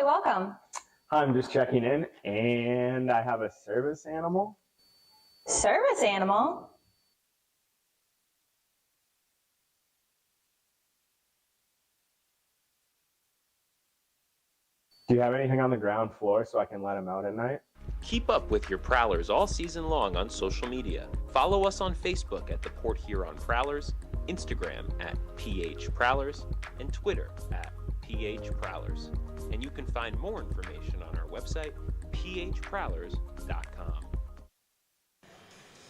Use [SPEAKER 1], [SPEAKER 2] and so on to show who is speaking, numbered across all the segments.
[SPEAKER 1] welcome.
[SPEAKER 2] I'm just checking in, and I have a service animal.
[SPEAKER 1] Service animal?
[SPEAKER 2] Do you have anything on the ground floor so I can let him out at night?
[SPEAKER 3] Keep up with your Prowlers all season long on social media. Follow us on Facebook at the Port Huron Prowlers, Instagram at PH Prowlers, and Twitter at PH Prowlers. And you can find more information on our website, phprowlers.com.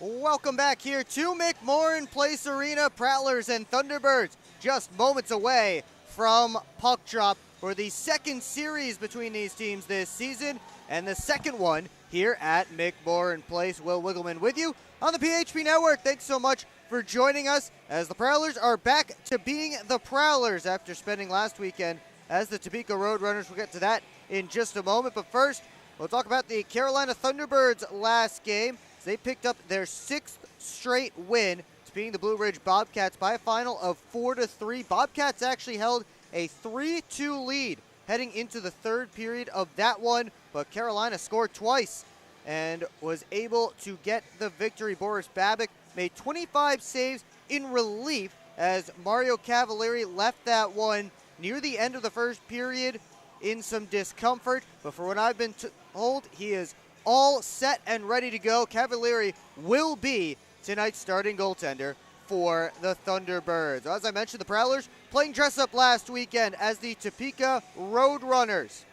[SPEAKER 4] Welcome back here to McMorran Place Arena. Prowlers and Thunderbirds just moments away from puck drop for the second series between these teams this season, and the second one here at McMorran Place. Will Wiggleman with you on the PHP Network. Thanks so much for joining us as the Prowlers are back to being the Prowlers after spending last weekend as the Topeka Roadrunners. We'll get to that in just a moment, but first we'll talk about the Carolina Thunderbirds last game. They picked up their sixth straight win, beating the Blue Ridge Bobcats by a final of 4-3. Bobcats actually held a 3-2 lead heading into the third period of that one, but Carolina scored twice and was able to get the victory. Boris Babic made 25 saves in relief as Mario Cavalieri left that one near the end of the first period in some discomfort, but for what I've been told, he is all set and ready to go. Cavalieri will be tonight's starting goaltender for the Thunderbirds. As I mentioned, the Prowlers playing dress-up last weekend as the Topeka Roadrunners,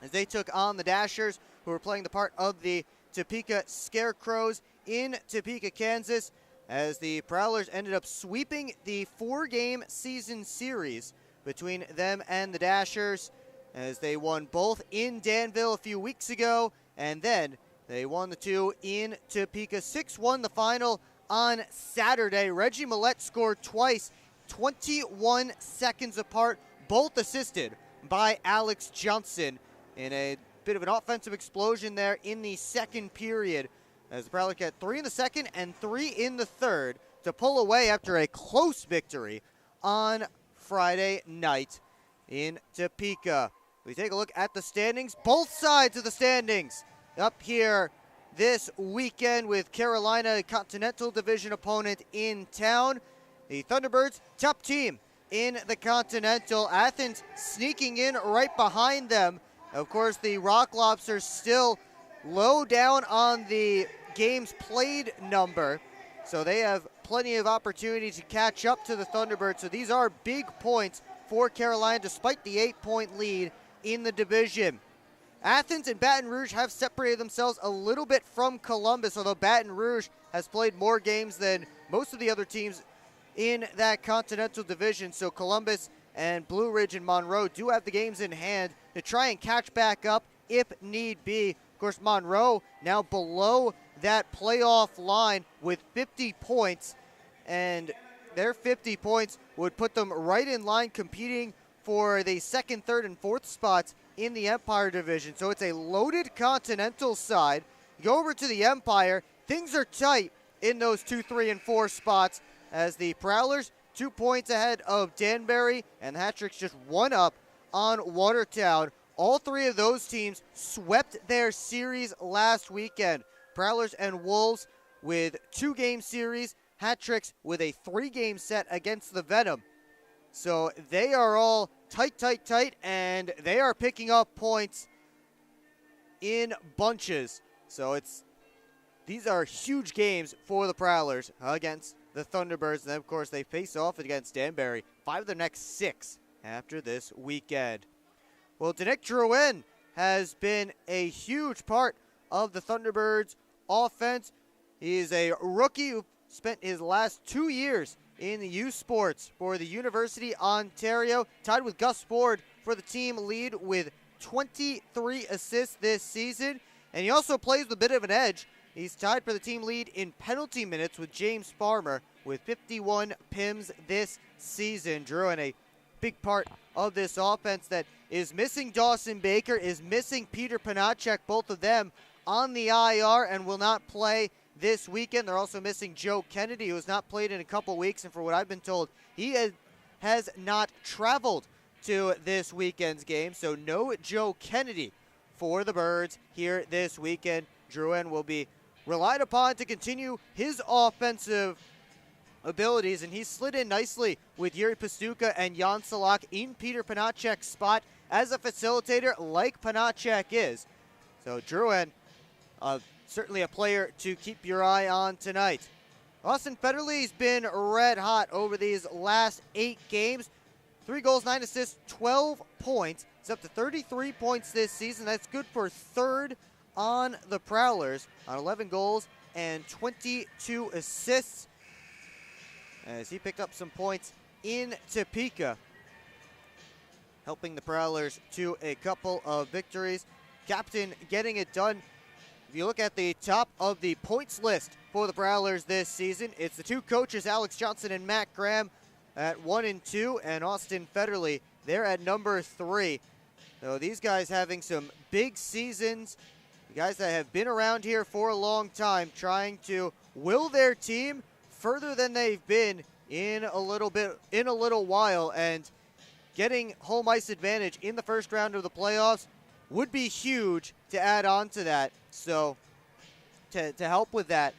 [SPEAKER 4] as they took on the Dashers, who were playing the part of the Topeka Scarecrows in Topeka, Kansas, as the Prowlers ended up sweeping the four-game season series between them and the Dashers, as they won both in Danville a few weeks ago, and then they won the two in Topeka. 6-1 the final on Saturday. Reggie Millette scored twice, 21 seconds apart, both assisted by Alex Johnson in a bit of an offensive explosion there in the second period, as the Prowlers get 3 in the second and 3 in the third to pull away after a close victory on Friday night in Topeka. We take a look at the standings, both sides of the standings up here this weekend, with Carolina, a Continental Division opponent, in town. The Thunderbirds, top team in the Continental. Athens sneaking in right behind them. Of course, the Rock Lobsters still low down on the games played number, so they have plenty of opportunity to catch up to the Thunderbirds. So these are big points for Carolina, despite the 8-point lead in the division. Athens and Baton Rouge have separated themselves a little bit from Columbus, although Baton Rouge has played more games than most of the other teams in that Continental Division. So Columbus and Blue Ridge and Monroe do have the games in hand to try and catch back up if need be. Of course, Monroe now below that playoff line with 50 points, and their 50 points would put them right in line competing for the second, third, and fourth spots in the Empire Division. So it's a loaded Continental side. You go over to the Empire, things are tight in those 2, 3, and 4 spots, as the Prowlers 2 points ahead of Danbury, and the Hat-Tricks just 1 up on Watertown. All 3 of those teams swept their series last weekend. Prowlers and Wolves with 2-game series, Hat-Tricks with a 3-game set against the Venom. So they are all tight, and they are picking up points in bunches. So these are huge games for the Prowlers against the Thunderbirds. And then, of course, they face off against Danbury 5 of their next 6 after this weekend. Well, Danick Drouin has been a huge part of the Thunderbirds' offense. He is a rookie who spent his last 2 years in the youth sports for the University of Ontario, tied with Gus Ford for the team lead with 23 assists this season. And he also plays with a bit of an edge. He's tied for the team lead in penalty minutes with James Farmer with 51 PIMs this season. Drouin, a big part of this offense that is missing Dawson Baker, is missing Peter Panacek, both of them on the IR and will not play this weekend. They're also missing Joe Kennedy, who has not played in a couple weeks, and for what I've been told, he has not traveled to this weekend's game. So no Joe Kennedy for the Birds here this weekend. Drouin will be relied upon to continue his offensive abilities, and he slid in nicely with Yuri Pastuka and Jan Salak in Peter Panacek's spot as a facilitator like Panacek is. So Drouin, certainly a player to keep your eye on tonight. Austin Federley's been red hot over these last 8 games. 3 goals, 9 assists, 12 points. It's up to 33 points this season. That's good for 3rd on the Prowlers on 11 goals and 22 assists, as he picked up some points in Topeka, helping the Prowlers to a couple of victories. Captain getting it done. If you look at the top of the points list for the Prowlers this season, it's the 2 coaches, Alex Johnson and Matt Graham, at 1 and 2, and Austin Federley, they're at number 3. So these guys having some big seasons, guys that have been around here for a long time, trying to will their team further than they've been in a little while, and getting home ice advantage in the first round of the playoffs would be huge to add on to that. So to help with that,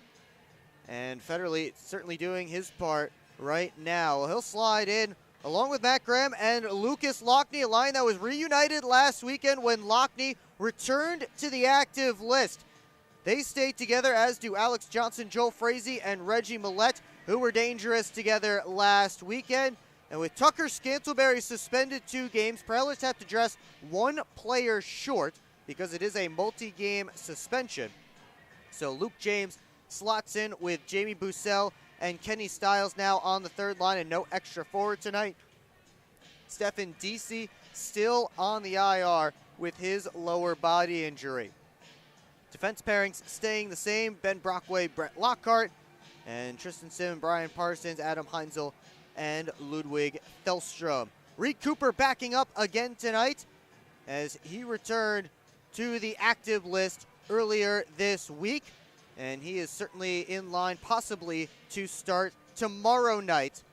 [SPEAKER 4] and Federley certainly doing his part right now. He'll slide in along with Matt Graham and Lucas Lockney, a line that was reunited last weekend when Lockney returned to the active list. They stayed together, as do Alex Johnson, Joe Frazee, and Reggie Millette, who were dangerous together last weekend. And with Tucker Scantleberry suspended 2 games, Prowlers have to dress 1 player short because it is a multi-game suspension. So Luke James slots in with Jamie Bussell and Kenny Stiles now on the 3rd line, and no extra forward tonight. Stefan Deasy still on the IR with his lower body injury. Defense pairings staying the same: Ben Brockway, Brett Lockhart, and Tristan Sim, Brian Parsons, Adam Heinzel, and Ludwig Thelstrom. Reed Cooper backing up again tonight, as he returned to the active list earlier this week, and he is certainly in line possibly to start tomorrow night,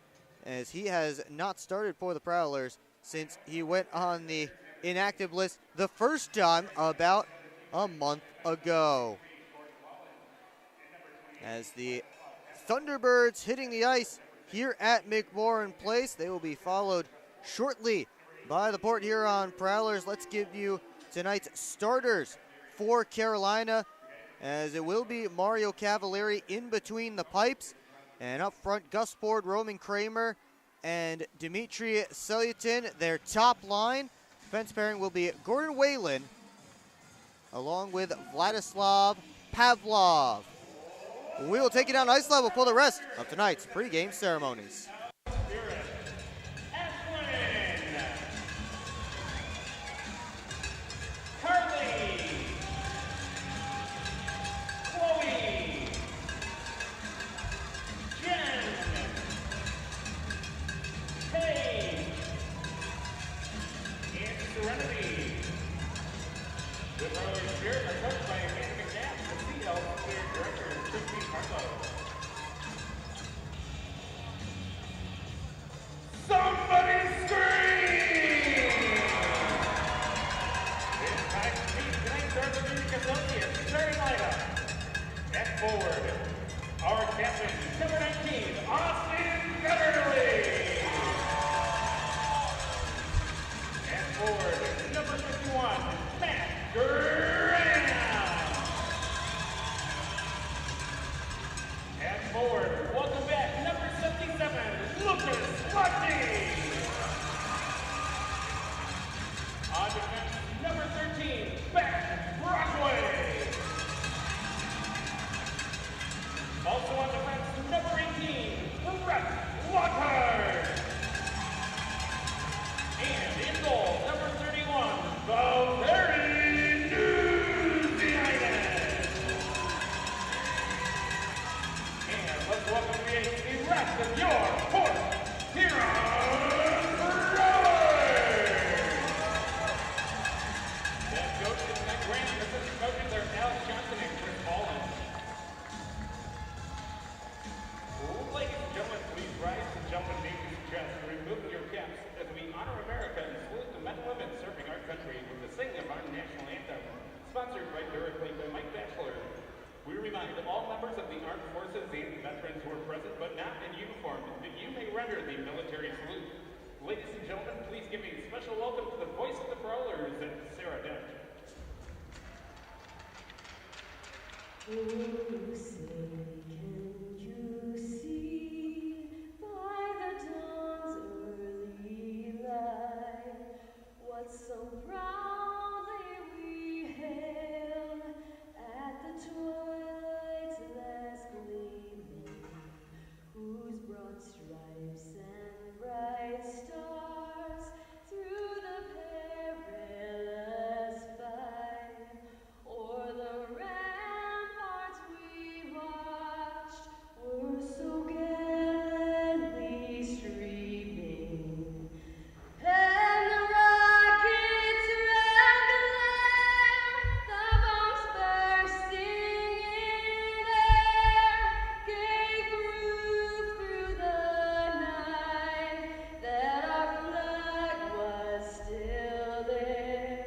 [SPEAKER 4] as he has not started for the Prowlers since he went on the inactive list the first time about a month ago. As the Thunderbirds hitting the ice here at McMorran Place, they will be followed shortly by the Port Huron Prowlers. Let's give you tonight's starters for Carolina, as it will be Mario Cavalieri in between the pipes, and up front Gus Ford, Roman Kramer, and Dmitry Selyutin. Their top line defense pairing will be Gordon Whalen along with Vladislav Pavlov. We will take you down ice level for the rest of tonight's pregame ceremonies.
[SPEAKER 5] And in goal, number 31, the military salute. Ladies and gentlemen, please give a special welcome to the voice of the Prowlers, Sarah Dent.
[SPEAKER 6] Oh, say, can you see by the dawn's early light what so proudly we hailed at the twilight's last gleaming, whose broad stripes and bright stars through the perilous fight o'er the ramparts we watched were so gallantly streaming, and the rockets red glare, the bombs bursting in air, gave proof through the night that our flag was still there.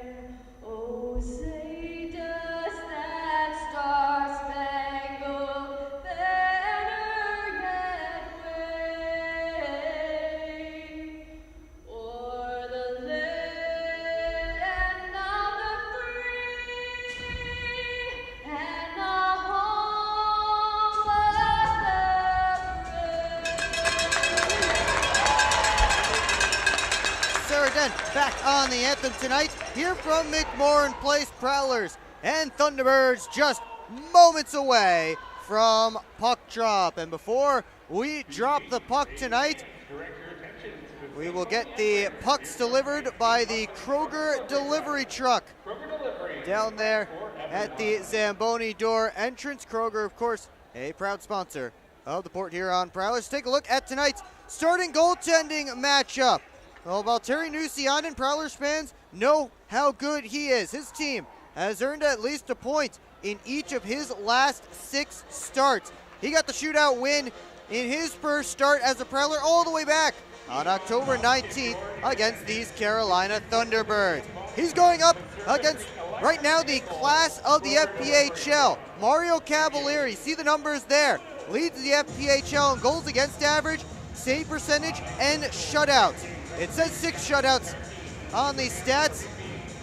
[SPEAKER 6] Oh, say does that star-spangled banner yet wave o'er the land of the free and the home of the brave?
[SPEAKER 4] Sarah Dent back on the anthem tonight, here from McMorran Place. Prowlers and Thunderbirds just moments away from puck drop. And before we drop the puck tonight, we will get the pucks delivered by the Kroger delivery truck down there at the Zamboni door entrance. Kroger, of course, a proud sponsor of the Port Huron Prowlers. Take a look at tonight's starting goaltending matchup. Well, Valtteri Nusiainen, Prowlers fans know how good he is. His team has earned at least a point in each of his last 6 starts. He got the shootout win in his first start as a Prowler all the way back on October 19th against these Carolina Thunderbirds. He's going up against, right now, the class of the FPHL, Mario Cavalieri. See the numbers there. Leads the FPHL in goals against average, save percentage, and shutouts. It says 6 shutouts on the stats.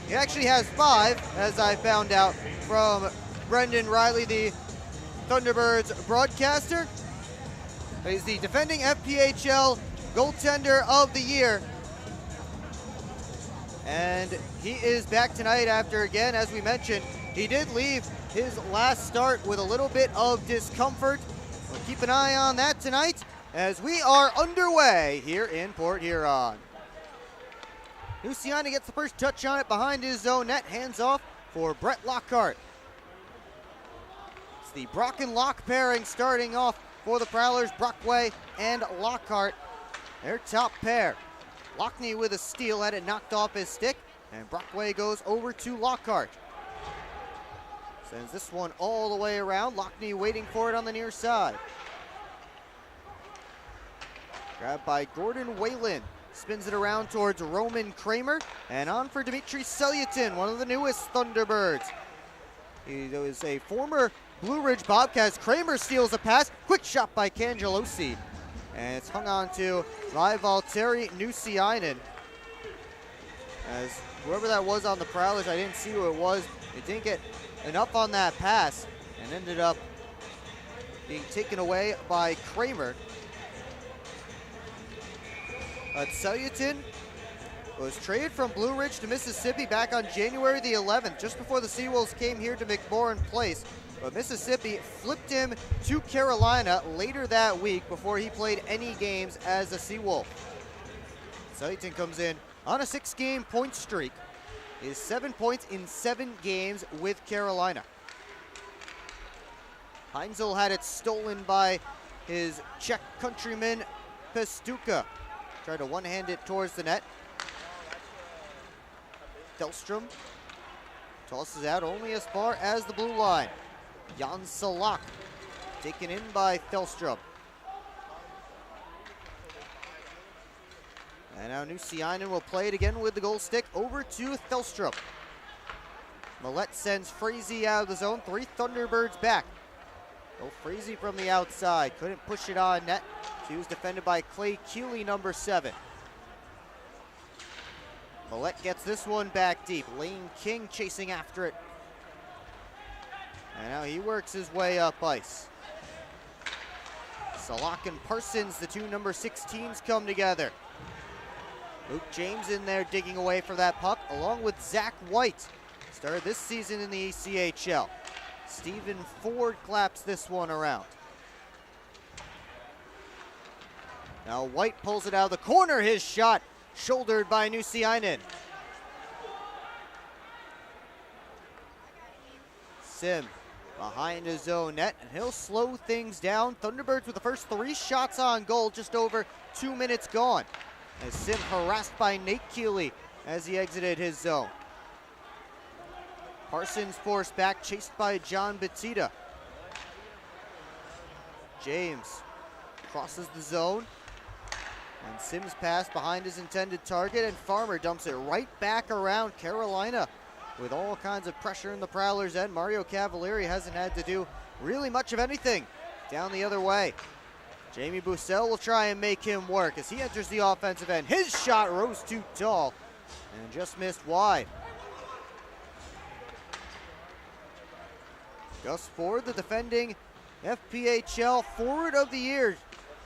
[SPEAKER 4] He actually has 5, as I found out from Brendan Riley, the Thunderbirds broadcaster. He's the defending FPHL goaltender of the year. And he is back tonight after, again, as we mentioned, he did leave his last start with a little bit of discomfort. We'll keep an eye on that tonight as we are underway here in Port Huron. Nusiainen gets the first touch on it behind his own net. Hands off for Brett Lockhart. It's the Brock and Locke pairing starting off for the Prowlers. Brockway and Lockhart, their top pair. Lockney with a steal, had it knocked off his stick, and Brockway goes over to Lockhart. Sends this one all the way around. Lockney waiting for it on the near side. Grabbed by Gordon Whalen. Spins it around towards Roman Kramer, and on for Dmitry Selyutin, one of the newest Thunderbirds. He was a former Blue Ridge Bobcats. Kramer steals a pass. Quick shot by Cangelosi. And it's hung on to by Valtteri Nusiainen. As whoever that was on the Prowlers, I didn't see who it was. It didn't get enough on that pass and ended up being taken away by Kramer. Selyutin was traded from Blue Ridge to Mississippi back on January the 11th, just before the Seawolves came here to McMorran Place. But Mississippi flipped him to Carolina later that week before he played any games as a Seawolf. Selyutin comes in on a 6-game point streak. He has 7 points in 7 games with Carolina. Heinzel had it stolen by his Czech countryman Pestuka. Tried to one-hand it towards the net. Delstrom tosses out only as far as the blue line. Jan Salak taken in by Thelstrom. And now Nusiainen will play it again with the goal stick over to Thelstrom. Millette sends Frazee out of the zone. 3 Thunderbirds back. Oh, Frazee from the outside. Couldn't push it on net. Hughes defended by Clay Keeley, number 7. Millette gets this one back deep. Lane King chasing after it. And now he works his way up ice. Salak and Parsons, the two number 16s, come together. Luke James in there digging away for that puck, along with Zach White. Started this season in the ECHL. Stephen Ford claps this one around. Now White pulls it out of the corner. His shot shouldered by Nusiainen. Sim behind his own net, and he'll slow things down. Thunderbirds with the first 3 shots on goal, just over 2 minutes gone. As Sim harassed by Nate Keeley as he exited his zone. Parsons forced back, chased by John Batista. James crosses the zone. And Sims pass behind his intended target, and Farmer dumps it right back around Carolina. With all kinds of pressure in the Prowlers' end, Mario Cavalieri hasn't had to do really much of anything down the other way. Jamie Bussell will try and make him work as he enters the offensive end. His shot rose too tall and just missed wide. Gus Ford, the defending FPHL Forward of the Year,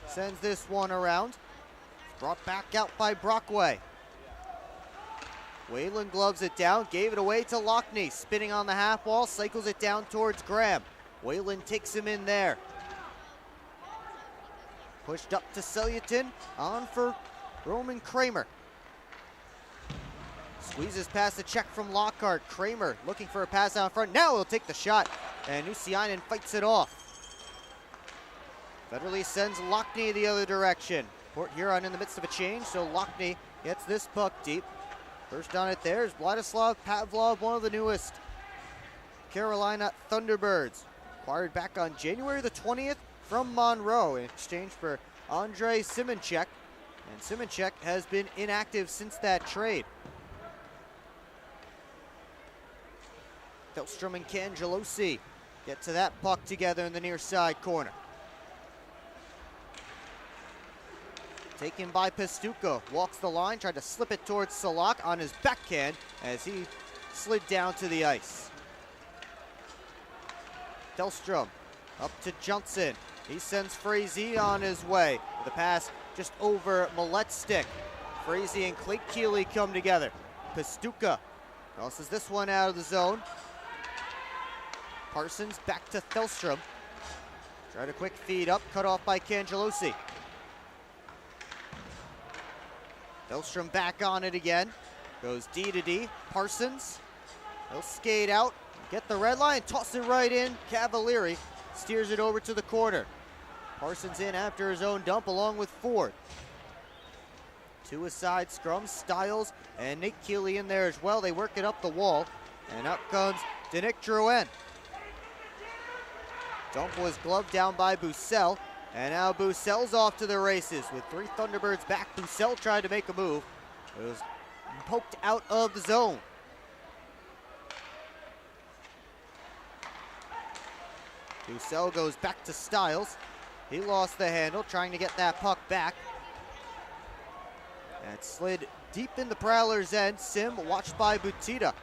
[SPEAKER 4] sends this one around. Brought back out by Brockway. Whalen gloves it down, gave it away to Lockney. Spinning on the half wall, cycles it down towards Graham. Whalen takes him in there. Pushed up to Selleton, on for Roman Kramer. Squeezes past the check from Lockhart. Kramer looking for a pass out front. Now he'll take the shot, and Nusiainen fights it off. Federley sends Lockney the other direction. Port Huron in the midst of a change, so Lockney gets this puck deep. First on it there is Vladislav Pavlov, one of the newest Carolina Thunderbirds. Acquired back on January the 20th from Monroe in exchange for Andrei Simonchek. And Simonchek has been inactive since that trade. Delstrom and Cangelosi get to that puck together in the near side corner. Taken by Pastuca, walks the line, tried to slip it towards Salak on his backhand as he slid down to the ice. Delstrom up to Johnson. He sends Frazee on his way with a pass just over Millette's stick. Frazee and Clay Keeley come together. Pastuca crosses this one out of the zone. Parsons back to Thelstrom. Tried a quick feed up, cut off by Cangelosi. Thelstrom back on it again. Goes D to D. Parsons. He'll skate out, get the red line, toss it right in. Cavalieri steers it over to the corner. Parsons in after his own dump along with Ford. Two aside scrums, Stiles and Nick Keeley in there as well. They work it up the wall, and up comes Denick Drouin. Dump was gloved down by Bussell. And now Bussell's off to the races with 3 Thunderbirds back. Bussell tried to make a move. It was poked out of the zone. Bussell goes back to Stiles. He lost the handle, trying to get that puck back. And it slid deep in the Prowlers' end. Sim watched by Butita.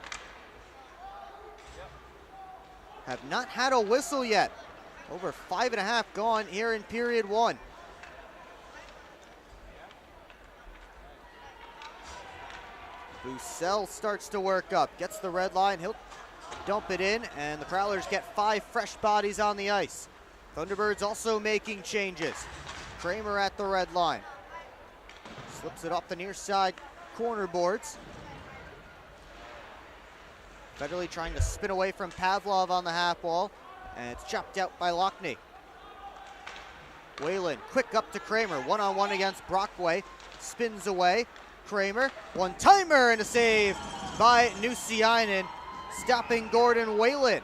[SPEAKER 4] Have not had a whistle yet. Over 5.5 gone here in period 1. Bussell starts to work up, gets the red line, he'll dump it in, and the Prowlers get 5 fresh bodies on the ice. Thunderbirds also making changes. Kramer at the red line. Slips it off the near side corner boards. Federley trying to spin away from Pavlov on the half wall. And it's chopped out by Lockney. Whalen, quick up to Kramer. One-on-one against Brockway. Spins away. Kramer, one-timer and a save by Nusiainen, stopping Gordon Whalen.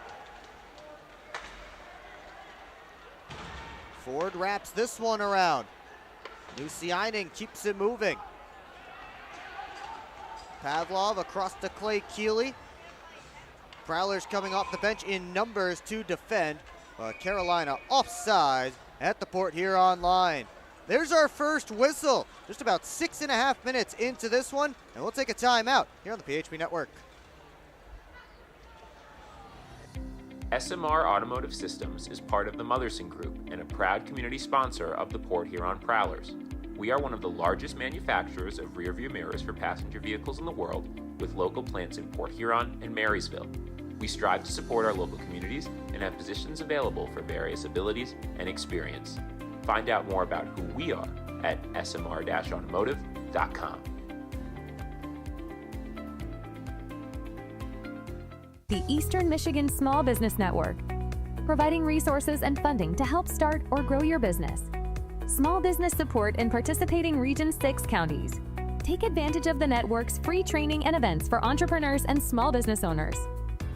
[SPEAKER 4] Ford wraps this one around. Nusiainen keeps it moving. Pavlov across to Clay Keeley. Prowlers coming off the bench in numbers to defend. Carolina offside at the Port Huron line. there's our first whistle. Just about 6.5 minutes into this one, and we'll take a timeout here on the PHP Network.
[SPEAKER 3] SMR Automotive Systems is part of the Motherson Group and a proud community sponsor of the Port Huron Prowlers. We are one of the largest manufacturers of rear-view mirrors for passenger vehicles in the world, with local plants in Port Huron and Marysville. We strive to support our local communities and have positions available for various abilities and experience. Find out more about who we are at smr-automotive.com.
[SPEAKER 7] The Eastern Michigan Small Business Network, providing resources and funding to help start or grow your business. Small business support in participating Region 6 counties. Take advantage of the network's free training and events for entrepreneurs and small business owners.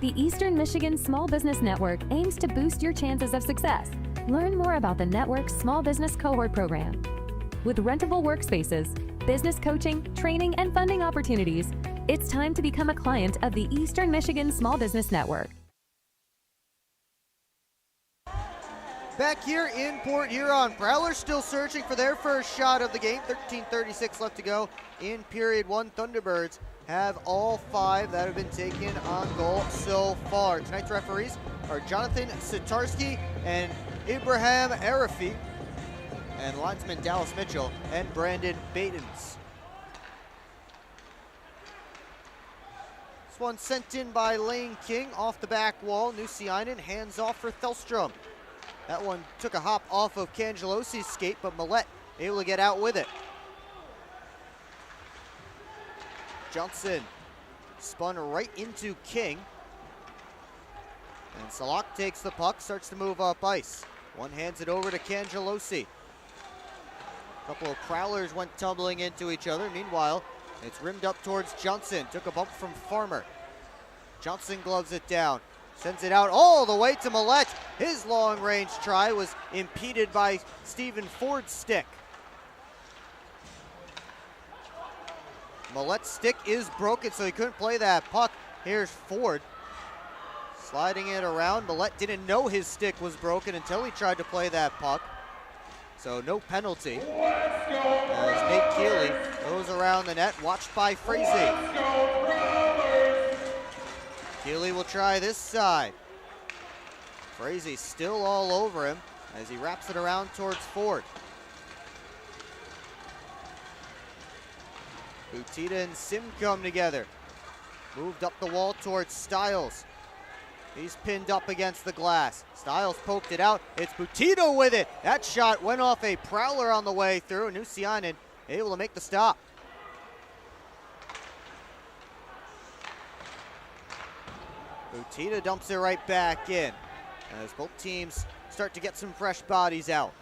[SPEAKER 7] The Eastern Michigan Small Business Network aims to boost your chances of success. Learn more about the network's Small Business Cohort Program. With rentable workspaces, business coaching, training, and funding opportunities, it's time to become a client of the Eastern Michigan Small Business Network.
[SPEAKER 4] Back here in Port Huron, Prowlers still searching for their first shot of the game. 13:36 left to go in period one. Thunderbirds have all 5 that have been taken on goal so far. Tonight's referees are Jonathan Sitarski and Ibrahim Arafi, and linesman Dallas Mitchell and Brandon Batens. This one sent in by Lane King off the back wall. Nusiainen hands off for Thelstrom. That one took a hop off of Cangelosi's skate, but Millette able to get out with it. Johnson spun right into King. And Salak takes the puck, starts to move up ice. One hands it over to Cangelosi. A couple of Prowlers went tumbling into each other. Meanwhile, it's rimmed up towards Johnson. Took a bump from Farmer. Johnson gloves it down. Sends it out all the way to Millette. His long-range try was impeded by Stephen Ford's stick. Millette's stick is broken, so he couldn't play that puck. Here's Ford sliding it around. Millette didn't know his stick was broken until he tried to play that puck. So no penalty. As Nate Keeley goes around the net, watched by Frazee. Keeley will try this side. Frazee still all over him as he wraps it around towards Ford. Butita and Sim come together. Moved up the wall towards Stiles. He's pinned up against the glass. Stiles poked it out. It's Butita with it. That shot went off a Prowler on the way through. Nusiainen able to make the stop. Butita dumps it right back in as both teams start to get some fresh bodies out.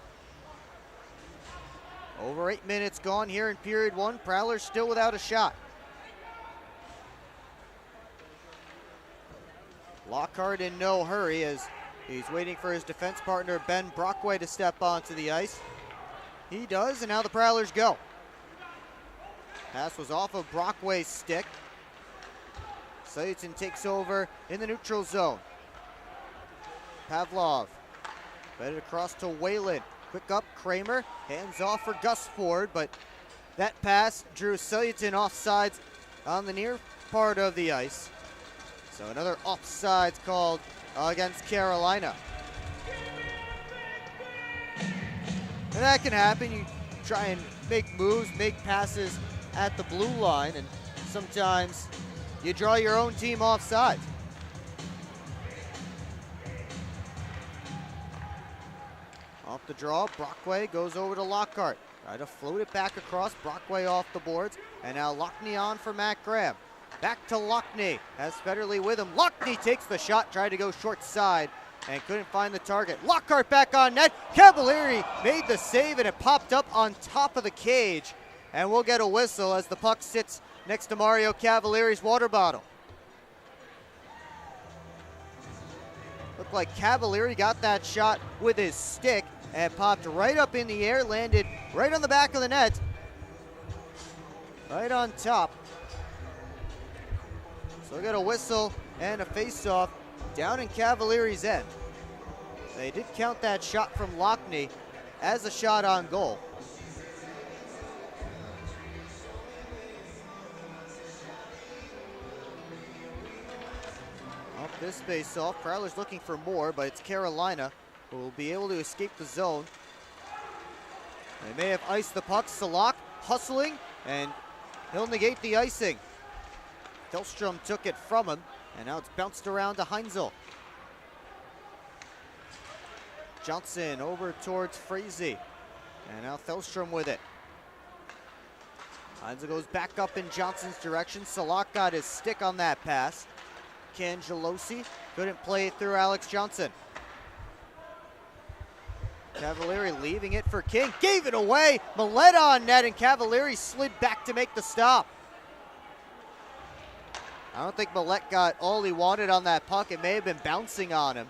[SPEAKER 4] Over 8 minutes gone here in period one. Prowlers still without a shot. Lockhart in no hurry as he's waiting for his defense partner Ben Brockway to step onto the ice. He does, and now the Prowlers go. Pass was off of Brockway's stick. Sayton takes over in the neutral zone. Pavlov fed it across to Whalen. Quick up, Kramer, hands off for Gus Ford, but that pass drew Sayton offsides on the near part of the ice. So another offsides called against Carolina. And that can happen. You try and make moves, make passes at the blue line, and sometimes you draw your own team offside. Off the draw, Brockway goes over to Lockhart. Try to float it back across, Brockway off the boards, and now Lockney on for Matt Graham. Back to Lockney, has Federley with him. Lockney takes the shot, tried to go short side, and couldn't find the target. Lockhart back on net. Cavalieri made the save, and it popped up on top of the cage. And we'll get a whistle as the puck sits next to Mario Cavalieri's water bottle. Looked like Cavalieri got that shot with his stick and popped right up in the air, landed right on the back of the net, right on top. So we got a whistle and a face-off down in Cavalieri's end. They did count that shot from Lockney as a shot on goal. this face-off. Prowlers looking for more, but it's Carolina who will be able to escape the zone. They may have iced the puck. Salak hustling, and he'll negate the icing. Thelstrom took it from him, and now it's bounced around to Heinzel. Johnson over towards Frazee, and now Thelstrom with it. Heinzel goes back up in Johnson's direction. Salak got his stick on that pass. Cangelosi couldn't play it through Alex Johnson. Cavalieri leaving it for King. Gave it away. Millette on net, and Cavalieri slid back to make the stop. I don't think Millette got all he wanted on that puck. It may have been bouncing on him.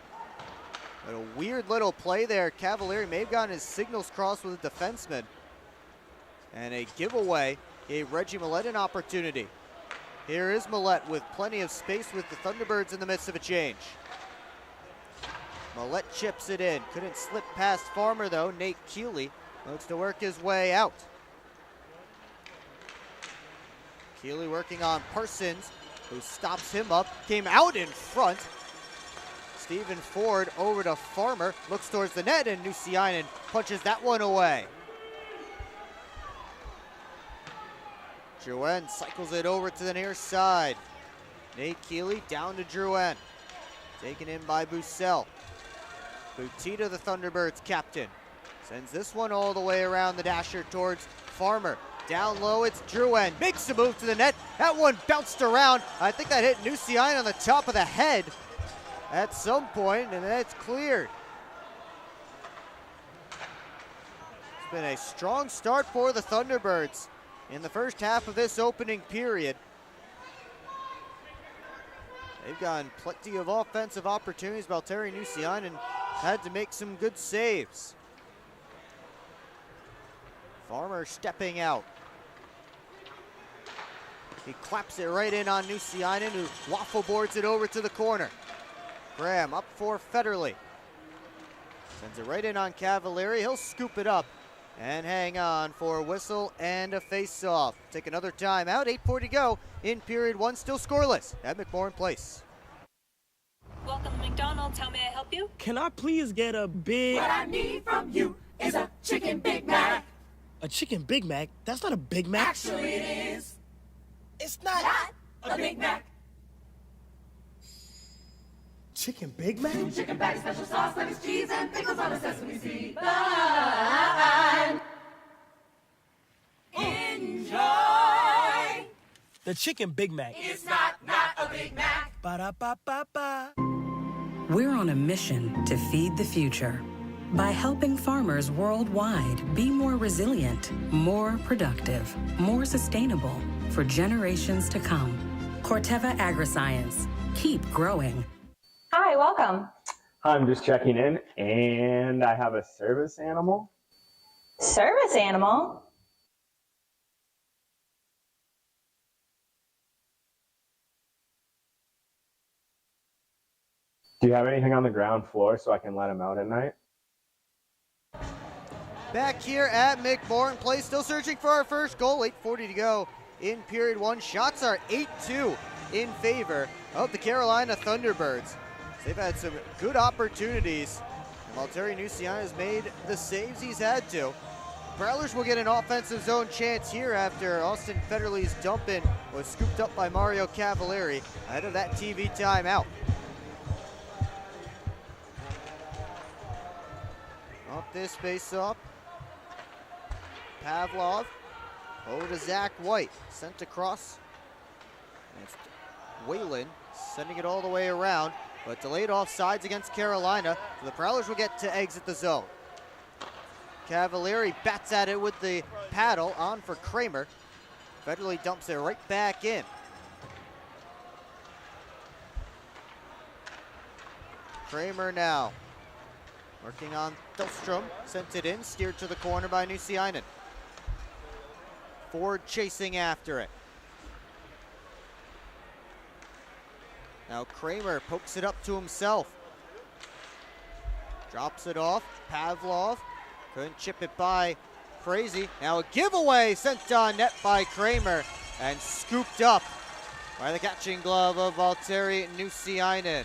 [SPEAKER 4] But a weird little play there. Cavalieri may have gotten his signals crossed with a defenseman. And a giveaway gave Reggie Millette an opportunity. Here is Millette with plenty of space with the Thunderbirds in the midst of a change. Millette chips it in. Couldn't slip past Farmer though. Nate Keeley looks to work his way out. Keeley working on Parsons, who stops him up. Came out in front. Stephen Ford over to Farmer. Looks towards the net, and Nusiainen punches that one away. Drouin cycles it over to the near side. Nate Keeley down to Drouin. Taken in by Bussell. Butita, the Thunderbirds captain, sends this one all the way around the dasher towards Farmer. Down low, it's Drouin. Makes the move to the net. That one bounced around. I think that hit Nusiainen on the top of the head at some point, and that's cleared. It's been a strong start for the Thunderbirds in the first half of this opening period. They've gotten plenty of offensive opportunities. Valtteri Nusiainen had to make some good saves. Farmer stepping out. He claps it right in on Nusiainen, who waffle boards it over to the corner. Graham up for Federley. Sends it right in on Cavalieri. He'll scoop it up and hang on for a whistle and a face-off. Take another timeout. 8:40 to go in period one. Still scoreless at McMorran Place.
[SPEAKER 8] Welcome to McDonald's. How may I help you?
[SPEAKER 9] Can I please get a big...
[SPEAKER 10] What I need from you is a chicken Big Mac.
[SPEAKER 9] A chicken Big Mac? That's not a Big Mac.
[SPEAKER 10] Actually, it is.
[SPEAKER 9] It's not...
[SPEAKER 10] Not a Big Mac.
[SPEAKER 9] Chicken Big Mac?
[SPEAKER 10] Chicken patty, special sauce, lettuce, cheese, and pickles on a sesame seed bun. Enjoy.
[SPEAKER 9] The chicken Big Mac.
[SPEAKER 10] It's not a Big Mac.
[SPEAKER 9] Ba-da-ba-ba-ba.
[SPEAKER 11] We're on a mission to feed the future by helping farmers worldwide be more resilient, more productive, more sustainable for generations to come. Corteva Agriscience. Keep growing.
[SPEAKER 1] Hi, welcome.
[SPEAKER 2] I'm just checking in, and I have a service animal.
[SPEAKER 1] Service animal?
[SPEAKER 2] Do you have anything on the ground floor so I can let him out at night?
[SPEAKER 4] Back here at McMorran Place, still searching for our first goal. 8:40 to go in period one. Shots are 8-2 in favor of the Carolina Thunderbirds. They've had some good opportunities. Valtteri Nusiainen has made the saves he's had to. Prowlers will get an offensive zone chance here after Austin Federley's dump in was scooped up by Mario Cavalieri ahead of that TV timeout. Off this face-off. Pavlov over to Zach White. Sent across. And it's Whalen sending it all the way around, but delayed offsides against Carolina. So the Prowlers will get to exit the zone. Cavalieri bats at it with the paddle on for Kramer. Federley dumps it right back in. Kramer now working on Thelstrom, sent it in, steered to the corner by Nusiainen. Ford chasing after it. Now Kramer pokes it up to himself. Drops it off, Pavlov, couldn't chip it by Frazee. Now a giveaway sent on net by Kramer and scooped up by the catching glove of Valtteri Nusiainen.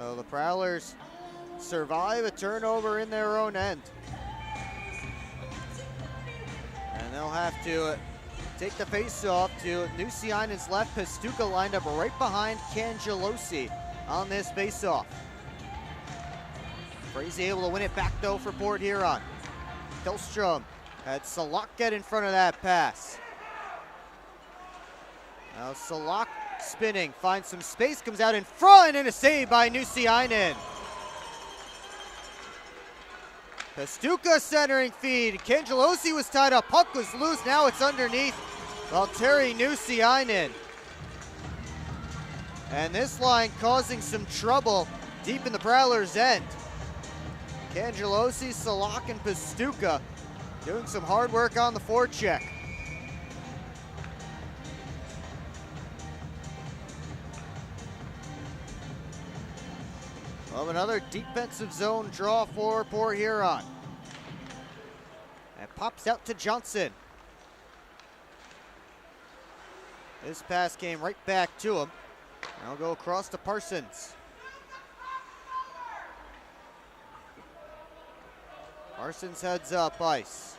[SPEAKER 4] So the Prowlers survive a turnover in their own end. And they'll have to take the face-off to Nusiainen's left. Pastuca lined up right behind Cangelosi on this face-off. Frazee able to win it back though for Port Huron. Hillstrom had Salak get in front of that pass. Now Salak spinning, finds some space, comes out in front, and a save by Nusiainen. Pastuca centering feed. Cangelosi was tied up, puck was loose, now it's underneath Valtteri Nusiainen. And this line causing some trouble deep in the Prowlers' end. Cangelosi, Salak, and Pastuca doing some hard work on the forecheck. Well, another defensive zone draw for Port Huron. And pops out to Johnson. This pass came right back to him. Now go across to Parsons. Parsons heads up ice.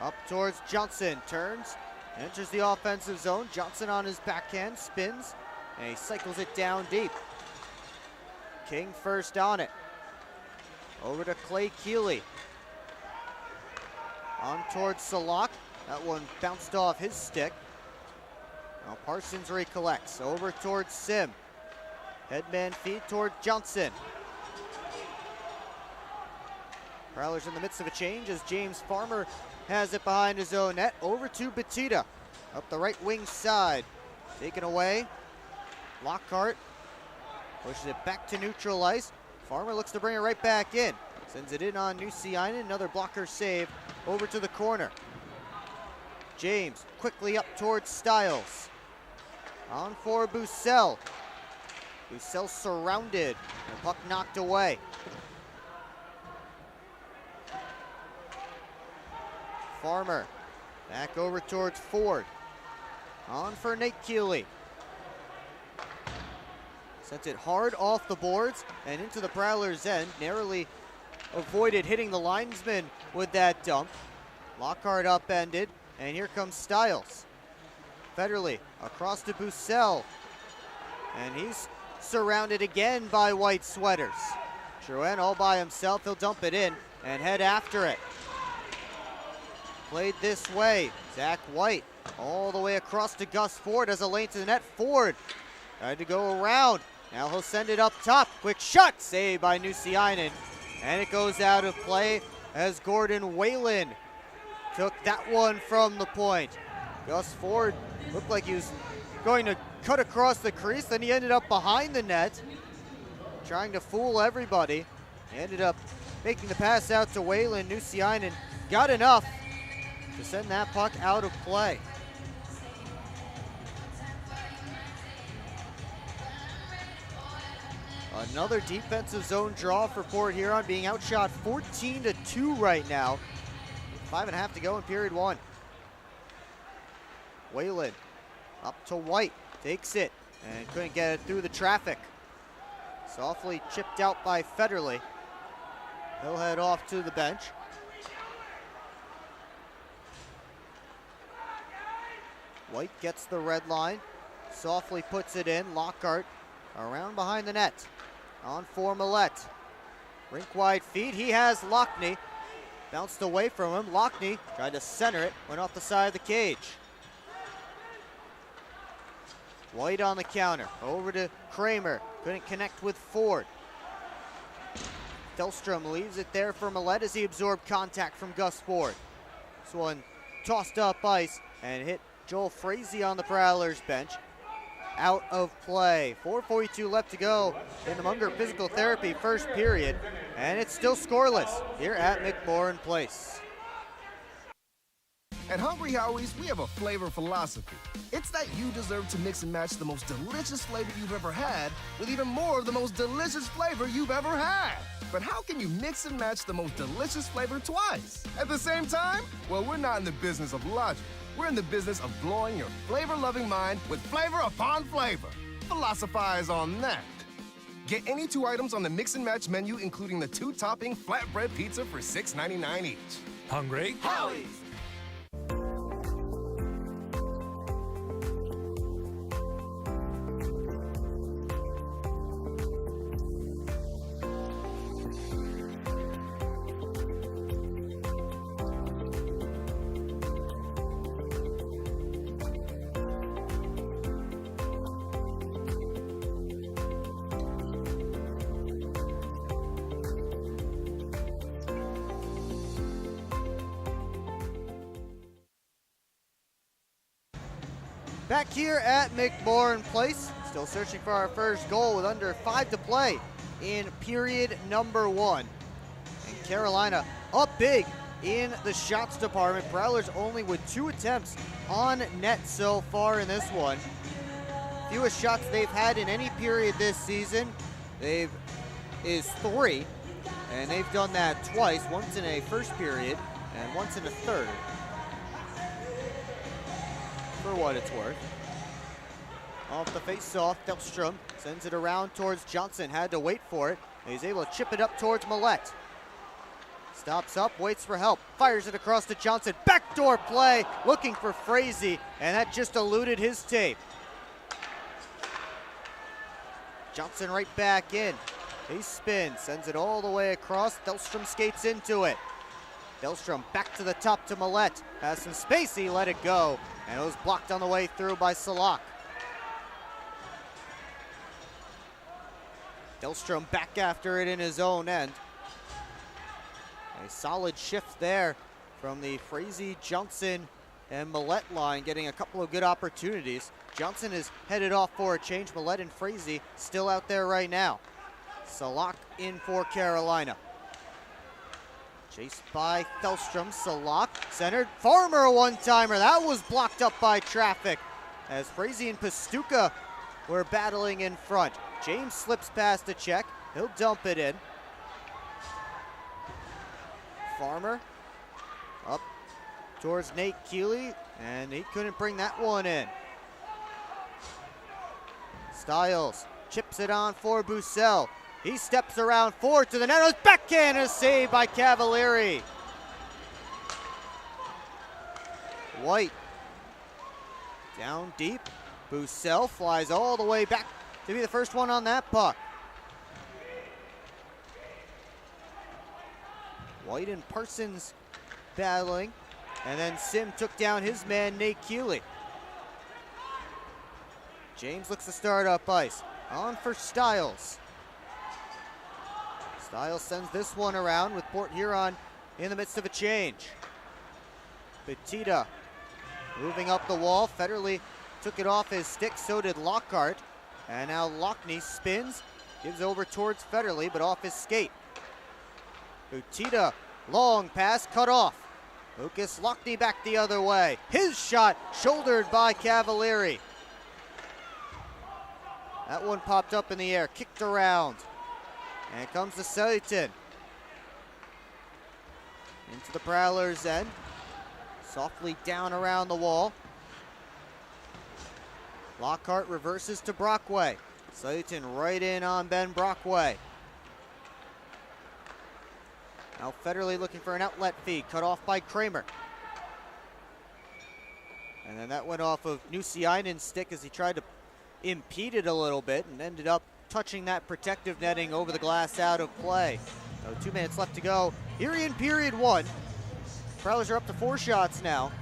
[SPEAKER 4] Up towards Johnson, turns, enters the offensive zone. Johnson on his backhand, spins, and he cycles it down deep. King first on it. Over to Clay Keeley. On towards Salak. That one bounced off his stick. Now Parsons recollects. Over towards Sim. Headman feed toward Johnson. Prowlers in the midst of a change as James Farmer has it behind his own net. Over to Batita. Up the right wing side. Taken away. Lockhart pushes it back to neutral ice. Farmer looks to bring it right back in. Sends it in on Nusiainen. Another blocker save over to the corner. James quickly up towards Stiles. On for Bussell. Bussell surrounded. The puck knocked away. Farmer back over towards Ford. On for Nate Keeley. Sent it hard off the boards and into the Prowlers' end. Narrowly avoided hitting the linesman with that dump. Lockhart upended, and here comes Stiles. Federley across to Bussell. And he's surrounded again by white sweaters. Drouin all by himself, he'll dump it in and head after it. Played this way, Zach White all the way across to Gus Ford as a lane to the net. Ford tried to go around. Now he'll send it up top. Quick shot, saved by Nusiainen. And it goes out of play as Gordon Whalen took that one from the point. Gus Ford looked like he was going to cut across the crease, then he ended up behind the net, trying to fool everybody. He ended up making the pass out to Whalen. Nusiainen got enough to send that puck out of play. Another defensive zone draw for Port Huron, being outshot 14-2 right now. 5.5 to go in period one. Whalen up to White, takes it, and couldn't get it through the traffic. Softly chipped out by Federley. He'll head off to the bench. White gets the red line, softly puts it in. Lockhart around behind the net. On for Millette. Rink wide feed, he has Lockney. Bounced away from him. Lockney tried to center it, went off the side of the cage. White on the counter, over to Kramer. Couldn't connect with Ford. Hillstrom leaves it there for Millette as he absorbed contact from Gus Ford. This one tossed up ice and hit Joel Frazee on the Prowlers bench. Out of play. 4:42 left to go in the Munger Physical Therapy first period, and it's still scoreless here at McMorran Place.
[SPEAKER 12] At Hungry Howie's, we have a flavor philosophy. It's that you deserve to mix and match the most delicious flavor you've ever had with even more of the most delicious flavor you've ever had. But how can you mix and match the most delicious flavor twice at the same time? Well, we're not in the business of logic. We're in the business of blowing your flavor-loving mind with flavor upon flavor. Philosophize on that. Get any 2 items on the mix and match menu, including the 2-topping flatbread pizza for $6.99 each.
[SPEAKER 9] Hungry?
[SPEAKER 12] Howie's!
[SPEAKER 4] Back here at McMorran Place, still searching for our first goal with under 5 to play in period number 1. And Carolina up big in the shots department. Prowlers only with 2 attempts on net so far in this one. Fewest shots they've had in any period this season is 3, and they've done that twice, once in a first period and once in a third. For what it's worth. Off the face-off, Delstrom sends it around towards Johnson. Had to wait for it. He's able to chip it up towards Millette. Stops up, waits for help, fires it across to Johnson. Backdoor play, looking for Frazee, and that just eluded his tape. Johnson right back in. He spins, sends it all the way across. Delstrom skates into it. Delstrom back to the top to Millette. Has some space, he let it go. And it was blocked on the way through by Salak. Delstrom back after it in his own end. A solid shift there from the Frazee, Johnson, and Millette line, getting a couple of good opportunities. Johnson is headed off for a change. Millette and Frazee still out there right now. Salak in for Carolina. Chased by Delstrom, Salak, centered. Farmer, a one-timer. That was blocked up by traffic as Frazee and Pastuca were battling in front. James slips past the check. He'll dump it in. Farmer up towards Nate Keeley, and he couldn't bring that one in. Stiles chips it on for Bussell. He steps around forward to the net. His backhand is saved by Cavalieri. White down deep. Bussell flies all the way back to be the first one on that puck. White and Parsons battling. And then Sim took down his man, Nate Keeley. James looks to start up ice. On for Stiles. Stiles sends this one around with Port Huron in the midst of a change. Petita moving up the wall. Federley took it off his stick, so did Lockhart. And now Lockney spins, gives over towards Federley, but off his skate. Petita, long pass, cut off. Lucas Lockney back the other way. His shot shouldered by Cavalieri. That one popped up in the air, kicked around. And it comes to Selyton. Into the Prowlers' end. Softly down around the wall. Lockhart reverses to Brockway. Selyton right in on Ben Brockway. Now Federley looking for an outlet feed, cut off by Kramer. And then that went off of Nusiainen's stick as he tried to impede it a little bit and ended up touching that protective netting over the glass out of play. So 2 minutes left to go here in period 1. Prowlers are up to 4 shots now.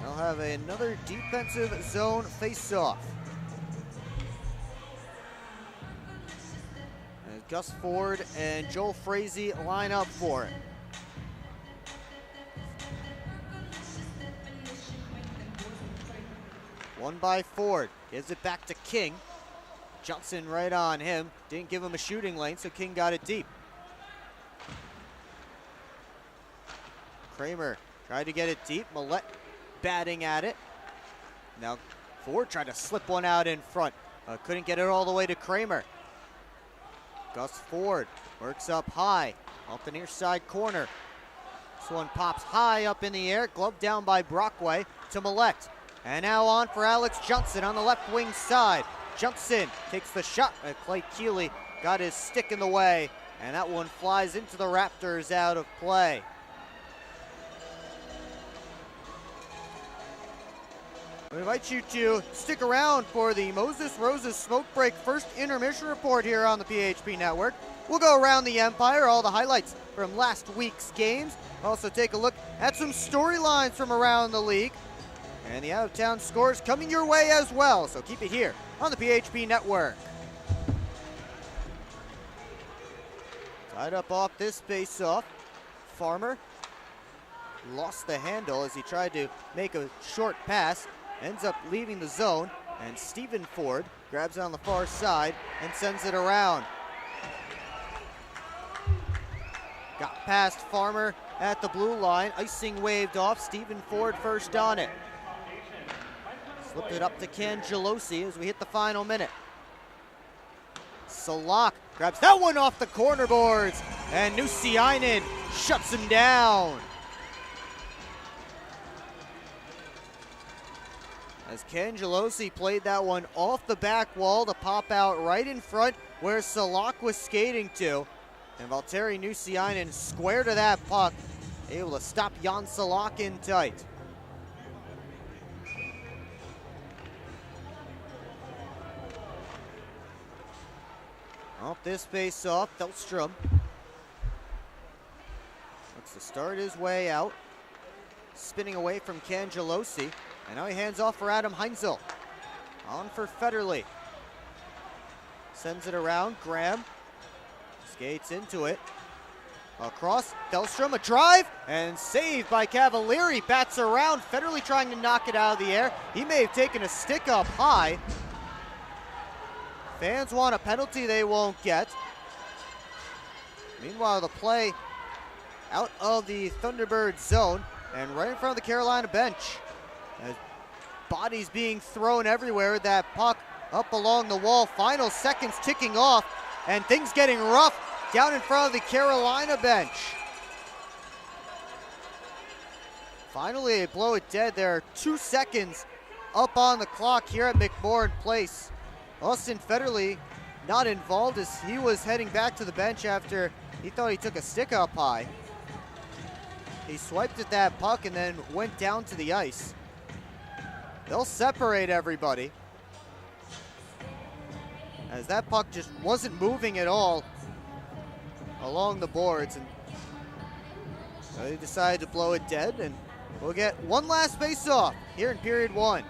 [SPEAKER 4] They'll have another defensive zone face-off. Gus Ford and Joel Frazee line up for it. One by Ford, gives it back to King. Johnson right on him, didn't give him a shooting lane, so King got it deep. Kramer tried to get it deep, Millette batting at it. Now Ford tried to slip one out in front, couldn't get it all the way to Kramer. Gus Ford works up high, off the near side corner. This one pops high up in the air, gloved down by Brockway to Millette. And now on for Alex Johnson on the left wing side. Johnson takes the shot. Clay Keeley got his stick in the way, and that one flies into the Raptors out of play. We invite you to stick around for the Moses Rose's Smoke Break first intermission report here on the PHP Network. We'll go around the Empire, all the highlights from last week's games. Also take a look at some storylines from around the league. And the out-of-town scores coming your way as well, so keep it here on the PHP Network. Tied up off this face-off. Farmer lost the handle as he tried to make a short pass. Ends up leaving the zone, and Stephen Ford grabs it on the far side and sends it around. Got past Farmer at the blue line. Icing waved off. Stephen Ford first on it. Slipped it up to Cangelosi as we hit the final minute. Salak grabs that one off the corner boards, and Nusiainen shuts him down. As Cangelosi played that one off the back wall to pop out right in front where Salak was skating to. And Valtteri Nusiainen square to that puck, able to stop Jan Salak in tight. Off this face-off, Delstrom looks to start his way out, spinning away from Cangelosi. And now he hands off for Adam Heinzel. On for Federley. Sends it around. Graham skates into it. Across. Delstrom, a drive, and saved by Cavalieri. Bats around. Federley trying to knock it out of the air. He may have taken a stick up high. Fans want a penalty they won't get. Meanwhile, the play out of the Thunderbirds zone and right in front of the Carolina bench. As bodies being thrown everywhere, that puck up along the wall, final seconds ticking off, and things getting rough down in front of the Carolina bench. Finally, they blow it dead. There are 2 seconds up on the clock here at McMorran Place. Austin Federley not involved as he was heading back to the bench after he thought he took a stick up high. He swiped at that puck and then went down to the ice. They'll separate everybody, as that puck just wasn't moving at all along the boards, and so they decided to blow it dead, and we'll get one last face-off here in period 1.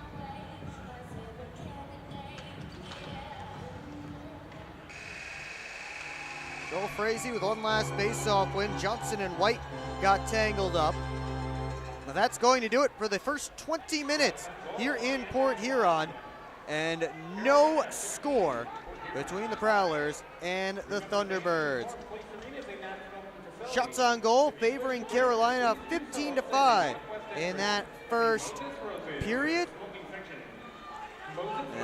[SPEAKER 4] Joel Frazee with one last face-off win. Johnson and White got tangled up. Now that's going to do it for the first 20 minutes here in Port Huron, and no score between the Prowlers and the Thunderbirds. Shots on goal favoring Carolina 15-5 in that first period,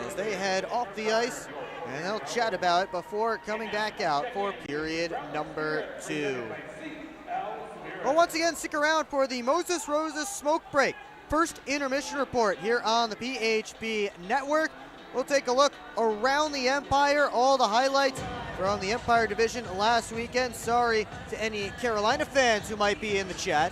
[SPEAKER 4] as they head off the ice, and they'll chat about it before coming back out for period number 2. Well, once again, stick around for the Moses Rose's Smoke Break first intermission report here on the PHP Network. We'll take a look around the Empire, all the highlights from the Empire Division last weekend. Sorry to any Carolina fans who might be in the chat.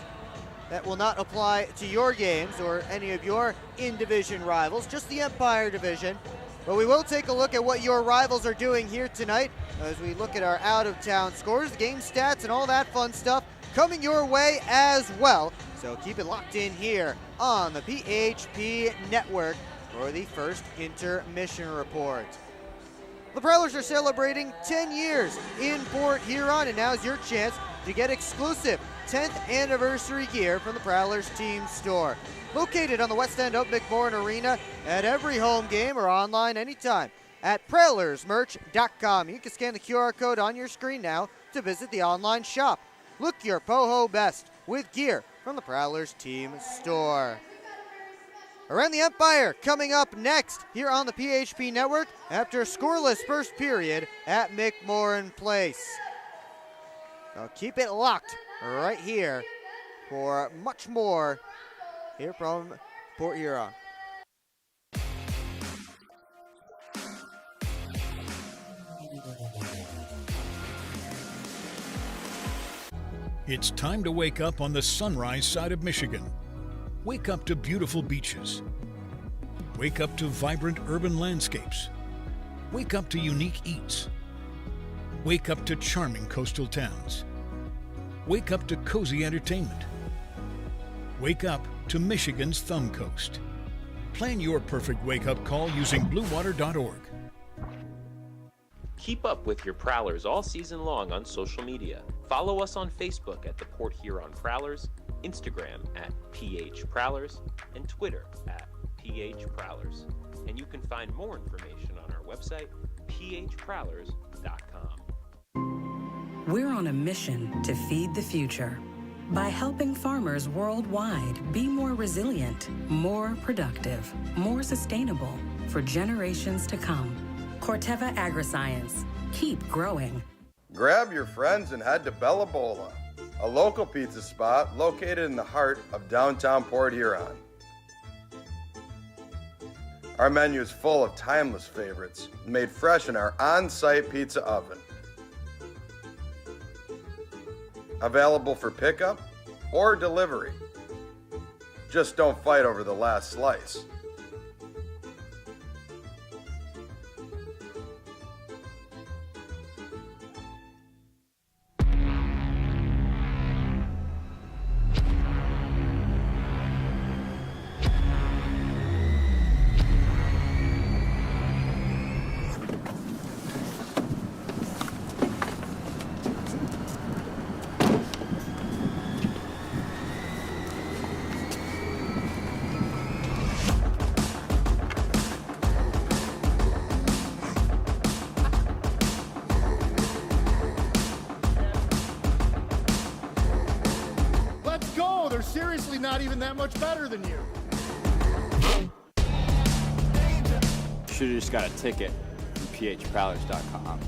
[SPEAKER 4] That will not apply to your games or any of your in-division rivals, just the Empire Division. But we will take a look at what your rivals are doing here tonight as we look at our out-of-town scores, the game stats, and all that fun stuff coming your way as well. So keep it locked in here on the PHP Network for the first intermission report. The Prowlers are celebrating 10 years in Port Huron, and now's your chance to get exclusive 10th anniversary gear from the Prowlers team store. Located on the west end of McMorran Arena at every home game or online anytime at prowlersmerch.com. You can scan the QR code on your screen now to visit the online shop. Look your POHO best with gear from the Prowlers team store. Around the Empire coming up next here on the PHP Network after a scoreless first period at McMorran Place. So keep it locked right here for much more here from Port Huron.
[SPEAKER 13] It's time to wake up on the sunrise side of Michigan. Wake up to beautiful beaches. Wake up to vibrant urban landscapes. Wake up to unique eats. Wake up to charming coastal towns. Wake up to cozy entertainment. Wake up to Michigan's Thumb Coast. Plan your perfect wake-up call using bluewater.org.
[SPEAKER 3] Keep up with your Prowlers all season long on social media. Follow us on Facebook at the Port Huron Prowlers, Instagram at PH Prowlers, and Twitter at PH Prowlers. And you can find more information on our website, phprowlers.com.
[SPEAKER 11] We're on a mission to feed the future by helping farmers worldwide be more resilient, more productive, more sustainable for generations to come. Corteva Agriscience. Keep growing.
[SPEAKER 14] Grab your friends and head to Bella Bola, a local pizza spot located in the heart of downtown Port Huron. Our menu is full of timeless favorites made fresh in our on-site pizza oven. Available for pickup or delivery. Just don't fight over the last slice.
[SPEAKER 15] Let's go! They're seriously not even that much better than you.
[SPEAKER 16] Should've just got a ticket from phprowlers.com.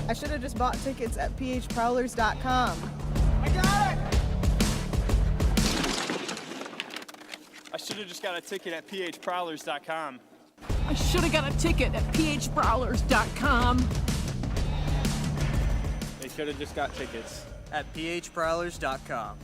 [SPEAKER 17] I should have just bought tickets at phprowlers.com.
[SPEAKER 15] I got it!
[SPEAKER 16] I should have just got a ticket at phprowlers.com.
[SPEAKER 18] I should have got a ticket at phprowlers.com.
[SPEAKER 16] They should have just got tickets
[SPEAKER 4] at phprowlers.com.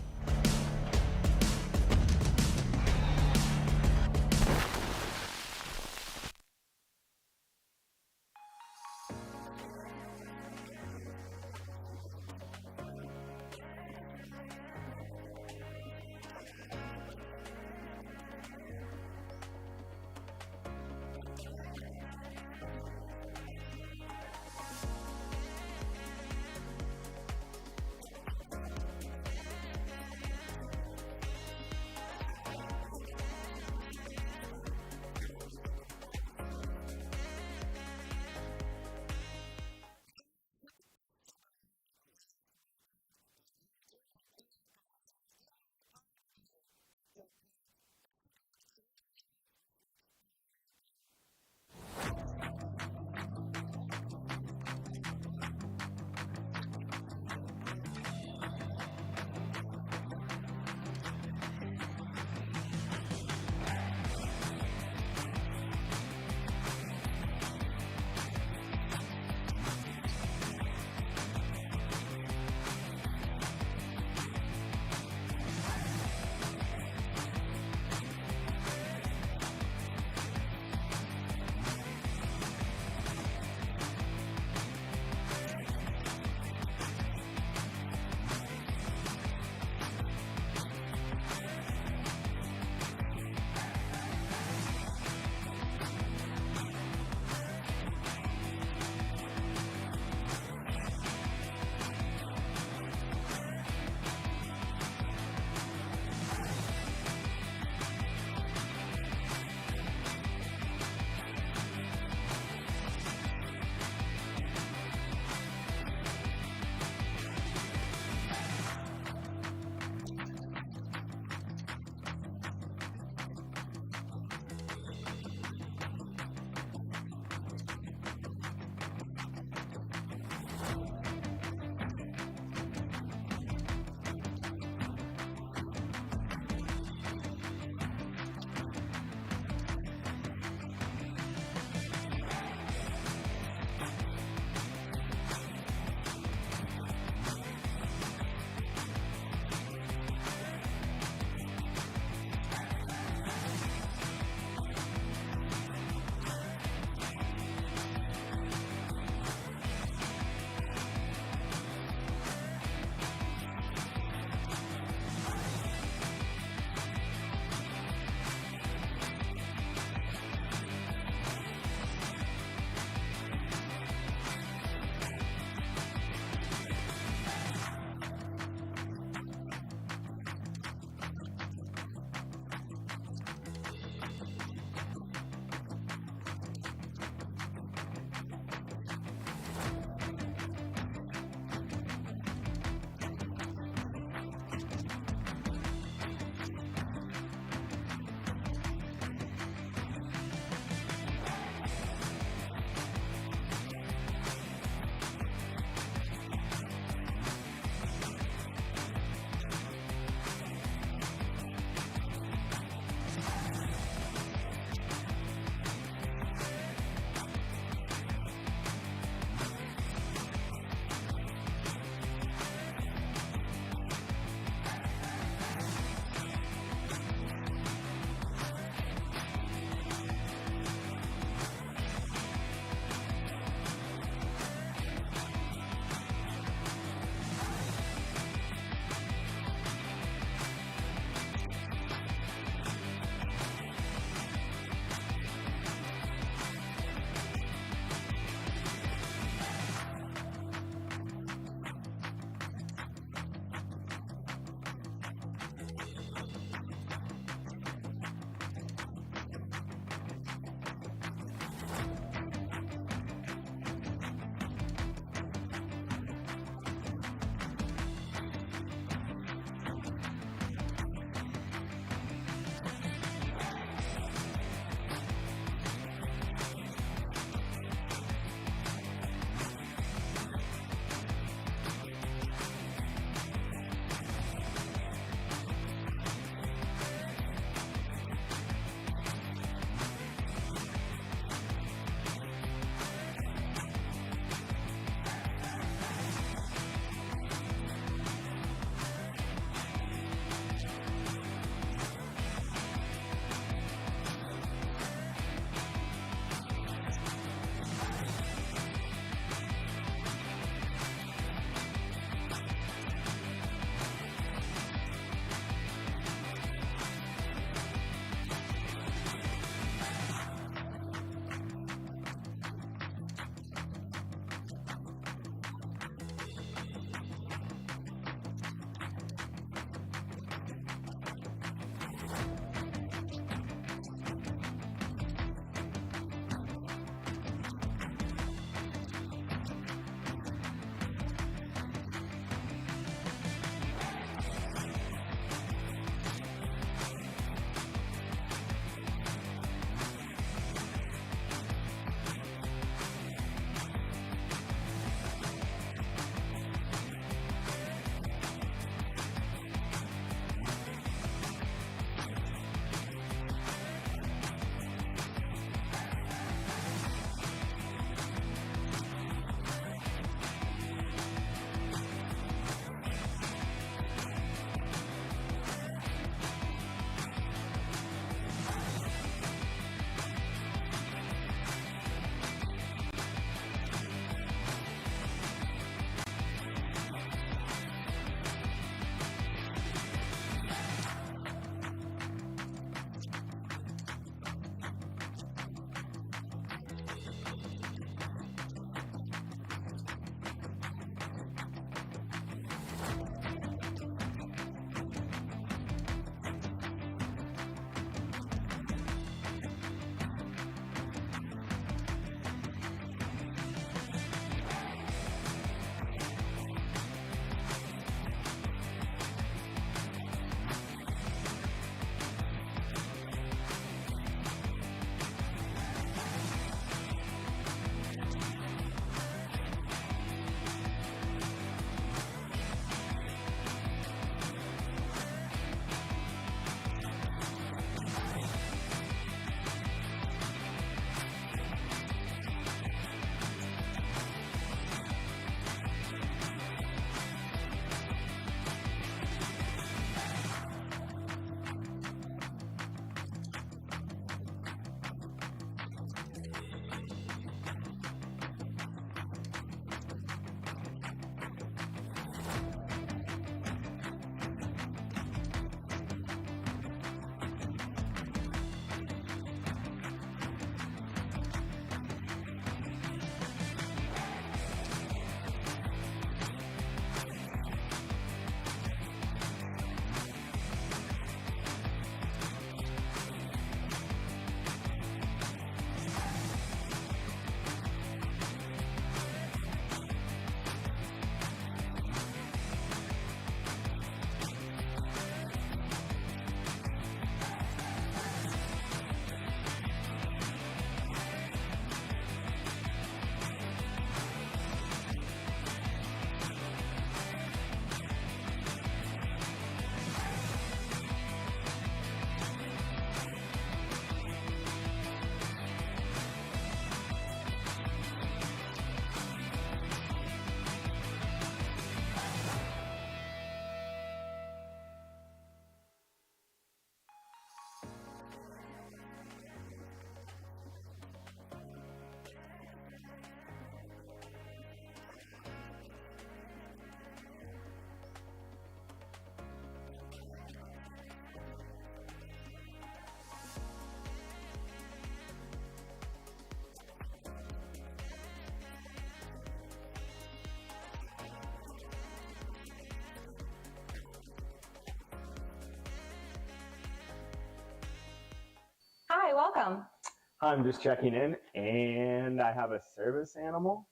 [SPEAKER 2] I'm just checking in, and I have a service animal.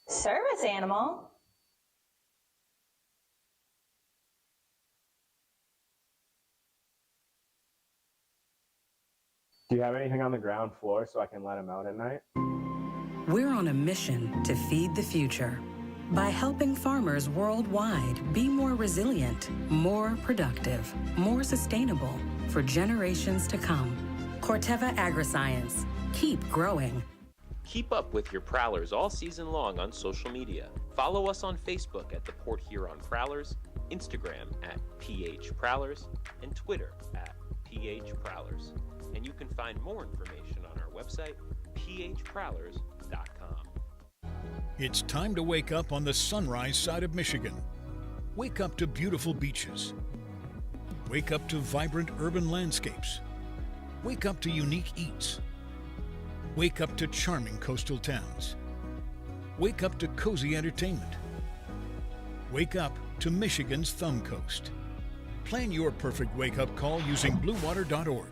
[SPEAKER 1] Service animal?
[SPEAKER 2] Do you have anything on the ground floor so I can let him out at night?
[SPEAKER 11] We're on a mission to feed the future by helping farmers worldwide be more resilient, more productive, more sustainable for generations to come. Corteva Agriscience. Keep growing.
[SPEAKER 3] Keep up with your Prowlers all season long on social media. Follow us on Facebook at the Port Huron Prowlers, Instagram at PH Prowlers, and Twitter at PH Prowlers. And you can find more information on our website, phprowlers.com.
[SPEAKER 13] It's time to wake up on the sunrise side of Michigan. Wake up to beautiful beaches. Wake up to vibrant urban landscapes. Wake up to unique eats. Wake up to charming coastal towns. Wake up to cozy entertainment. Wake up to Michigan's Thumb Coast. Plan your perfect wake-up call using bluewater.org.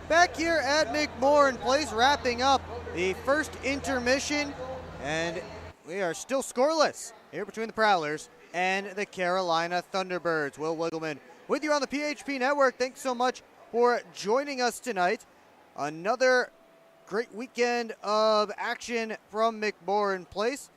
[SPEAKER 4] Back here at McMorran Place, wrapping up the first intermission, and we are still scoreless here between the Prowlers and the Carolina Thunderbirds. Will Wiggleman with you on the PHP Network. Thanks so much for joining us tonight. Another great weekend of action from McMorran Place.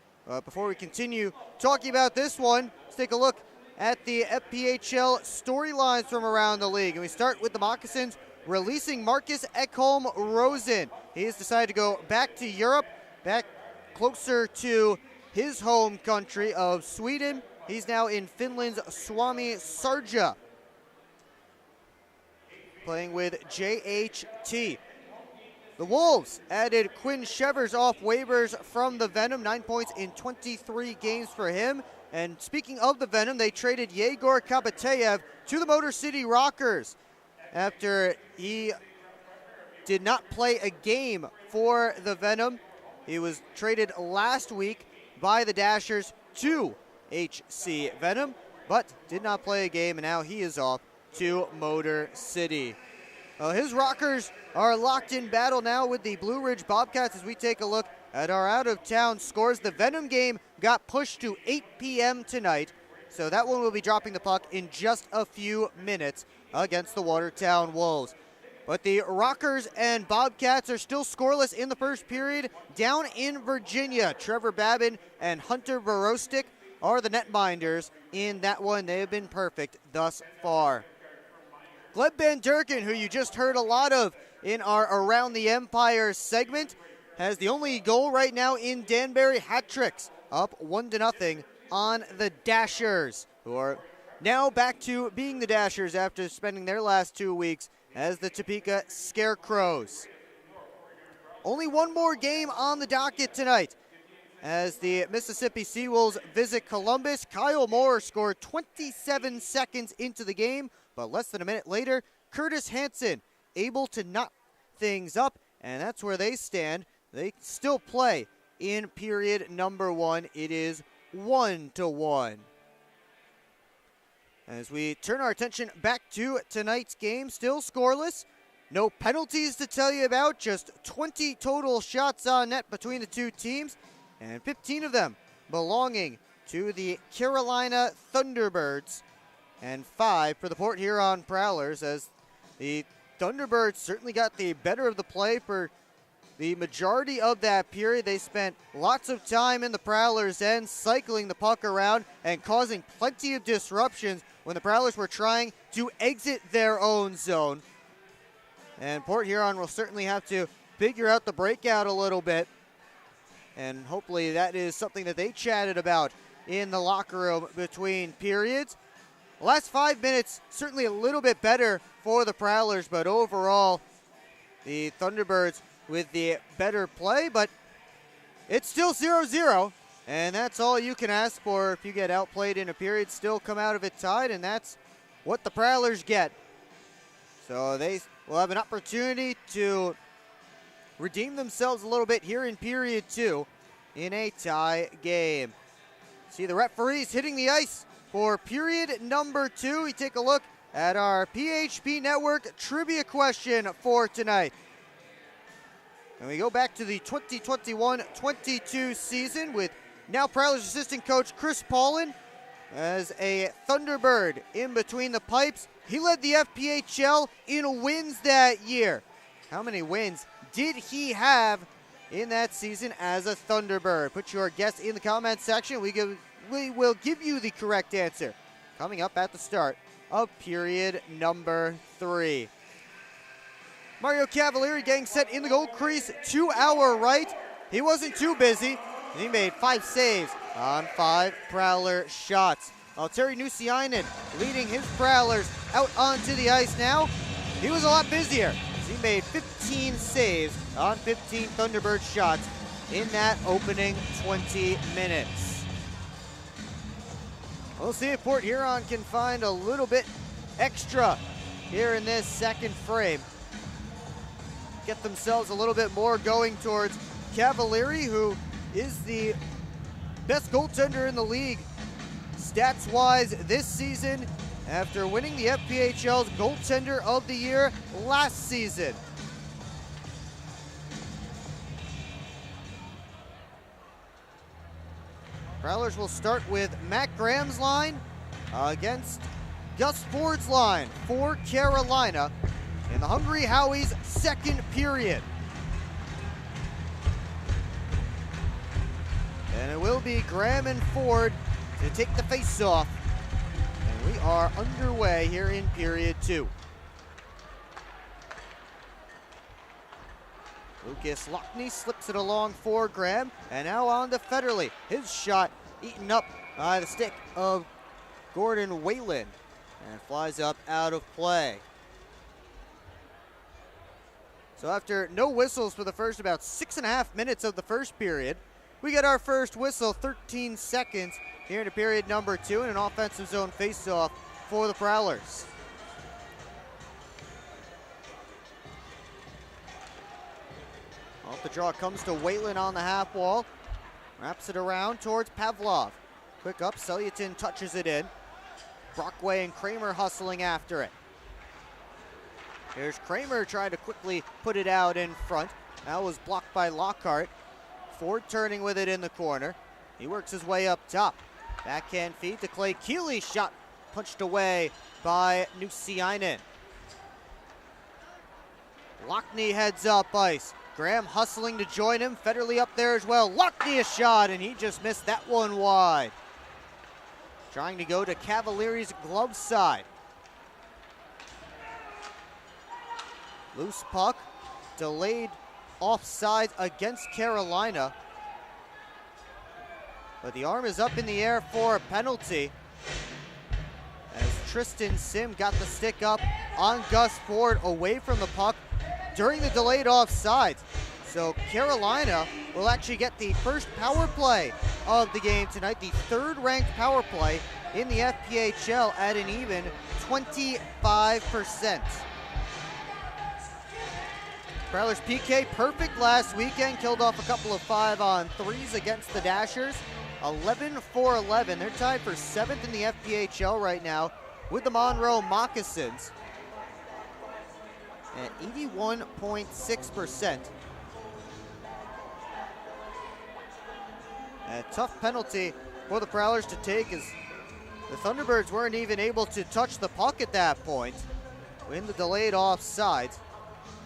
[SPEAKER 4] Before we continue talking about this one, let's take a look at the FPHL storylines from around the league. And we start with the Moccasins releasing Marcus Ekholm-Rosen. He has decided to go back to Europe, back closer to his home country of Sweden. He's now in Finland's Suomi Sarja, playing with JHT. The Wolves added Quinn Shevers off waivers from the Venom, 9 points in 23 games for him. And speaking of the Venom, they traded Yegor Kabateyev to the Motor City Rockers after he did not play a game for the Venom. He was traded last week by the Dashers to HC Venom, but did not play a game, and now he is off to Motor City. His Rockers are locked in battle now with the Blue Ridge Bobcats as we take a look at our out-of-town scores. The Venom game got pushed to 8 p.m. tonight, so that one will be dropping the puck in just a few minutes against the Watertown Wolves. But the Rockers and Bobcats are still scoreless in the first period down in Virginia. Trevor Babin and Hunter Borostik are the netminders in that one. They have been perfect thus far. Gleb Van Durken, who you just heard a lot of in our Around the Empire segment, has the only goal right now in Danbury, hat tricks, up 1-0 on the Dashers, who are now back to being the Dashers after spending their last 2 weeks as the Topeka Scarecrows. Only one more game on the docket tonight as the Mississippi Seawolves visit Columbus. Kyle Moore scored 27 seconds into the game, but less than a minute later, Curtis Hansen able to knot things up, and that's where they stand. They still play in period number 1. It is 1-1. As we turn our attention back to tonight's game, still scoreless. No penalties to tell you about, just 20 total shots on net between the two teams, and 15 of them belonging to the Carolina Thunderbirds, and 5 for the Port Huron Prowlers, as the Thunderbirds certainly got the better of the play for the majority of that period. They spent lots of time in the Prowlers' end, cycling the puck around and causing plenty of disruptions when the Prowlers were trying to exit their own zone. And Port Huron will certainly have to figure out the breakout a little bit, and hopefully that is something that they chatted about in the locker room between periods. The last 5 minutes, certainly a little bit better for the Prowlers, but overall, the Thunderbirds with the better play, but it's still 0-0, and that's all you can ask for if you get outplayed in a period, still come out of it tied, and that's what the Prowlers get. So they will have an opportunity to redeem themselves a little bit here in period 2 in a tie game. See the referees hitting the ice for period number 2. We take a look at our PHP Network trivia question for tonight. And we go back to the 2021-22 season with now Prowlers assistant coach Chris Paulin as a Thunderbird in between the pipes. He led the FPHL in wins that year. How many wins did he have in that season as a Thunderbird? Put your guess in the comment section. We will give you the correct answer coming up at the start of period number 3. Mario Cavalieri getting set in the goal crease to our right. He wasn't too busy. He made 5 saves on 5 Prowler shots. Terry Nusiainen leading his Prowlers out onto the ice now. He was a lot busier. He made 15 saves on 15 Thunderbird shots in that opening 20 minutes. We'll see if Port Huron can find a little bit extra here in this second frame. Get themselves a little bit more going towards Cavalieri, who is the best goaltender in the league stats-wise this season after winning the FPHL's Goaltender of the Year last season. Prowlers will start with Matt Graham's line against Gus Ford's line for Carolina in the Hungry Howie's second period. And it will be Graham and Ford to take the face-off. And we are underway here in period 2. Lucas Lockney slips it along for Graham, and now on to Federley. His shot eaten up by the stick of Gordon Whalen, and flies up out of play. So after no whistles for the first about 6.5 minutes of the first period, we get our first whistle, 13 seconds, here into period number 2, and an offensive zone faceoff for the Prowlers. Off the draw comes to Whalen on the half wall. Wraps it around towards Pavlov. Quick up, Selyutin touches it in. Brockway and Kramer hustling after it. Here's Kramer trying to quickly put it out in front. That was blocked by Lockhart. Ford turning with it in the corner. He works his way up top. Backhand feed to Clay Keeley. Shot punched away by Nusiainen. Lockney heads up ice. Graham hustling to join him. Federley up there as well. Lockney a shot, and he just missed that one wide. Trying to go to Cavalieri's glove side. Loose puck. Delayed offside against Carolina. But the arm is up in the air for a penalty, as Tristan Sim got the stick up on Gus Ford away from the puck during the delayed offside. So Carolina will actually get the first power play of the game tonight, the 3rd ranked power play in the FPHL at an even 25%. Prowlers PK perfect last weekend, killed off a couple of 5-on-3s against the Dashers. 11-for-11. They're tied for 7th in the FPHL right now with the Monroe Moccasins at 81.6%. A tough penalty for the Prowlers to take, as the Thunderbirds weren't even able to touch the puck at that point in the delayed offside.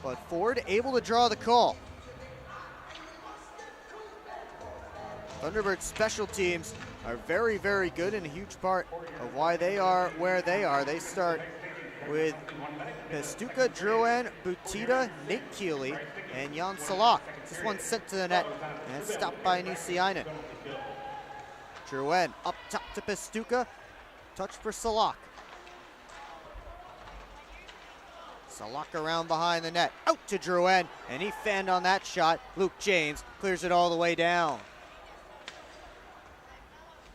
[SPEAKER 4] But Ford able to draw the call. Thunderbird special teams are very, very good, and a huge part of why they are where they are. They start with Pestuka, Drouin, Butita, Nate Keeley, and Jan Salak. This one sent to the net and stopped by Nusiainen. Drouin up top to Pestuka, touch for Salak. Salak around behind the net, out to Drouin, and he fanned on that shot. Luke James clears it all the way down.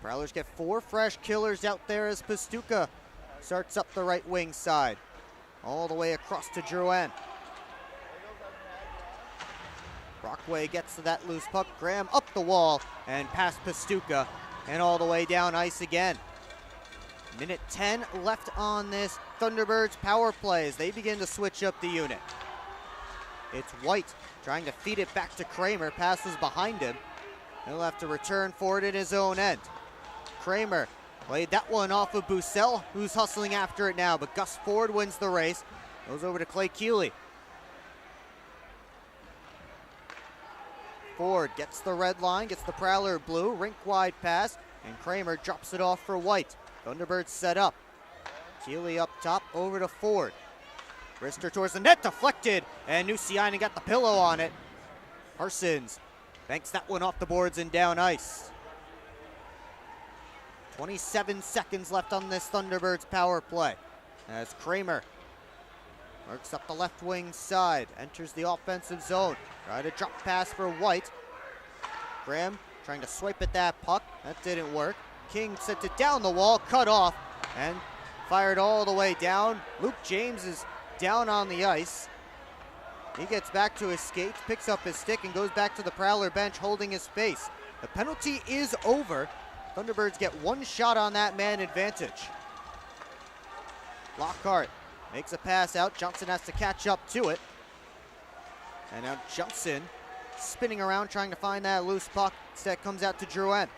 [SPEAKER 4] Prowlers get 4 fresh killers out there as Pestuka starts up the right wing side. All the way across to Drouin. Brockway gets to that loose puck. Graham up the wall and past Pestuka and all the way down ice again. Minute 10 left on this Thunderbirds power play as they begin to switch up the unit. It's White trying to feed it back to Kramer. Pass was behind him. He'll have to return for it in his own end. Kramer played that one off of Bussell, who's hustling after it now, but Gus Ford wins the race. Goes over to Clay Keeley. Ford gets the red line, gets the Prowler blue, rink wide pass, and Kramer drops it off for White. Thunderbirds set up. Keeley up top, over to Ford. Wrister towards the net, deflected, and Nusiainen got the pillow on it. Parsons banks that one off the boards and down ice. 27 seconds left on this Thunderbirds power play as Kramer works up the left wing side, enters the offensive zone. Try to drop pass for White. Graham trying to swipe at that puck. That didn't work. King sent it down the wall, cut off, and fired all the way down. Luke James is down on the ice. He gets back to his skates, picks up his stick, and goes back to the Prowler bench holding his space. The penalty is over. Thunderbirds get one shot on that man advantage. Lockhart makes a pass out. Johnson has to catch up to it. And now Johnson spinning around trying to find that loose puck. Instead comes out to Drouin.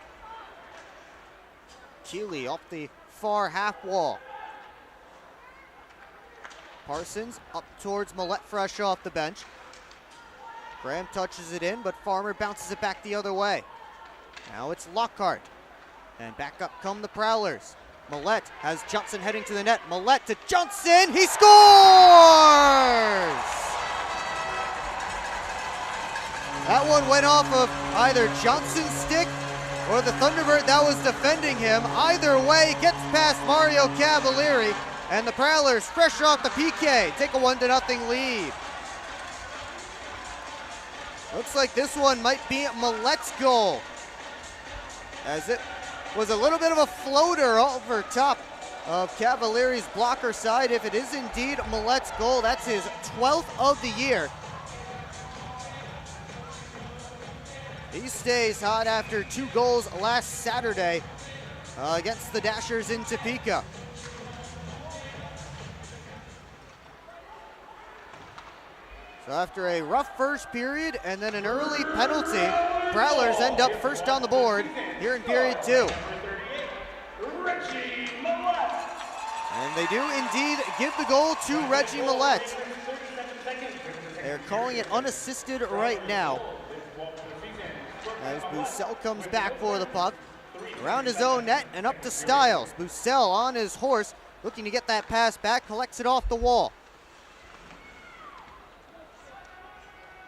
[SPEAKER 4] Keeley off the far half wall. Parsons up towards Millette fresh off the bench. Graham touches it in, but Farmer bounces it back the other way. Now it's Lockhart. And back up come the Prowlers. Millette has Johnson heading to the net. Millette to Johnson. He scores! That one went off of either Johnson's stick or the Thunderbird that was defending him. Either way, gets past Mario Cavalieri, and the Prowlers, fresh off the PK, take a 1-0 lead. Looks like this one might be Millette's goal, as it was a little bit of a floater over top of Cavalieri's blocker side. If it is indeed Millette's goal, that's his 12th of the year. He stays hot after 2 goals last Saturday against the Dashers in Topeka. So after a rough first period and then an early penalty, Prowlers end up first on the board here in period 2. And they do indeed give the goal to Reggie Millette. They're calling it unassisted right now, as Bussell comes back for the puck, around his own net and up to Stiles. Bussell on his horse, looking to get that pass back, collects it off the wall.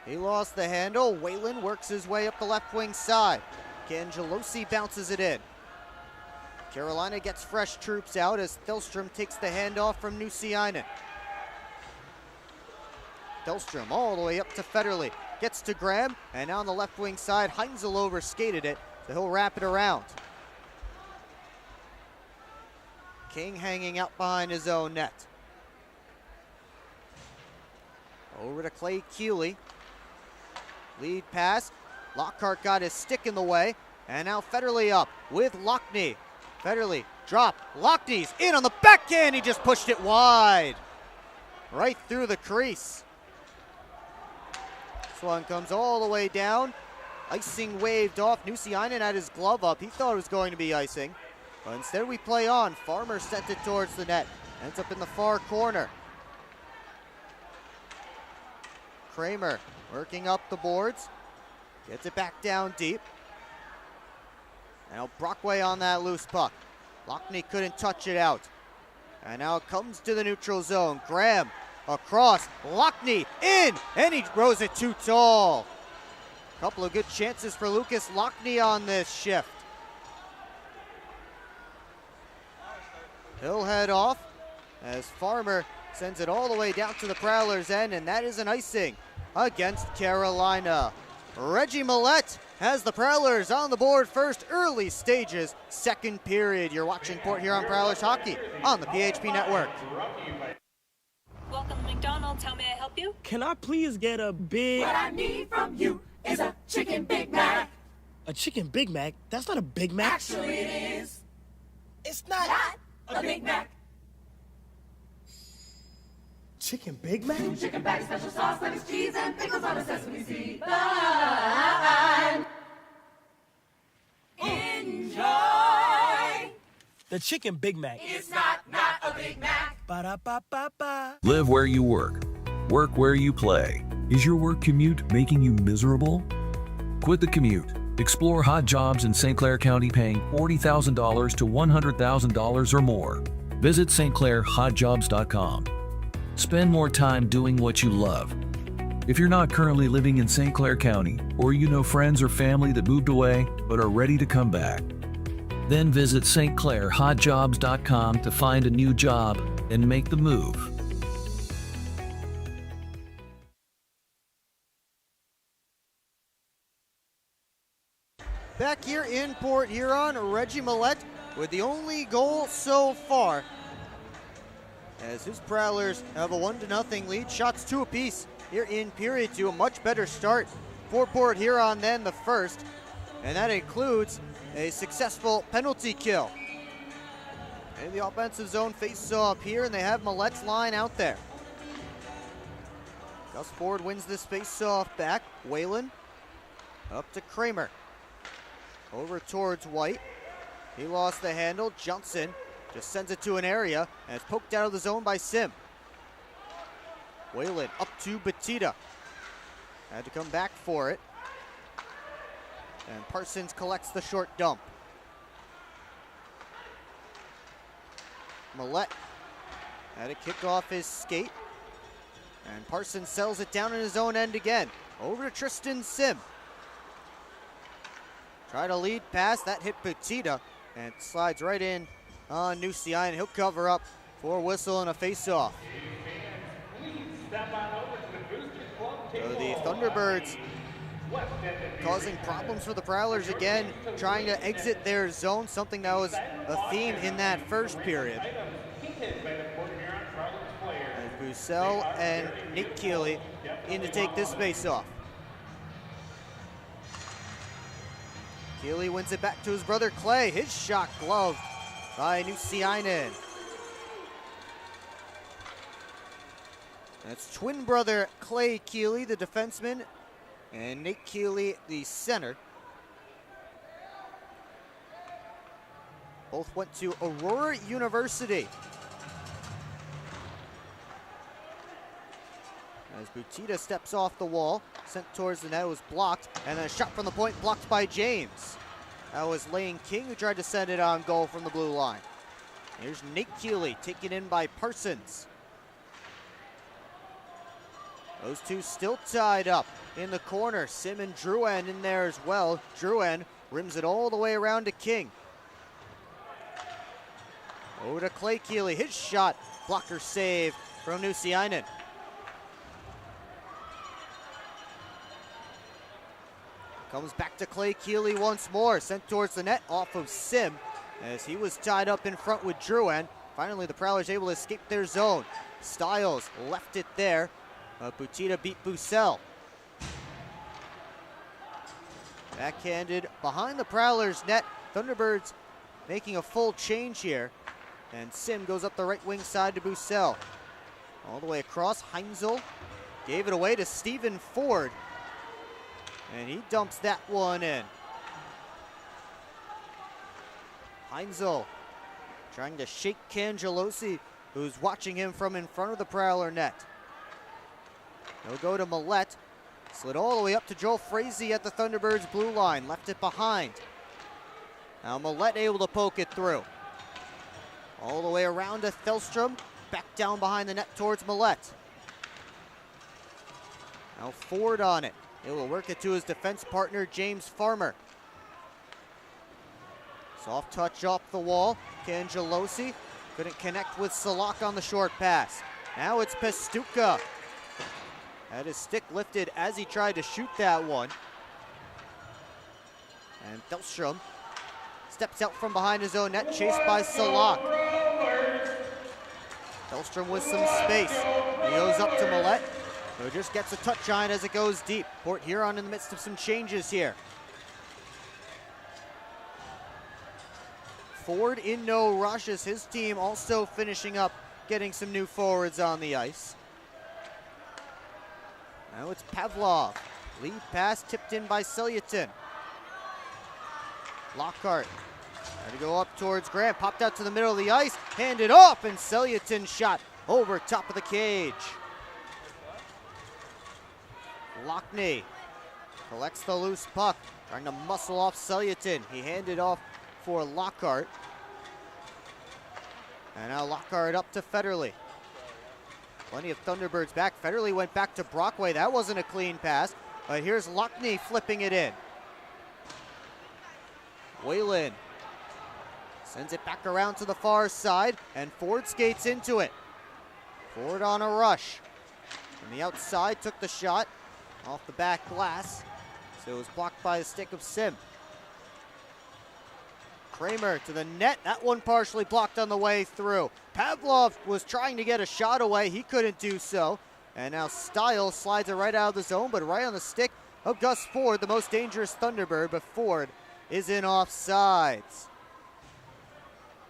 [SPEAKER 4] He lost the handle. Whalen works his way up the left wing side. Cangelosi bounces it in. Carolina gets fresh troops out as Thelstrom takes the handoff from Nusiainen. Thelstrom all the way up to Federley. Gets to Graham, and on the left wing side, Heinzel overskated it, so he'll wrap it around. King hanging out behind his own net. Over to Clay Keeley. Lead pass. Lockhart got his stick in the way, and now Federley up with Lockney. Federley drop. Lockney's in on the backhand. He just pushed it wide, right through the crease. This one comes all the way down. Icing waved off. Nusiainen had his glove up. He thought it was going to be icing, but instead we play on. Farmer sent it towards the net. Ends up in the far corner. Kramer working up the boards. Gets it back down deep. Now Brockway on that loose puck. Lockney couldn't touch it out. And now it comes to the neutral zone. Graham across. Lockney in, and he throws it too tall. Couple of good chances for Lucas Lockney on this shift. He'll head off as Farmer sends it all the way down to the Prowlers' end, and that is an icing against Carolina. Reggie Millette has the Prowlers on the board first, early stages, second period. You're watching Port Huron Prowlers hockey on the PHP Network.
[SPEAKER 8] Welcome to McDonald's. How may I help you?
[SPEAKER 9] Can I please get a big...
[SPEAKER 10] What I need from you is a chicken Big Mac.
[SPEAKER 9] A chicken Big Mac? That's not a Big Mac.
[SPEAKER 10] Actually, it is.
[SPEAKER 9] It's not...
[SPEAKER 10] a Big Mac.
[SPEAKER 15] Chicken Big Mac?
[SPEAKER 10] Chicken patty, special sauce, lettuce, cheese, and pickles on a sesame seed bun. Enjoy.
[SPEAKER 9] The Chicken Big Mac.
[SPEAKER 10] It's not a Big Mac.
[SPEAKER 9] Ba-da-ba-ba-ba.
[SPEAKER 19] Live where you work. Work where you play. Is your work commute making you miserable? Quit the commute. Explore hot jobs in St. Clair County paying $40,000 to $100,000 or more. Visit stclairhotjobs.com. Spend more time doing what you love. If you're not currently living in St. Clair County, or you know friends or family that moved away but are ready to come back, then visit stclairhotjobs.com to find a new job and make the move.
[SPEAKER 4] Back here in Port Huron, Reggie Millette with the only goal so far, as his Prowlers have a 1-0 lead. Shots 2 apiece here in period 2. A much better start for Port Huron than the first, and that includes a successful penalty kill. In the offensive zone, face-off here, and they have Millette's line out there. Gus Ford wins this face-off back. Whalen up to Kramer. Over towards White. He lost the handle. Johnson just sends it to an area, and it's poked out of the zone by Sim. Whalen up to Batita. Had to come back for it. And Parsons collects the short dump. Millette had to kick off his skate. And Parsons sells it down in his own end again. Over to Tristan Sim. Try to lead pass, that hit Batita, and slides right in on Nucian. He'll cover up for whistle and a face-off. So the Thunderbirds causing problems for the Prowlers again, trying to exit their zone, something that was a theme in that first period. And Bussell and Nick Keeley in to take this face-off. Keeley wins it back to his brother Clay. His shot gloved by Nuciainen. That's twin brother Clay Keeley, the defenseman, and Nick Keeley, the center. Both went to Aurora University. As Butita steps off the wall, sent towards the net, was blocked, and then a shot from the point blocked by James. That was Lane King who tried to send it on goal from the blue line. Here's Nick Keeley taken in by Parsons. Those two still tied up in the corner. Sim and Drouin in there as well. Drouin rims it all the way around to King. Over to Clay Keeley. His shot, blocker save from Nuciainen. Comes back to Clay Keeley once more. Sent towards the net off of Sim as he was tied up in front with Drouin. Finally, the Prowlers able to escape their zone. Stiles left it there. Butita beat Bussell. Backhanded behind the Prowlers net. Thunderbirds making a full change here. And Sim goes up the right wing side to Bussell. All the way across, Heinzel gave it away to Stephen Ford. And he dumps that one in. Heinzel trying to shake Cangelosi, who's watching him from in front of the Prowler net. He'll go to Millette. Slid all the way up to Joel Frazee at the Thunderbirds blue line. Left it behind. Now Millette able to poke it through. All the way around to Thelstrom. Back down behind the net towards Millette. Now Ford on it. He will work it to his defense partner, James Farmer. Soft touch off the wall. Cangelosi couldn't connect with Salak on the short pass. Now it's Pestuka. Had his stick lifted as he tried to shoot that one. And Thelstrom steps out from behind his own net, chased by Salak. Thelstrom with some space. He goes up to Millette, who just gets a touch on it as it goes deep. Port Huron in the midst of some changes here. Ford in no rush as his team also finishing up getting some new forwards on the ice. Now it's Pavlov. Lead pass tipped in by Selyutin. Lockhart trying to go up towards Grant. Popped out to the middle of the ice. Handed off, and Selyutin shot over top of the cage. Lockney collects the loose puck. Trying to muscle off Selyutin. He handed off for Lockhart. And now Lockhart up to Federley. Plenty of Thunderbirds back. Federley went back to Brockway. That wasn't a clean pass. But here's Lockney flipping it in. Whalen sends it back around to the far side, and Ford skates into it. Ford on a rush. From the outside, took the shot off the back glass. So it was blocked by the stick of Sim. Kramer to the net. That one partially blocked on the way through. Pavlov was trying to get a shot away. He couldn't do so. And now Stiles slides it right out of the zone, but right on the stick of Gus Ford, the most dangerous Thunderbird, but Ford is in offsides.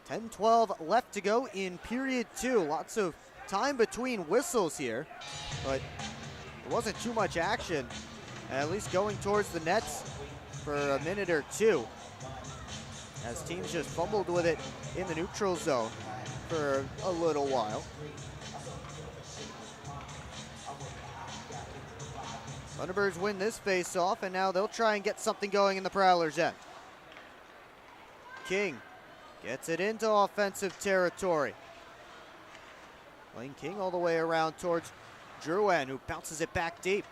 [SPEAKER 4] 10-12 left to go in period 2. Lots of time between whistles here, but there wasn't too much action, at least going towards the nets for a minute or two, as teams just fumbled with it in the neutral zone for a little while. Thunderbirds win this face-off, and now they'll try and get something going in the Prowlers' end. King gets it into offensive territory. Lane King all the way around towards Drouin, who bounces it back deep.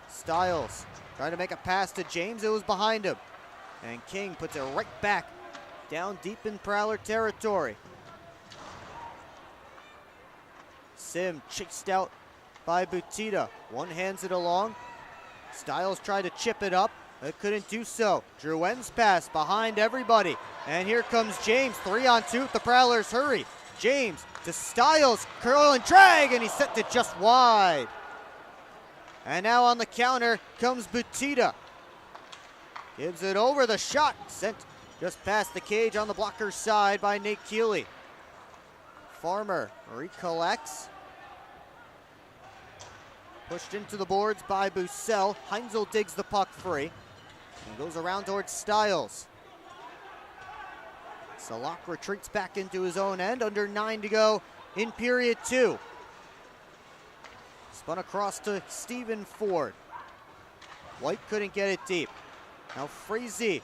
[SPEAKER 4] Stiles trying to make a pass to James. It was behind him. And King puts it right back down deep in Prowler territory. Sim chased out by Butita. One hands it along. Stiles tried to chip it up, but couldn't do so. Drouin's pass behind everybody. And here comes James, 3-on-2. The Prowlers hurry. James to Stiles, curl and drag, and he sent it just wide. And now on the counter comes Butita. Gives it over, the shot sent just past the cage on the blocker's side by Nate Keeley. Farmer recollects. Pushed into the boards by Bussell. Heinzel digs the puck free and goes around towards Stiles. Salak retreats back into his own end. Under 9 to go in period 2. Spun across to Stephen Ford. White couldn't get it deep. Now Frazee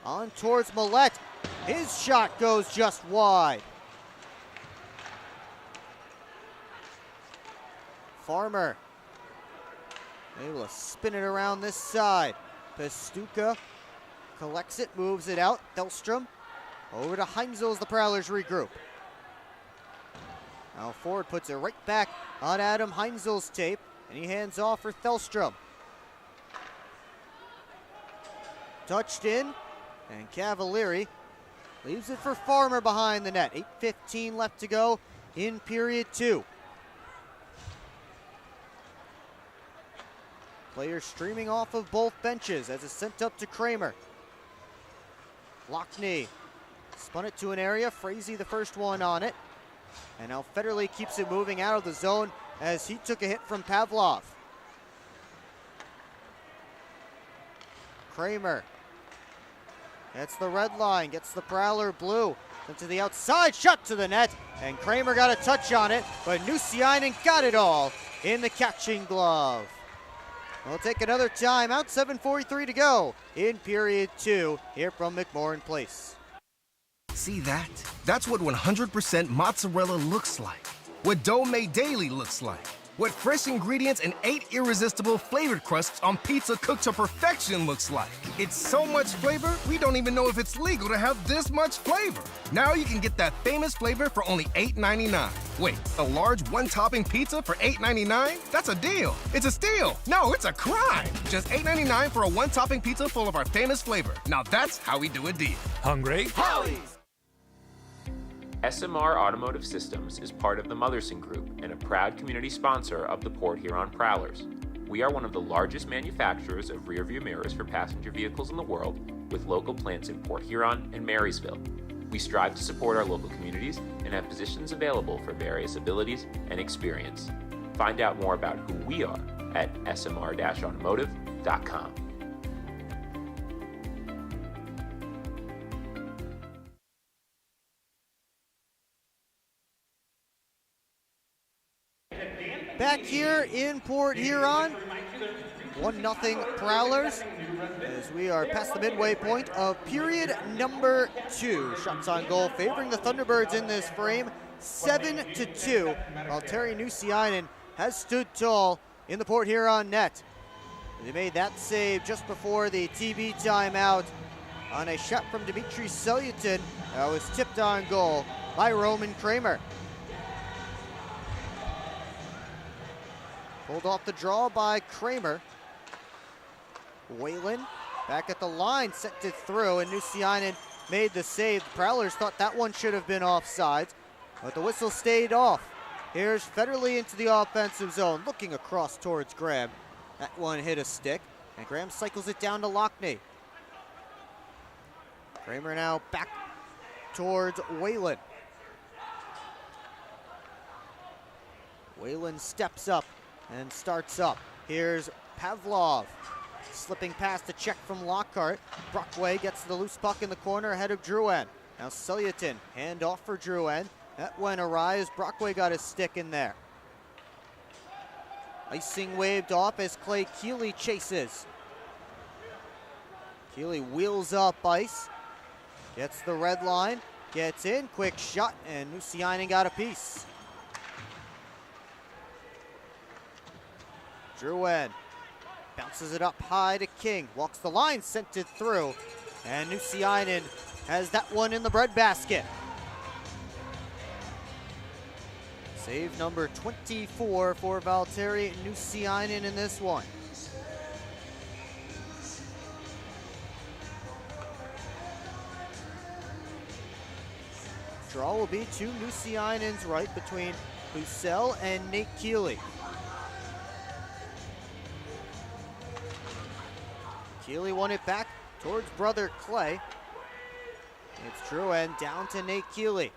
[SPEAKER 4] on towards Millette. His shot goes just wide. Farmer able to spin it around this side. Pastuca collects it, moves it out. Thelstrom over to Heinzel as the Prowlers regroup. Now Ford puts it right back on Adam Heinzel's tape, and he hands off for Thelstrom. Touched in, and Cavalieri leaves it for Farmer behind the net. 8:15 left to go in period 2. Players streaming off of both benches as it's sent up to Kramer. Lockney spun it to an area. Frazee the first one on it. And now Federley keeps it moving out of the zone as he took a hit from Pavlov. Kramer gets the red line, gets the Prowler blue. Into the outside, shot to the net, and Kramer got a touch on it, but Nusiainen got it all in the catching glove. We'll take another timeout, 7:43 to go in period 2 here from McMorran Place.
[SPEAKER 12] See that? That's what 100% mozzarella looks like. What dough made daily looks like. What fresh ingredients and 8 irresistible flavored crusts on pizza cooked to perfection looks like. It's so much flavor, we don't even know if it's legal to have this much flavor. Now you can get that famous flavor for only $8.99. Wait, a large one-topping pizza for $8.99? That's a deal. It's a steal. No, it's a crime. Just $8.99 for a one-topping pizza full of our famous flavor. Now that's how we do a deal.
[SPEAKER 13] Hungry?
[SPEAKER 12] Howie's!
[SPEAKER 3] SMR Automotive Systems is part of the Motherson Group and a proud community sponsor of the Port Huron Prowlers. We are one of the largest manufacturers of rear-view mirrors for passenger vehicles in the world, with local plants in Port Huron and Marysville. We strive to support our local communities and have positions available for various abilities and experience. Find out more about who we are at smr-automotive.com.
[SPEAKER 4] Back here in Port Huron, 1-0 Prowlers as we are past the midway point of period number 2. Shots on goal favoring the Thunderbirds in this frame, 7-2, while Terry Nusiainen has stood tall in the Port Huron net. They made that save just before the TV timeout on a shot from Dimitri Selyatin that was tipped on goal by Roman Kramer. Pulled off the draw by Kramer. Whalen back at the line, sent it through, and Nusiainen made the save. The Prowlers thought that one should have been offsides, but the whistle stayed off. Here's Federley into the offensive zone, looking across towards Graham. That one hit a stick, and Graham cycles it down to Lockney. Kramer now back towards Whalen. Whalen steps up and starts up. Here's Pavlov slipping past a check from Lockhart. Brockway gets the loose puck in the corner ahead of Drouin. Now Selyatin, hand off for Drouin. That went awry as Brockway got his stick in there. Icing waved off as Clay Keeley chases. Keeley wheels up ice, gets the red line, gets in, quick shot, and Nusiainen got a piece. Drouin bounces it up high to King, walks the line, sent it through, and Nusiainen has that one in the breadbasket. Save number 24 for Valtteri Nusiainen in this one. Draw will be to Nusiainen's right between Bussell and Nate Keeley. Keeley won it back towards brother Clay. It's Drouin down to Nate Keeley.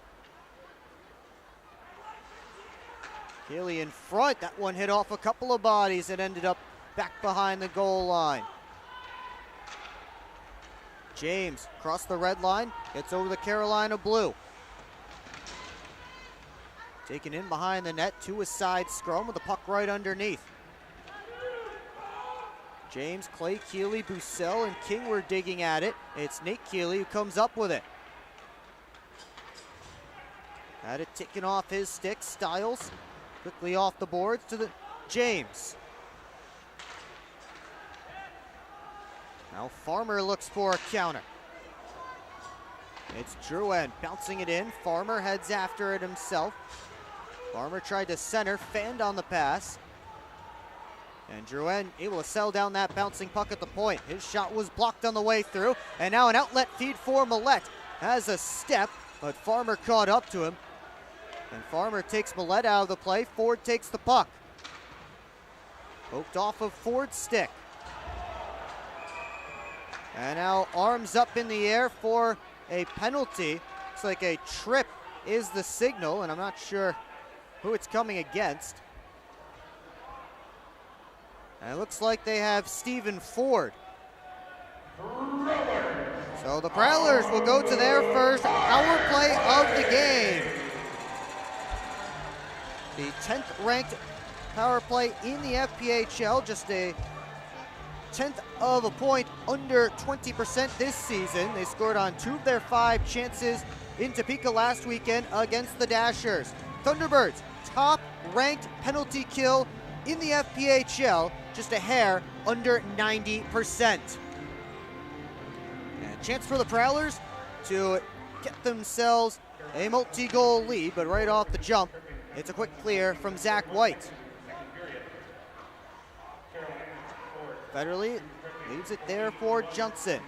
[SPEAKER 4] Keeley in front. That one hit off a couple of bodies and ended up back behind the goal line. James across the red line, gets over the Carolina blue. Taken in behind the net to a side scrum with the puck right underneath. James, Clay, Keeley, Bussell, and King were digging at it. It's Nate Keeley who comes up with it. Had it taken off his stick. Stiles quickly off the boards to the James. Now Farmer looks for a counter. It's Drouin bouncing it in. Farmer heads after it himself. Farmer tried to center, fanned on the pass. And Drouin able to settle down that bouncing puck at the point. His shot was blocked on the way through. And now an outlet feed for Millette. Has a step, but Farmer caught up to him. And Farmer takes Millette out of the play. Ford takes the puck. Poked off of Ford's stick. And now arms up in the air for a penalty. Looks like a trip is the signal, and I'm not sure who it's coming against. And it looks like they have Stephen Ford. So the Prowlers will go to their first power play of the game. The 10th ranked power play in the FPHL, just a 10th of a point under 20% this season. They scored on 2 of their 5 chances in Topeka last weekend against the Dashers. Thunderbirds, top ranked penalty kill in the FPHL, just a hair under 90%. And a chance for the Prowlers to get themselves a multi-goal lead, but right off the jump, it's a quick clear from Zach White. Federley leaves it there for Johnson.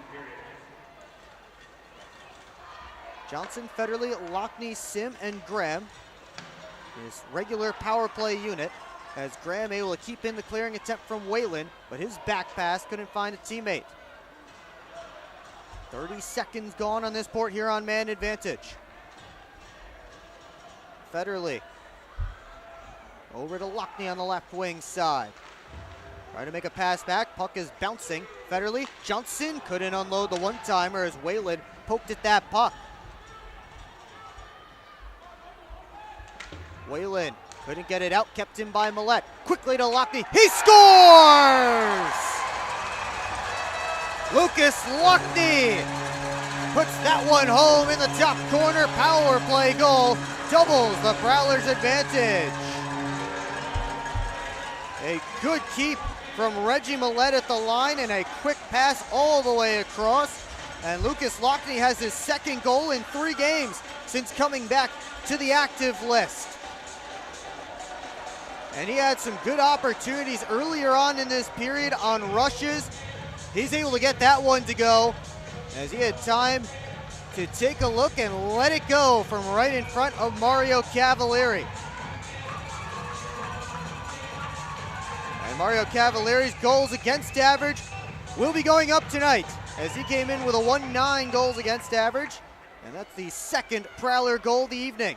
[SPEAKER 4] Johnson, Federley, Lockney, Sim, and Graham. His regular power play unit. as Graham able to keep in the clearing attempt from Whalen, but his back pass couldn't find a teammate. 30 seconds gone on this Port Huron man advantage. Federley over to Lockney on the left wing side. Trying to make a pass back, puck is bouncing. Federley, Johnson couldn't unload the one-timer as Whalen poked at that puck. Whalen couldn't get it out, kept in by Millette. Quickly to Lockney, he scores! Lucas Lockney puts that one home in the top corner. Power play goal doubles the Prowlers' advantage. A good keep from Reggie Millette at the line and a quick pass all the way across. And Lucas Lockney has his second goal in 3 games since coming back to the active list. And he had some good opportunities earlier on in this period on rushes. He's able to get that one to go as he had time to take a look and let it go from right in front of Mario Cavalieri. And Mario Cavalieri's goals against average will be going up tonight as he came in with a 1.9 goals against average, and that's the second Prowler goal of the evening.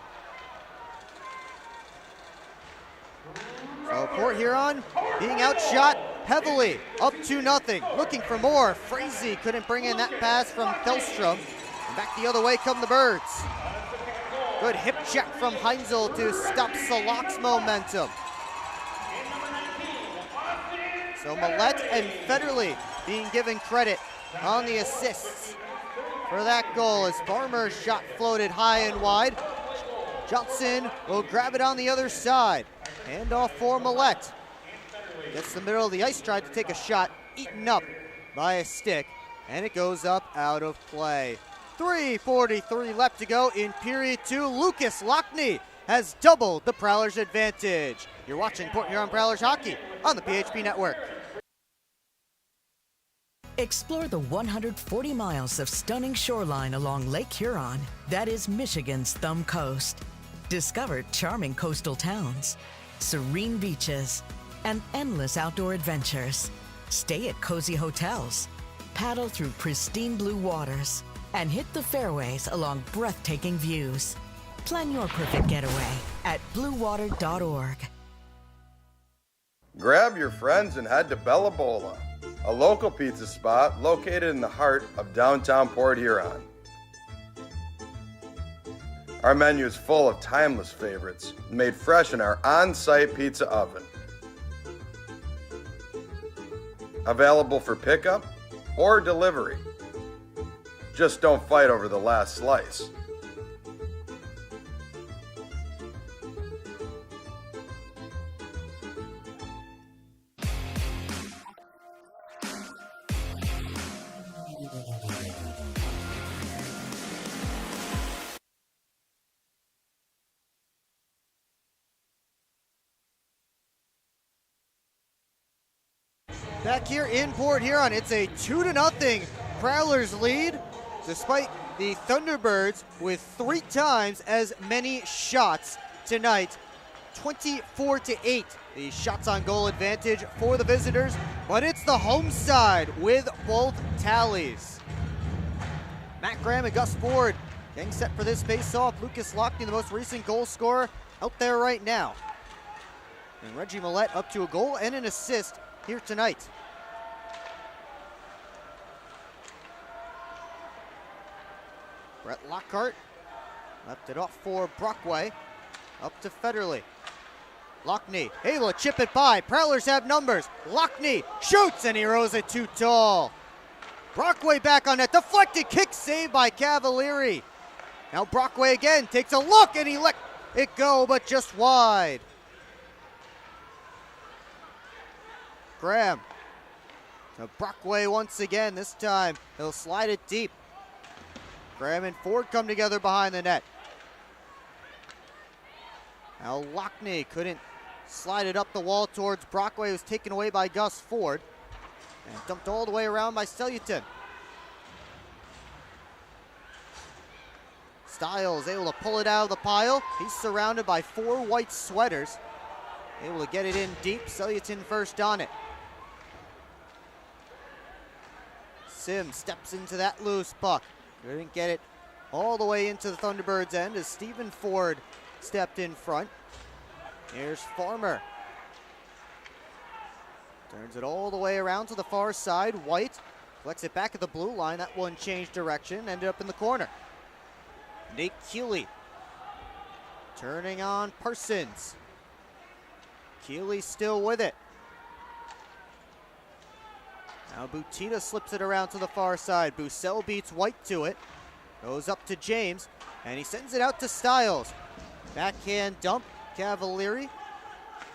[SPEAKER 4] So Port Huron being outshot heavily, up 2-0, looking for more. Frazee couldn't bring in that pass from Thelstrom. And back the other way come the Birds. Good hip check from Heinzel to stop Salak's momentum. So Millette and Federley being given credit on the assists for that goal as Farmer's shot floated high and wide. Johnson will grab it on the other side. Handoff for Millette. Gets the middle of the ice, tried to take a shot, eaten up by a stick, and it goes up out of play. 3:43 left to go in period 2. Lucas Lockney has doubled the Prowlers' advantage. You're watching Port Huron Prowlers hockey on the PHP Network.
[SPEAKER 20] Explore the 140 miles of stunning shoreline along Lake Huron. That is Michigan's Thumb Coast. Discover charming coastal towns, serene beaches, and endless outdoor adventures. Stay at cozy hotels, paddle through pristine blue waters, and hit the fairways along breathtaking views. Plan your perfect getaway at bluewater.org.
[SPEAKER 14] Grab your friends and head to Bella Bola, a local pizza spot located in the heart of downtown Port Huron. Our menu is full of timeless favorites made fresh in our on-site pizza oven. Available for pickup or delivery. Just don't fight over the last slice.
[SPEAKER 4] Back here in Port Huron, it's a 2-0 Prowlers lead, despite the Thunderbirds with 3 times as many shots tonight. 24-8, the shots on goal advantage for the visitors, but it's the home side with both tallies. Matt Graham and Gus Ford getting set for this face-off. Lucas Lockney, the most recent goal scorer, out there right now. And Reggie Millette up to a goal and an assist here tonight. Brett Lockhart left it off for Brockway. Up to Federley. Lockney able to chip it by. Prowlers have numbers. Lockney shoots and he rose it too tall. Brockway back on net. Deflected kick saved by Cavalieri. Now Brockway again takes a look and he let it go, but just wide. Graham to Brockway once again. This time he'll slide it deep. Graham and Ford come together behind the net. Now Lockney couldn't slide it up the wall towards Brockway. It was taken away by Gus Ford and dumped all the way around by Stelluton. Stiles able to pull it out of the pile. He's surrounded by 4 white sweaters. able to get it in deep. Selyutin first on it. Sim steps into that loose puck. Couldn't get it all the way into the Thunderbirds' end as Stephen Ford stepped in front. Here's Farmer. Turns it all the way around to the far side. White collects it back at the blue line. That one changed direction, ended up in the corner. Nate Keeley turning on Parsons. Keeley still with it. Now Butita slips it around to the far side. Bussell beats White to it. Goes up to James, and he sends it out to Styles. Backhand dump. Cavalieri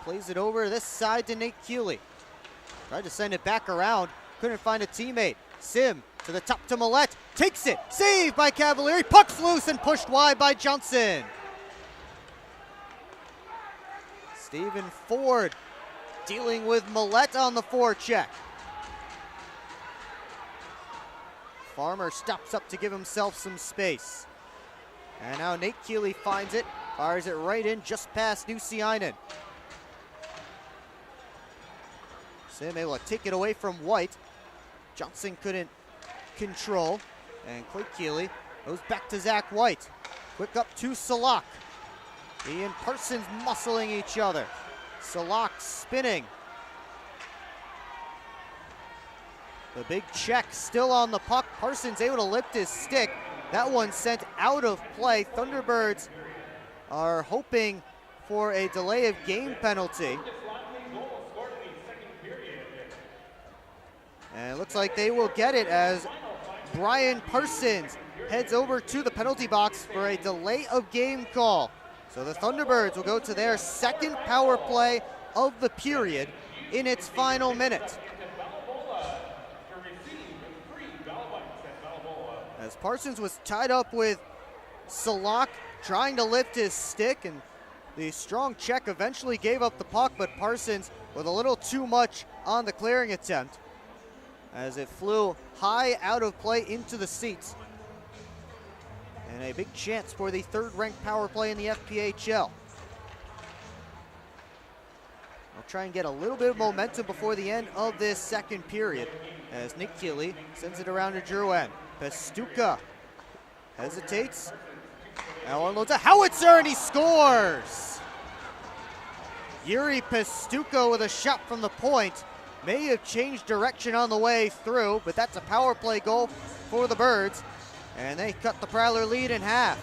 [SPEAKER 4] plays it over this side to Nate Keeley. Tried to send it back around. Couldn't find a teammate. Sim to the top to Millette. Takes it. Saved by Cavalieri. Puck's loose and pushed wide by Johnson. Stephen Ford dealing with Millette on the forecheck. Farmer stops up to give himself some space. And now Nate Keeley finds it. Fires it right in just past Nusiainen. Sim able to take it away from White. Johnson couldn't control. And Clay Keeley goes back to Zach White. Quick up to Salak. He and Parsons muscling each other. Salak spinning. The big check still on the puck. Parsons able to lift his stick. That one sent out of play. Thunderbirds are hoping for a delay of game penalty. And it looks like they will get it as Brian Parsons heads over to the penalty box for a delay of game call. So the Thunderbirds will go to their second power play of the period in its final minute. As Parsons was tied up with Salak trying to lift his stick, and the strong check eventually gave up the puck, but Parsons with a little too much on the clearing attempt as it flew high out of play into the seats. And a big chance for the third-ranked power play in the FPHL. We'll try and get a little bit of momentum before the end of this second period as Nick Keeley sends it around to Drouin. Pestuka hesitates. Now unloads a howitzer and he scores! Yuri Pestuka with a shot from the point. May have changed direction on the way through, but that's a power play goal for the Birds. And they cut the Prowler lead in half.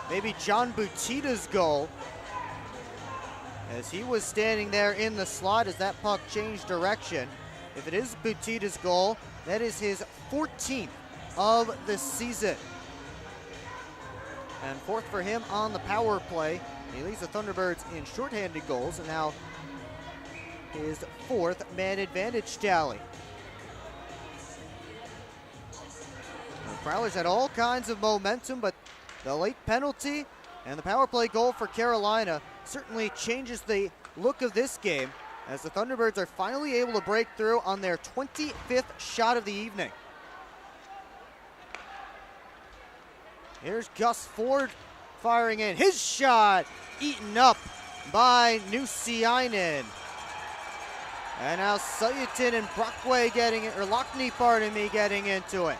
[SPEAKER 4] Maybe John Butita's goal, as he was standing there in the slot as that puck changed direction. If it is Butita's goal, that is his 14th of the season. And fourth for him on the power play. He leads the Thunderbirds in shorthanded goals, and now his fourth man advantage tally. The Prowlers had all kinds of momentum, but the late penalty and the power play goal for Carolina certainly changes the look of this game, as the Thunderbirds are finally able to break through on their 25th shot of the evening. Here's Gus Ford firing in. His shot eaten up by Nusiainen. And now Selyutin and Brockway getting it, or Lockney, pardon me, getting into it.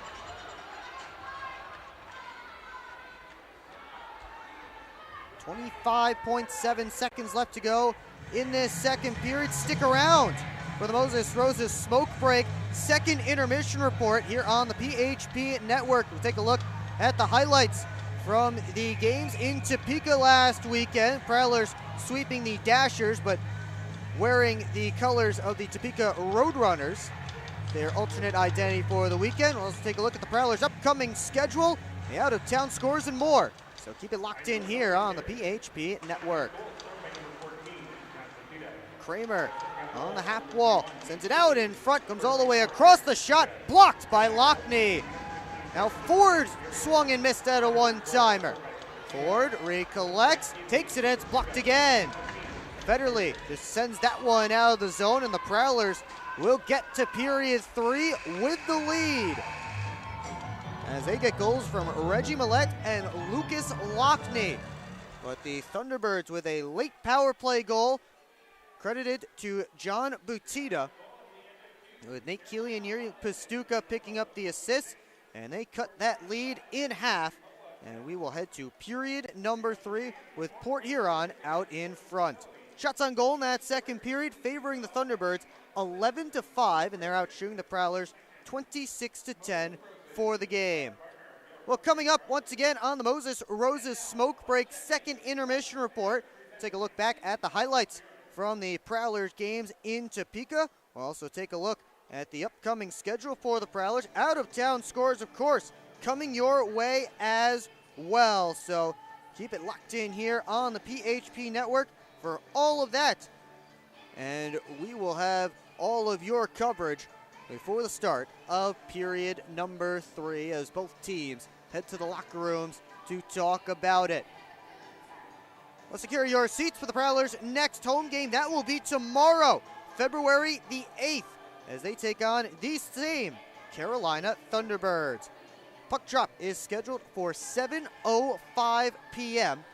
[SPEAKER 4] .7 seconds left to go in this second period. Stick around for the Moses Roses smoke break. Second intermission report here on the PHP Network. We'll take a look at the highlights from the games in Topeka last weekend. Prowlers sweeping the Dashers, but wearing the colors of the Topeka Roadrunners, their alternate identity for the weekend. We'll also take a look at the Prowlers' upcoming schedule, the out-of-town scores, and more. So keep it locked in here on the PHP Network. Kramer on the half wall, sends it out in front, comes all the way across the shot, blocked by Lockney. Now Ford swung and missed at a one-timer. Ford recollects, takes it, and it's blocked again. Federley just sends that one out of the zone, and the Prowlers will get to period 3 with the lead, as they get goals from Reggie Millette and Lucas Lockney. But the Thunderbirds with a late power play goal credited to John Butita, with Nate Keeley and Yuri Pastuka picking up the assist, and they cut that lead in half. And we will head to period number 3 with Port Huron out in front. Shots on goal in that second period favoring the Thunderbirds 11-5, and they're out shooting the Prowlers 26-10 for the game. Well, coming up once again on the Moses Roses Smoke Break second intermission report, take a look back at the highlights from the Prowlers games in Topeka. We'll also take a look at the upcoming schedule for the Prowlers. Out-of-town scores, of course, coming your way as well. So keep it locked in here on the PHP Network for all of that. And we will have all of your coverage before the start of period number 3 as both teams head to the locker rooms to talk about it. Let's secure your seats for the Prowlers' next home game. That will be tomorrow, February the 8th, as they take on the same Carolina Thunderbirds. Puck drop is scheduled for 7:05 p.m.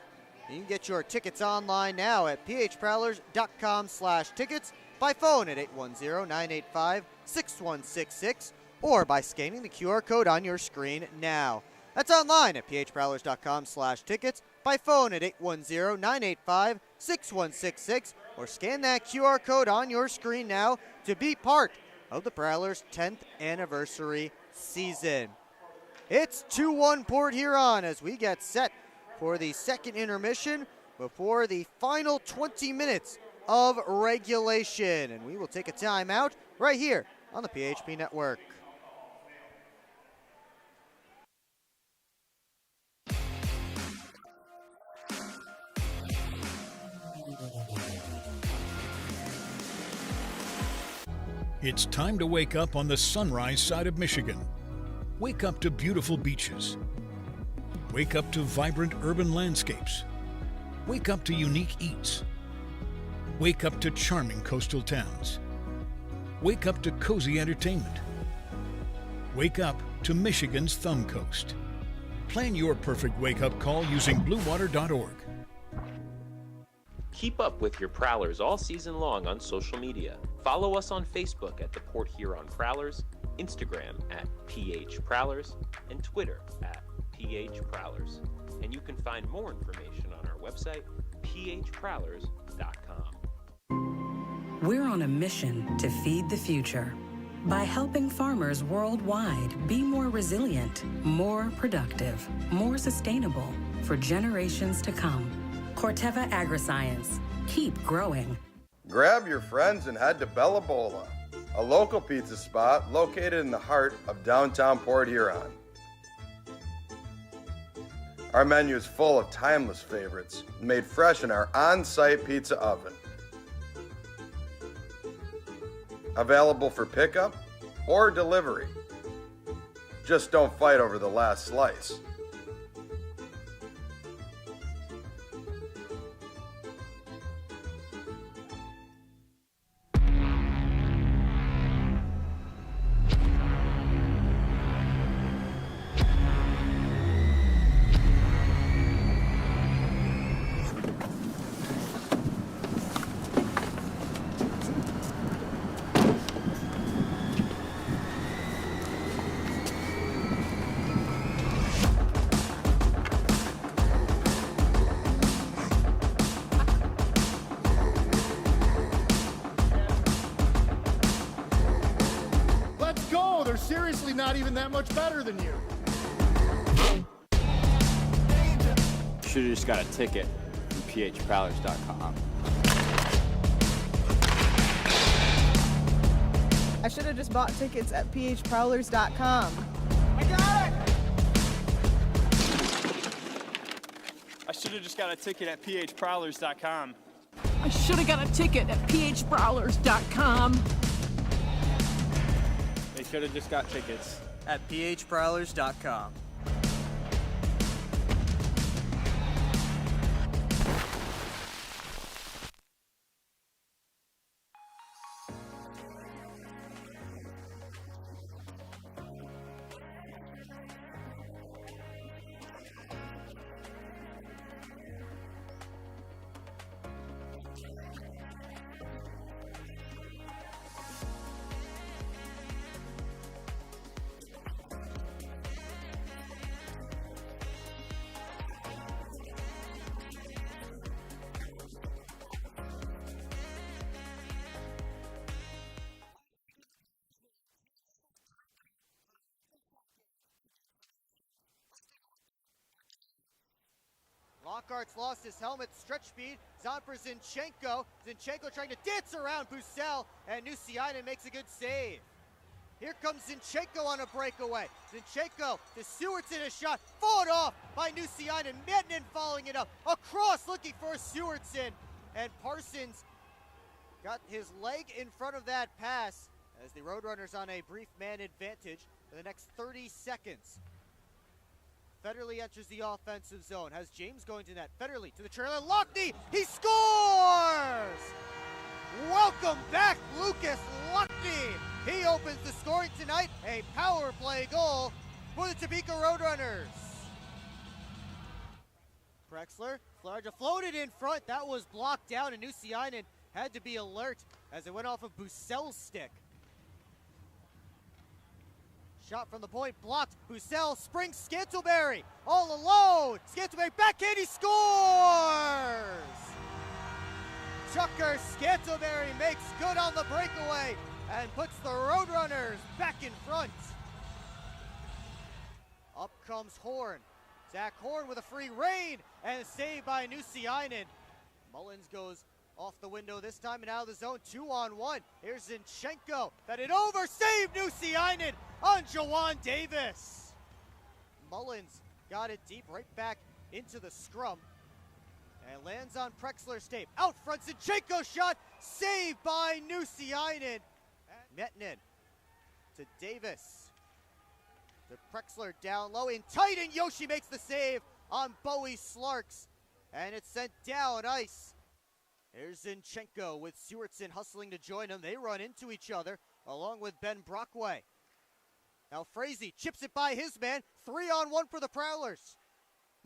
[SPEAKER 4] You can get your tickets online now at phprowlers.com/tickets, by phone at 810-985-6166, or by scanning the QR code on your screen now. That's online at phprowlers.com/tickets, by phone at 810-985-6166, or scan that QR code on your screen now to be part of the Prowlers' 10th anniversary season. It's 2-1 Port Huron as we get set for the second intermission before the final 20 minutes of regulation. And we will take a timeout right here on the PHP Network.
[SPEAKER 13] It's time to wake up on the sunrise side of Michigan. Wake up to beautiful beaches. Wake up to vibrant urban landscapes. Wake up to unique eats. Wake up to charming coastal towns. Wake up to cozy entertainment. Wake up to Michigan's Thumb Coast. Plan your perfect wake-up call using bluewater.org.
[SPEAKER 3] Keep up with your Prowlers all season long on social media. Follow us on Facebook at the Port Huron Prowlers, Instagram at PH Prowlers, and Twitter at PH Prowlers. And you can find more information on our website, phprowlers.com.
[SPEAKER 11] We're on a mission to feed the future by helping farmers worldwide be more resilient, more productive, more sustainable for generations to come. Corteva Agriscience. Keep growing.
[SPEAKER 14] Grab your friends and head to Bella Bola, a local pizza spot located in the heart of downtown Port Huron. Our menu is full of timeless favorites made fresh in our on-site pizza oven. Available for pickup or delivery. Just don't fight over the last slice.
[SPEAKER 15] Let's go! They're seriously not even that much better than you.
[SPEAKER 16] Should've just got a ticket from phprowlers.com.
[SPEAKER 17] I should have just bought tickets at phprowlers.com.
[SPEAKER 15] I got it!
[SPEAKER 16] I should have just got a ticket at phprowlers.com.
[SPEAKER 18] I should have got a ticket at phprowlers.com.
[SPEAKER 16] They should have just got tickets
[SPEAKER 4] At phprowlers.com. Lockhart's lost his helmet, stretch speed, is on for Zinchenko. Zinchenko trying to dance around Bucel, and Nusiainen makes a good save. Here comes Zinchenko on a breakaway. Zinchenko to Sewardson, a shot, fought off by Nusiainen. Mettinen following it up, across looking for Sewardson, and Parsons got his leg in front of that pass as the Roadrunners on a brief man advantage for the next 30 seconds. Federley enters the offensive zone, has James going to net. Federley to the trailer, Lockney, he scores! Welcome back, Lucas Lockney. He opens the scoring tonight, a power play goal for the Topeka Roadrunners. Prexler, Flarja floated in front, that was blocked down, and Nusiainen had to be alert as it went off of Bucel's stick. Shot from the point, blocked. Bucel springs Scantleberry all alone. Scantleberry backhand, he scores! Chucker Scantleberry makes good on the breakaway and puts the Roadrunners back in front. Up comes Horn. Zach Horn with a free rein and a save by Nusiainen. Mullins goes off the window this time and out of the zone, 2-on-1. Here's Zinchenko, that it over, save Nusiainen on Jawan Davis. Mullins got it deep right back into the scrum and lands on Prexler's tape. Out front, Zinchenko shot, saved by Nusiainen. Mettinen to Davis. To Prexler down low, in tight, and Yoshi makes the save on Bowie Slarks. And it's sent down ice. Here's Zinchenko with Sewardson hustling to join him. They run into each other along with Ben Brockway. Now Frazee chips it by his man. 3-on-1 for the Prowlers.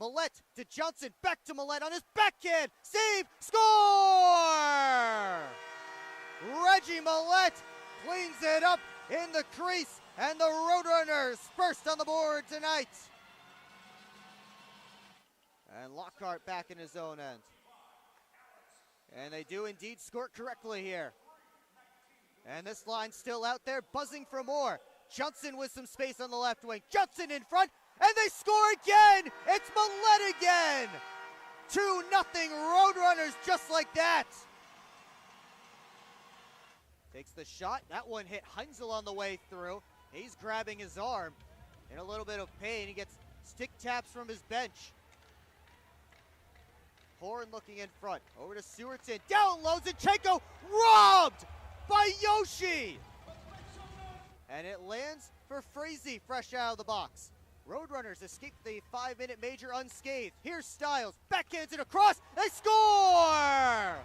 [SPEAKER 4] Millette to Johnson. Back to Millette on his backhand. Save. Score! Reggie Millette cleans it up in the crease. And the Roadrunners first on the board tonight. And Lockhart back in his own end. And they do indeed score correctly here. And this line still out there, buzzing for more. Johnson with some space on the left wing. Johnson in front, and they score again! It's Millette again! 2-0 Roadrunners just like that. Takes the shot. That one hit Heinzel on the way through. He's grabbing his arm in a little bit of pain. He gets stick taps from his bench. Horn looking in front. Over to Sewardson. Down low. Zinchenko robbed by Yoshi. And it lands for Frazee fresh out of the box. Roadrunners escape the 5-minute major unscathed. Here's Styles. Backhands it across. They score!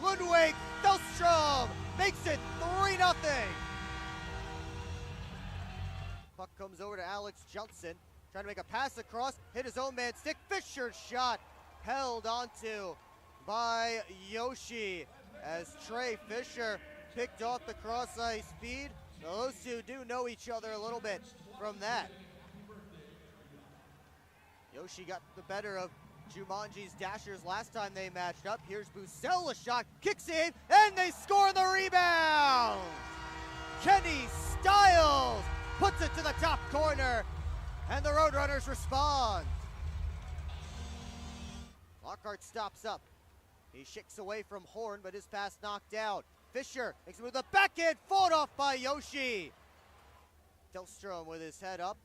[SPEAKER 4] Ludwig Thelstrom makes it 3-0. Puck comes over to Alex Johnson. Trying to make a pass across. Hit his own man stick. Fisher's shot. Held onto by Yoshi as Trey Fisher picked off the cross-ice speed. So those two do know each other a little bit from that. Yoshi got the better of Jumanji's Dashers last time they matched up. Here's Bucel, a shot, kick save, and they score the rebound! Kenny Styles puts it to the top corner, and the Roadrunners respond. Lockhart stops up. He shakes away from Horn, but his pass knocked out. Fisher makes it with a backhand, fought off by Yoshi. Delstrom with his head up.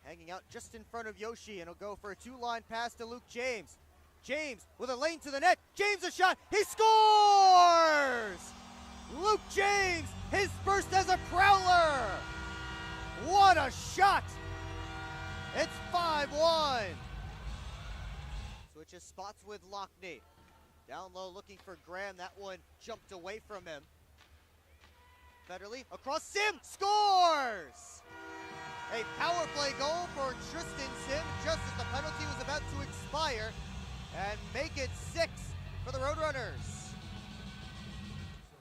[SPEAKER 4] Hanging out just in front of Yoshi, and he'll go for a two-line pass to Luke James. James with a lane to the net. James a shot. He scores! Luke James, his first as a Prowler. What a shot! It's 5-1. Switches spots with Lockney. Down low looking for Graham. That one jumped away from him. Federley across Sim, scores! A power play goal for Tristan Sim just as the penalty was about to expire and make it 6 for the Roadrunners.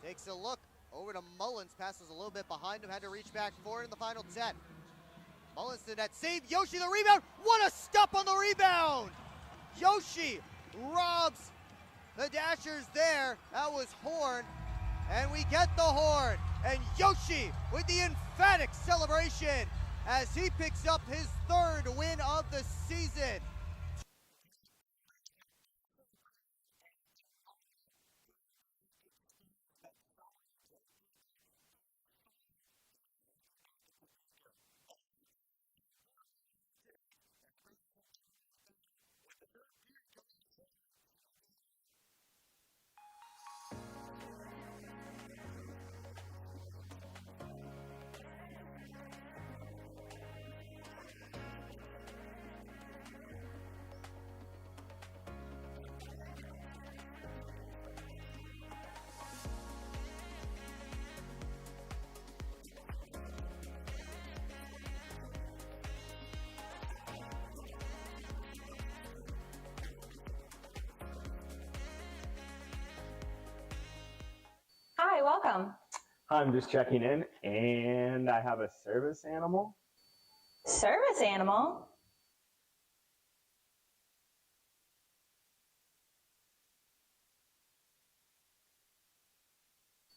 [SPEAKER 4] Takes a look over to Mullins, passes a little bit behind him, had to reach back forward in the final 10. Mullins to that save, Yoshi the rebound, what a stop on the rebound! Yoshi robs the Dashers there, that was Horn, and we get the horn, and Yoshi with the emphatic celebration as he picks up his 3rd win of the season.
[SPEAKER 2] I'm just checking in, and I have a service animal.
[SPEAKER 1] Service animal?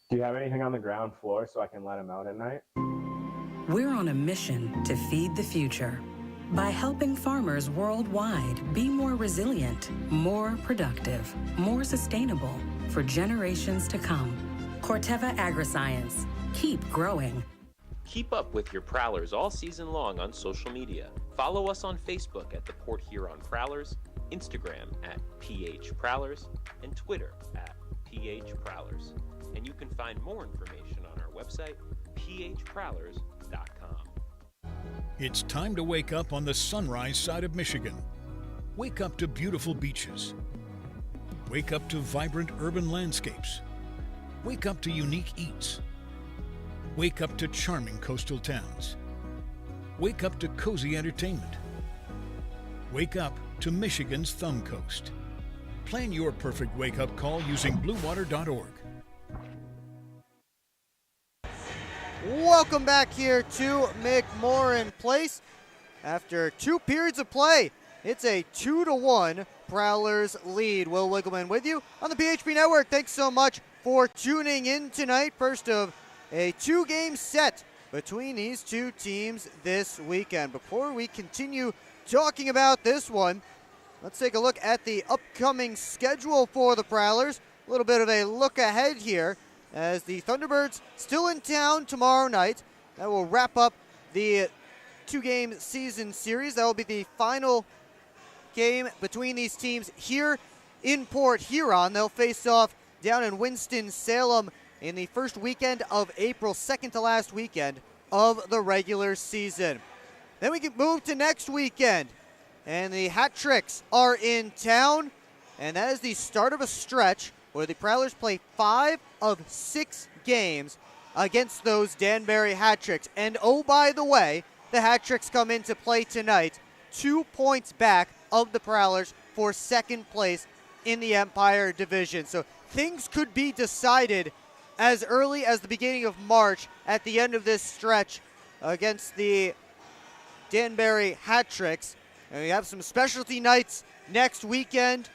[SPEAKER 2] Do you have anything on the ground floor so I can let him out at night?
[SPEAKER 11] We're on a mission to feed the future by helping farmers worldwide be more resilient, more productive, more sustainable for generations to come. Corteva Agriscience. Keep growing.
[SPEAKER 3] Keep up with your Prowlers all season long on social media. Follow us on Facebook at the Port Huron Prowlers, Instagram at PH Prowlers, and Twitter at PH Prowlers. And you can find more information on our website, phprowlers.com.
[SPEAKER 13] It's time to wake up on the sunrise side of Michigan. Wake up to beautiful beaches. Wake up to vibrant urban landscapes. Wake up to unique eats. Wake up to charming coastal towns. Wake up to cozy entertainment. Wake up to Michigan's Thumb Coast. Plan your perfect wake-up call using bluewater.org.
[SPEAKER 4] Welcome back here to McMorran Place. After 2 periods of play, it's a 2-1 Prowlers lead. Will Wiggleman with you on the PHP Network. Thanks so much for tuning in tonight. First of a 2-game set between these two teams this weekend. Before we continue talking about this one, let's take a look at the upcoming schedule for the Prowlers. A little bit of a look ahead here as the Thunderbirds still in town tomorrow night. That will wrap up the 2-game season series. That will be the final game between these teams here in Port Huron. They'll face off down in Winston-Salem in the first weekend of April, second to last weekend of the regular season. Then we can move to next weekend, and the Hat Tricks are in town, and that is the start of a stretch where the Prowlers play 5 of 6 games against those Danbury Hat Tricks. And oh, by the way, the Hat Tricks come into play tonight 2 points back of the Prowlers for second place in the Empire Division. So things could be decided as early as the beginning of March at the end of this stretch against the Danbury Hat Tricks. And we have some specialty nights next weekend.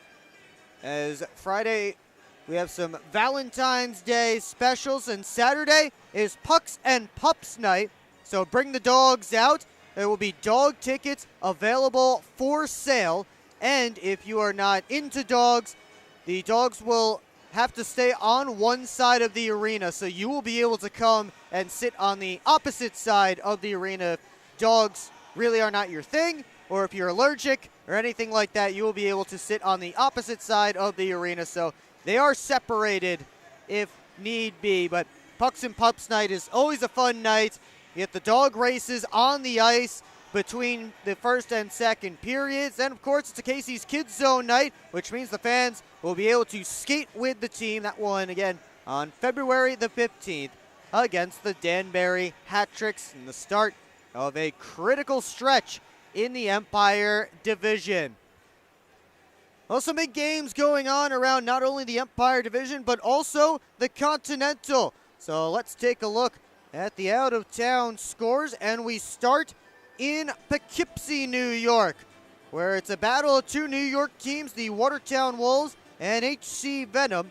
[SPEAKER 4] As Friday, we have some Valentine's Day specials, and Saturday is Pucks and Pups night. So bring the dogs out. There will be dog tickets available for sale. And if you are not into dogs, the dogs will have to stay on one side of the arena. So you will be able to come and sit on the opposite side of the arena. If dogs really are not your thing, or if you're allergic or anything like that, you will be able to sit on the opposite side of the arena. So they are separated if need be, but Pucks and Pups night is always a fun night. You get the dog races on the ice between the first and second periods. And, of course, it's a Casey's Kids Zone night, which means the fans will be able to skate with the team. That one, again, on February the 15th against the Danbury Hat Tricks in the start of a critical stretch in the Empire Division. Well, some big games going on around not only the Empire Division, but also the Continental. So let's take a look at the out-of-town scores, and we start in Poughkeepsie, New York, where it's a battle of 2 New York teams, the Watertown Wolves and HC Venom.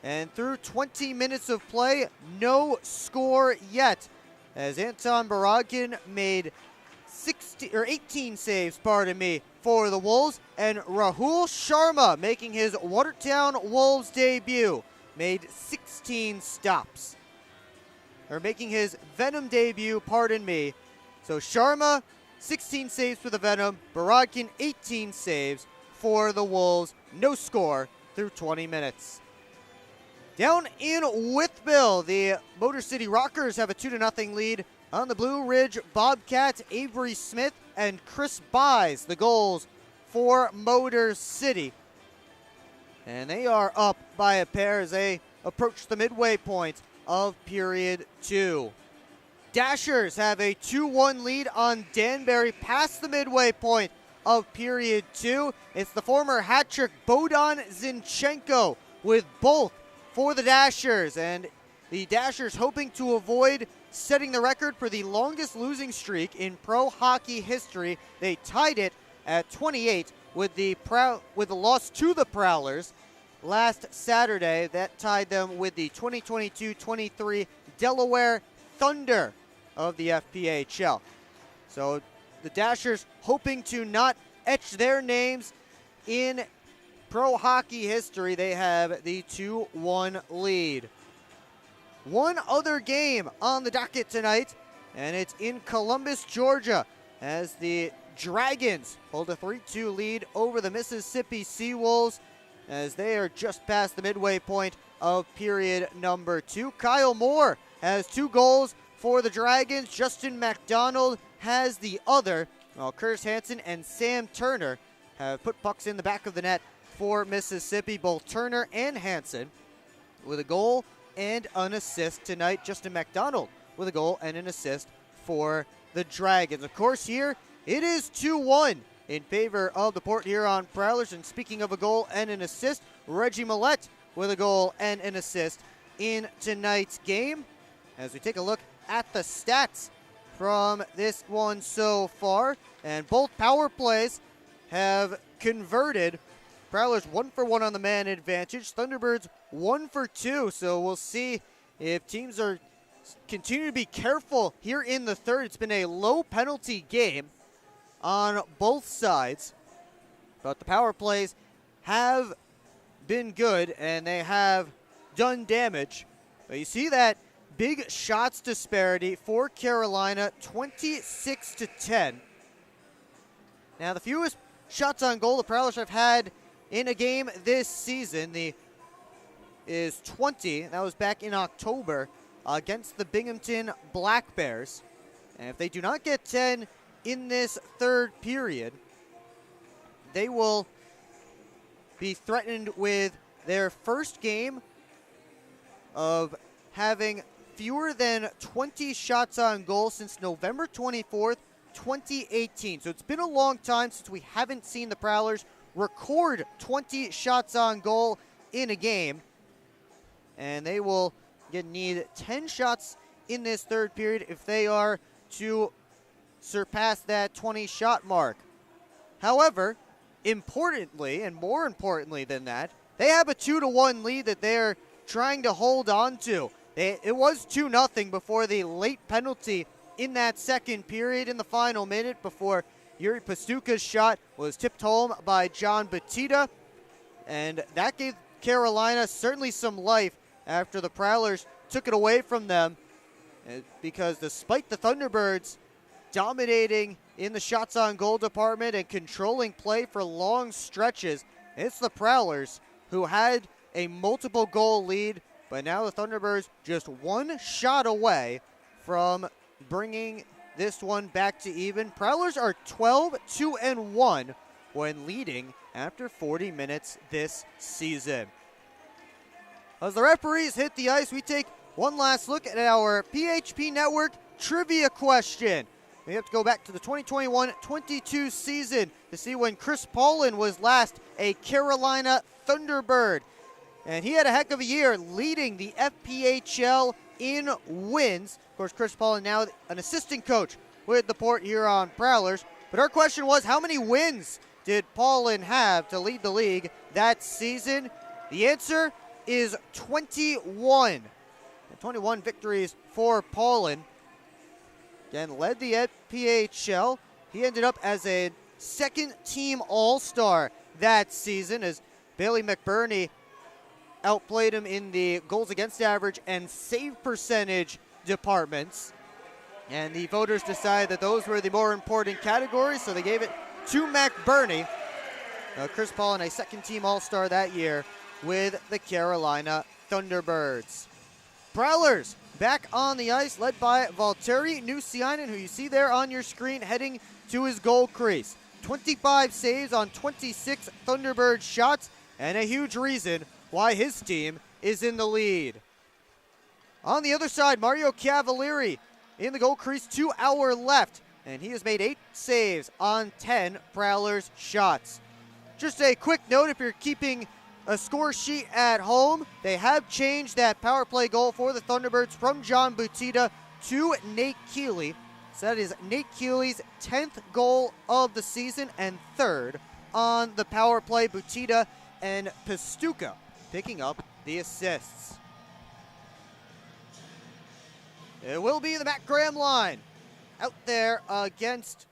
[SPEAKER 4] And through 20 minutes of play, no score yet, as Anton Baragin made 18 saves, for the Wolves, and Rahul Sharma, making his Watertown Wolves debut, made 16 stops. Or making his Venom debut, So Sharma, 16 saves for the Venom, Baragin, 18 saves for the Wolves. No score through 20 minutes. Down in Wytheville, the Motor City Rockers have a 2-0 lead on the Blue Ridge Bobcats. Avery Smith and Chris buys the goals for Motor City. And they are up by a pair as they approach the midway point of period 2. Dashers have a 2-1 lead on Danbury past the midway point of period 2. It's the former hat-trick Bohdan Zinchenko with both for the Dashers. And the Dashers hoping to avoid setting the record for the longest losing streak in pro hockey history. They tied it at 28 with the loss to the Prowlers last Saturday. That tied them with the 2022-23 Delaware Thunder of the FPHL. So the Dashers hoping to not etch their names in pro hockey history. They have the 2-1 lead. One other game on the docket tonight, and it's in Columbus, Georgia, as the Dragons hold a 3-2 lead over the Mississippi Seawolves as they are just past the midway point of period number 2. Kyle Moore has 2 goals for the Dragons. Justin McDonald has the other, while Curtis Hansen and Sam Turner have put pucks in the back of the net for Mississippi. Both Turner and Hansen with a goal and an assist tonight. Justin McDonald with a goal and an assist for the Dragons. Of course, here it is 2-1 in favor of the Port Huron Prowlers. And speaking of a goal and an assist, Reggie Millette with a goal and an assist in tonight's game. As we take a look at the stats from this one so far, and both power plays have converted. Prowlers 1 for 1 on the man advantage. Thunderbirds 1 for 2. So we'll see if teams are continue to be careful here in the third. It's been a low penalty game on both sides, but the power plays have been good and they have done damage. But you see that big shots disparity for Carolina, 26-10. Now the fewest shots on goal the Prowlers have had in a game this season is 20. That was back in October against the Binghamton Black Bears. And if they do not get 10 in this third period, they will be threatened with their first game of having fewer than 20 shots on goal since November 24th, 2018. So it's been a long time since we haven't seen the Prowlers record 20 shots on goal in a game. And they will need 10 shots in this third period if they are to surpass that 20-shot mark. However, importantly, and more importantly than that, they have a 2-1 lead that they're trying to hold on to. It was 2-0 before the late penalty in that second period in the final minute before Yuri Pastuka's shot was tipped home by John Batista, and that gave Carolina certainly some life after the Prowlers took it away from them, because despite the Thunderbirds dominating in the shots on goal department and controlling play for long stretches, it's the Prowlers who had a multiple goal lead, but now the Thunderbirds just one shot away from bringing this one back to even. Prowlers are 12-2-1 when leading after 40 minutes this season. As the referees hit the ice, we take one last look at our PHP Network trivia question. We have to go back to the 2021-22 season to see when Chris Paulin was last a Carolina Thunderbird. And he had a heck of a year leading the FPHL in wins. Of course, Chris Paulin now an assistant coach with the Port Huron Prowlers. But our question was, how many wins did Paulin have to lead the league that season? The answer is 21. 21 victories for Paulin. Again, led the FPHL. He ended up as a second-team All-Star that season as Bailey McBurney outplayed him in the goals against average and save percentage departments. And the voters decided that those were the more important categories, so they gave it to McBurney. Chris Paulin, a second-team All-Star that year with the Carolina Thunderbirds. Prowlers back on the ice, led by Valtteri Nusiainen, who you see there on your screen, heading to his goal crease. 25 saves on 26 Thunderbird shots, and a huge reason why his team is in the lead. On the other side, Mario Cavalieri in the goal crease to our left, and he has made 8 saves on 10 Prowlers shots. Just a quick note, if you're keeping a score sheet at home. They have changed that power play goal for the Thunderbirds from John Butita to Nate Keeley. So that is Nate Keeley's 10th goal of the season and 3rd on the power play. Butita and Pastuca picking up the assists. It will be the Matt Graham line out there against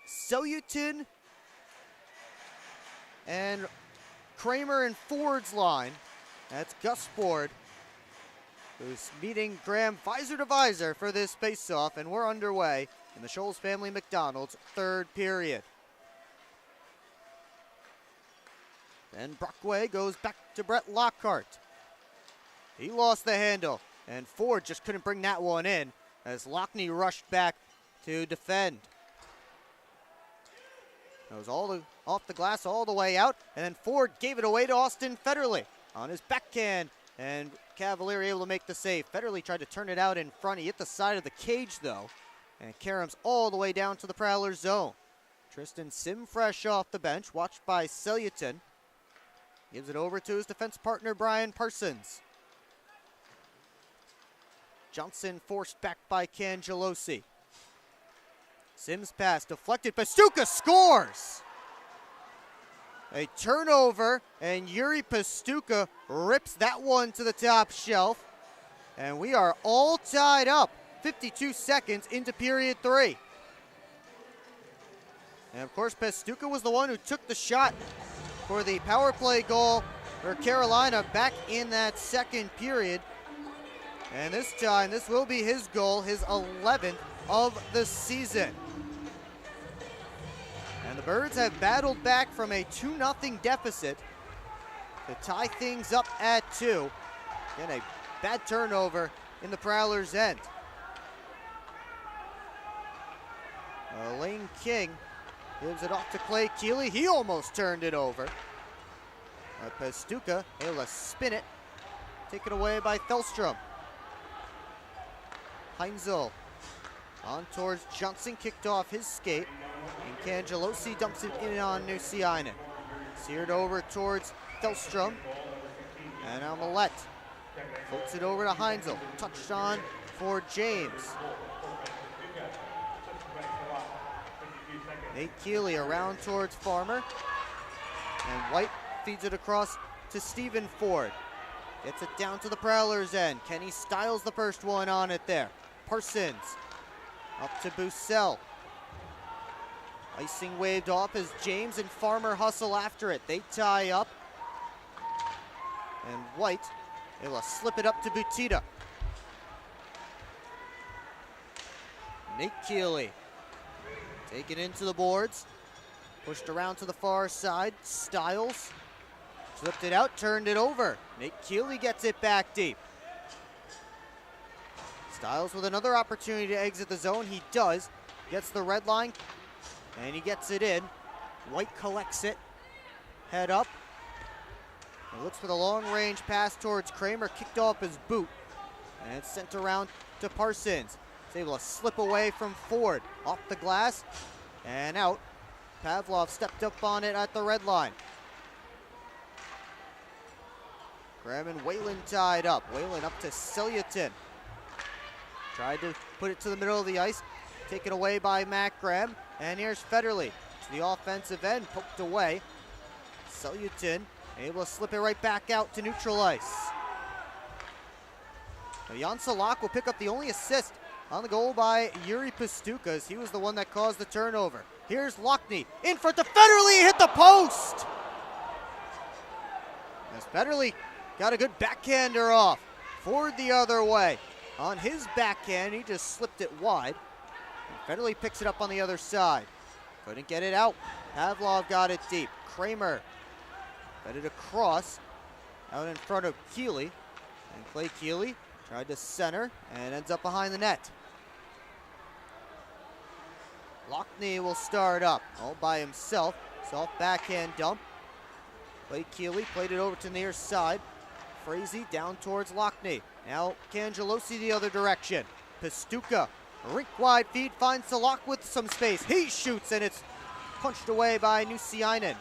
[SPEAKER 4] Selyutin and Kramer and Ford's line. That's Gus Ford, who's meeting Graham visor to visor for this face-off, and we're underway in the Scholes Family McDonald's 3rd period. Then Brockway goes back to Brett Lockhart. He lost the handle, and Ford just couldn't bring that one in as Lockney rushed back to defend. That was off the glass all the way out, and then Ford gave it away to Austin Federley on his backhand, and Cavalier able to make the save. Federley tried to turn it out in front. He hit the side of the cage, though, and Karam's all the way down to the Prowlers zone. Tristan Sim fresh off the bench, watched by Selyutin. Gives it over to his defense partner, Brian Parsons. Johnson forced back by Cangelosi. Sims pass deflected. Pastuca scores! A turnover, and Yuri Pastuca rips that one to the top shelf. And we are all tied up 52 seconds into period 3. And of course, Pastuca was the one who took the shot for the power play goal for Carolina back in that 2nd period. And this time, this will be his goal, his 11th of the season. And the Birds have battled back from a 2-0 deficit to tie things up at 2. Again, a bad turnover in the Prowlers' end. Lane King gives it off to Clay Keeley. He almost turned it over. Pastuca able to spin it. Taken away by Thelstrom. Heinzel on towards Johnson, kicked off his skate, and Cangelosi dumps it in on Nusiainen. Seared over towards Thelstrom, and now Millette floats it over to Heinzel. Touched on for James. Nate Keeley around towards Farmer, and White feeds it across to Stephen Ford. Gets it down to the Prowlers' end. Kenny Stiles the first one on it there. Parsons up to Bussell. Icing waved off as James and Farmer hustle after it. They tie up. And White able to slip it up to Butita. Nate Keeley taken into the boards. Pushed around to the far side. Stiles flipped it out, turned it over. Nate Keeley gets it back deep. Stiles with another opportunity to exit the zone. He does. Gets the red line, and he gets it in. White collects it. Head up. He looks for the long-range pass towards Kramer. Kicked off his boot, and it's sent around to Parsons. He's able to slip away from Ford. Off the glass, and out. Pavlov stepped up on it at the red line. Graham and Whalen tied up. Whalen up to Selyutin. Tried to put it to the middle of the ice. Taken away by Matt Graham. And here's Federley to the offensive end. Poked away. Selyutin able to slip it right back out to neutral ice. Jan Salak will pick up the only assist on the goal by Yuri Pastuca, as he was the one that caused the turnover. Here's Lockney in front of Federley. Hit the post. As Federley got a good backhander off. Ford the other way. On his backhand, he just slipped it wide. And Federley picks it up on the other side. Couldn't get it out. Pavlov got it deep. Kramer fed it across, out in front of Keeley. And Clay Keeley tried to center and ends up behind the net. Lockney will start up all by himself. Soft backhand dump. Clay Keeley played it over to the near side. Frazee down towards Lockney. Now Cangelosi the other direction. Pastuca, rink wide feed, finds Salak with some space. He shoots, and it's punched away by Nusiainen.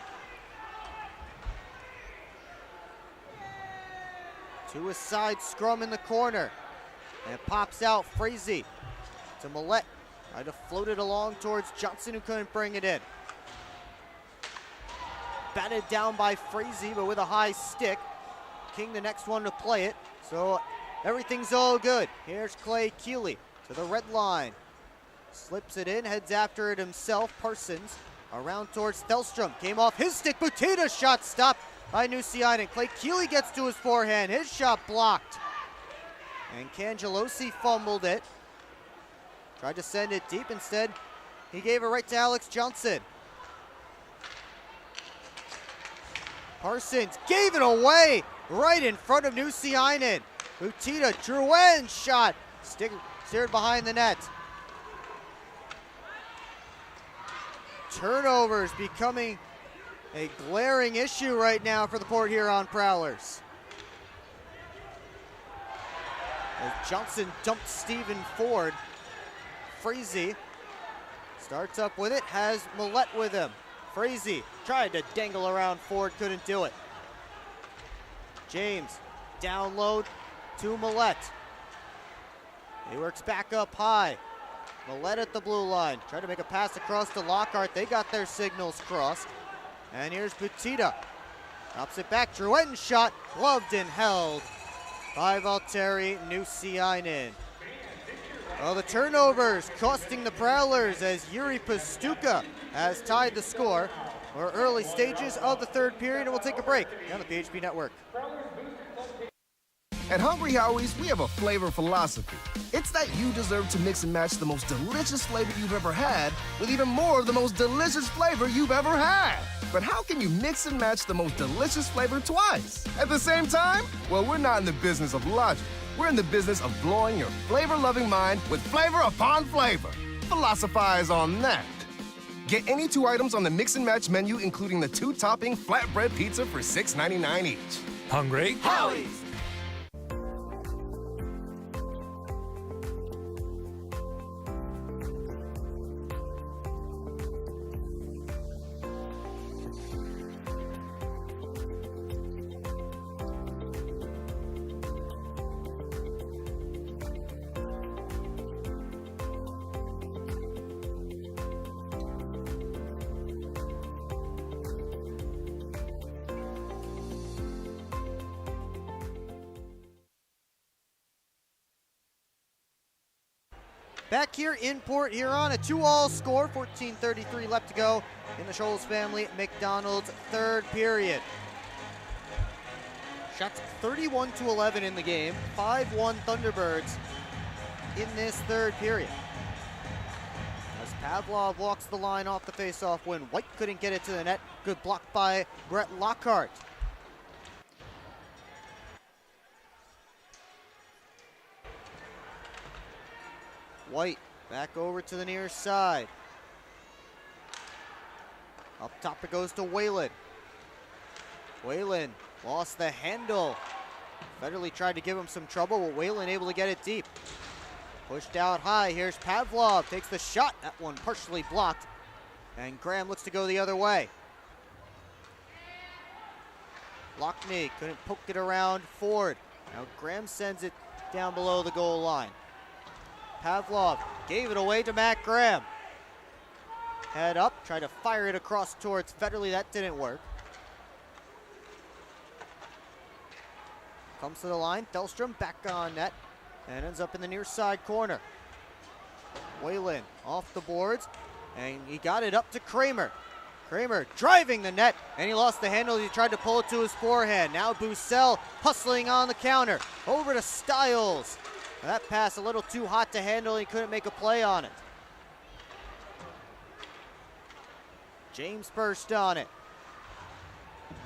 [SPEAKER 4] to a side scrum in the corner. And it pops out Frazee to Millette. Tried to float it along towards Johnson, who couldn't bring it in. Batted down by Frazee, but with a high stick. King the next one to play it. So everything's all good. Here's Clay Keeley to the red line. Slips it in, heads after it himself. Parsons around towards Thelstrom. Came off his stick. Butita shot stopped by Nusiainen. Clay Keeley gets to his forehand. His shot blocked. And Cangelosi fumbled it. Tried to send it deep. Instead, he gave it right to Alex Johnson. Parsons gave it away right in front of Nusiainen. Butita, Drouin shot. Steered behind the net. Turnovers becoming a glaring issue right now for the Port Huron Prowlers. As Johnson dumped Stephen Ford. Frazee starts up with it, has Millette with him. Frazee tried to dangle around Ford, couldn't do it. James download to Millette. He works back up high. Millette at the blue line. Tried to make a pass across to Lockhart. They got their signals crossed. And here's Butita. Drops it back. Drouin shot. Gloved and held by Valtteri Nusiainen. Well, the turnovers costing the Prowlers as Yuri Pastuka has tied the score. We're early stages of the third period, and we'll take a break on the PHP Network.
[SPEAKER 12] At Hungry Howie's, we have a flavor philosophy. It's that you deserve to mix and match the most delicious flavor you've ever had with even more of the most delicious flavor you've ever had. But how can you mix and match the most delicious flavor twice at the same time? Well, we're not in the business of logic. We're in the business of blowing your flavor-loving mind with flavor upon flavor. Philosophize on that. Get any 2 items on the mix and match menu, including the 2-topping flatbread pizza for $6.99 each.
[SPEAKER 9] Hungry?
[SPEAKER 12] Howie's!
[SPEAKER 4] Back here in Port Huron, a 2-all score, 14:33 left to go in the Scholes family McDonald's third period. Shots 31-11 in the game, 5-1 Thunderbirds in this third period. As Pavlov walks the line off the faceoff win, White couldn't get it to the net. Good block by Brett Lockhart. White back over to the near side. Up top it goes to Whalen. Whalen lost the handle. Federley tried to give him some trouble, but Whalen able to get it deep. Pushed out high. Here's Pavlov. Takes the shot. That one partially blocked. And Graham looks to go the other way. Lockney couldn't poke it around Ford. Now Graham sends it down below the goal line. Pavlov gave it away to Matt Graham. Head up, tried to fire it across towards Federley. That didn't work. Comes to the line. Thelstrom back on net and ends up in the near side corner. Whalen off the boards, and he got it up to Kramer. Kramer driving the net, and he lost the handle. He tried to pull it to his forehand. Now Bussell hustling on the counter. Over to Stiles. That pass a little too hot to handle. He couldn't make a play on it. James burst on it.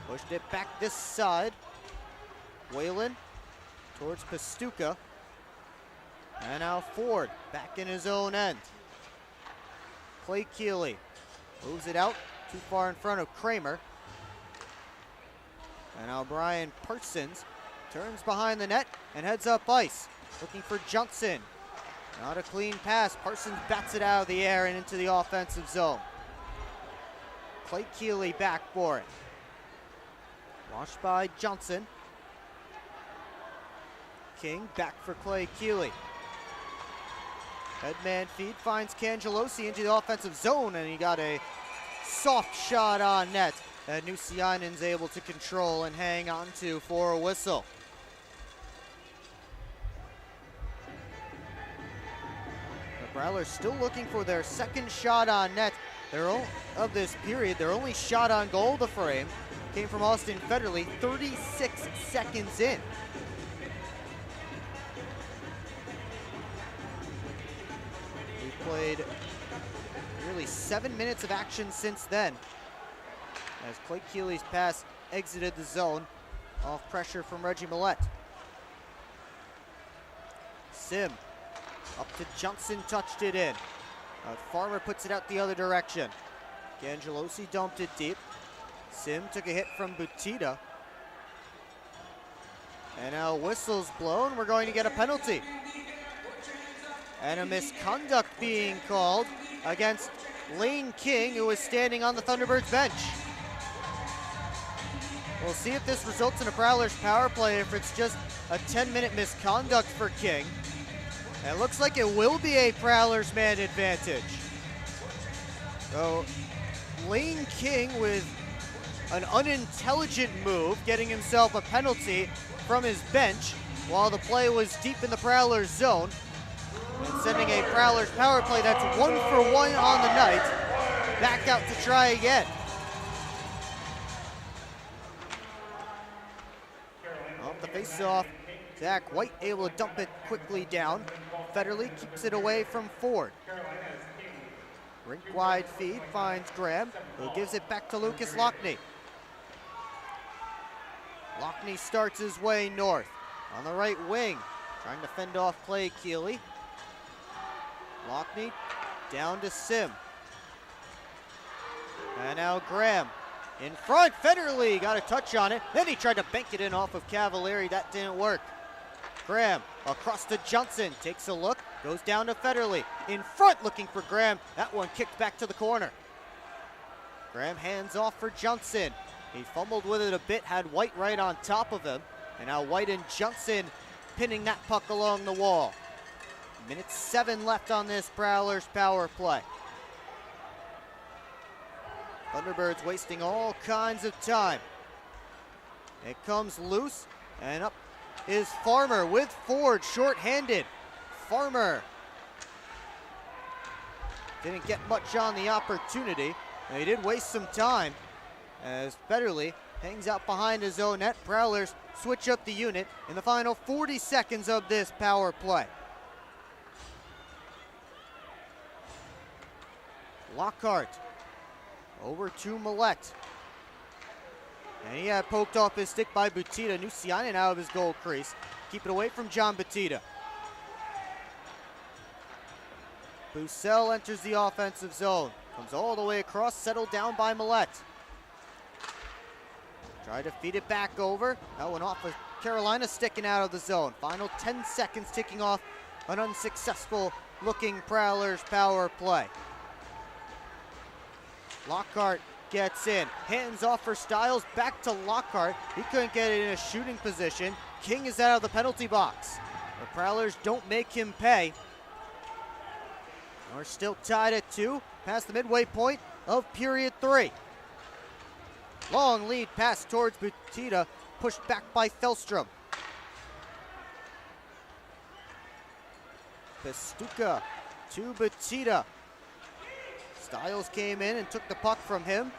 [SPEAKER 4] Pushed it back this side. Whalen towards Pastuka. And now Ford back in his own end. Clay Keeley moves it out too far in front of Kramer. And now Brian Parsons turns behind the net and heads up ice. Looking for Johnson. Not a clean pass. Parsons bats it out of the air and into the offensive zone. Clay Keeley back for it. Washed by Johnson. King back for Clay Keeley. Headman feed finds Cangelosi into the offensive zone, and he got a soft shot on net that Nusianen's able to control and hang on to for a whistle. The Prowlers still looking for their second shot on net. Of this period, their only shot on goal to frame came from Austin Federley 36 seconds in. We played nearly 7 minutes of action since then, as Clay Keeley's pass exited the zone off pressure from Reggie Millette. Sim up to Johnson, touched it in. Farmer puts it out the other direction. Cangelosi dumped it deep. Sim took a hit from Butita. And now whistle's blown. We're going to get a penalty. And a misconduct being called against Lane King, who is standing on the Thunderbirds bench. We'll see if this results in a Prowlers power play, if it's just a 10-minute misconduct for King. It looks like it will be a Prowlers man advantage. So Lane King with an unintelligent move, getting himself a penalty from his bench while the play was deep in the Prowlers zone, and sending a Prowlers power play that's 1 for 1 on the night back out to try again. Off the face-off, Zach White able to dump it quickly down. Federley keeps it away from Ford. Rink wide feed finds Graham, who gives it back to Lucas Lockney. Lockney starts his way north on the right wing, trying to fend off Clay Keeley. Lockney down to Sim. And now Graham in front. Federley got a touch on it. Then he tried to bank it in off of Cavalieri. That didn't work. Graham across to Johnson, takes a look, goes down to Federley. In front looking for Graham. That one kicked back to the corner. Graham hands off for Johnson. He fumbled with it a bit, had White right on top of him. And now White and Johnson pinning that puck along the wall. Minute 7 left on this Prowlers power play. Thunderbirds wasting all kinds of time. It comes loose, and up is Farmer with Ford short-handed. Farmer didn't get much on the opportunity, and he did waste some time as Federley hangs out behind his own net. Prowlers switch up the unit in the final 40 seconds of this power play. Lockhart over to Millette. And he had poked off his stick by Butita. Nusianen out of his goal crease. Keep it away from John Butita. Bussell enters the offensive zone. Comes all the way across, settled down by Millette. Tried to feed it back over. That one off of Carolina, sticking out of the zone. Final 10 seconds ticking off an unsuccessful looking Prowlers power play. Lockhart gets in, hands off for Stiles, back to Lockhart. He couldn't get it in a shooting position. King is out of the penalty box. The Prowlers don't make him pay. We're still tied at 2, past the midway point of period 3. Long lead pass towards Butita, pushed back by Fellstrom. Pestuka to Butita. Stiles came in and took the puck from him.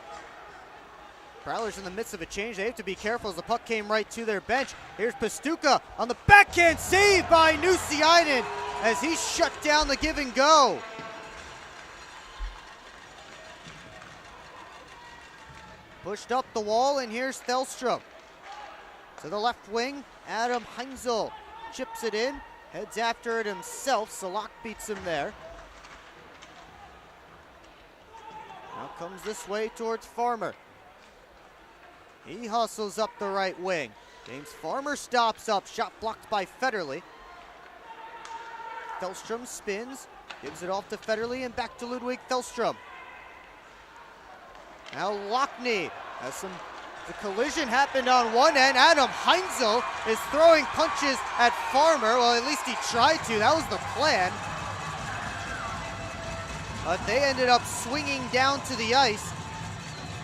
[SPEAKER 4] Prowlers in the midst of a change. They have to be careful as the puck came right to their bench. Here's Pestuka on the backhand save by Nusianen as he shut down the give and go. Pushed up the wall, and here's Thelstrom. To the left wing, Adam Heinzel chips it in, heads after it himself. Salak beats him there. Now comes this way towards Farmer. He hustles up the right wing. James Farmer stops up, shot blocked by Federley. Thelstrom spins, gives it off to Federley and back to Ludwig Thelstrom. Now Lockney has some The collision happened on one end. Adam Heinzel is throwing punches at Farmer. Well, at least he tried to. That was the plan. But they ended up swinging down to the ice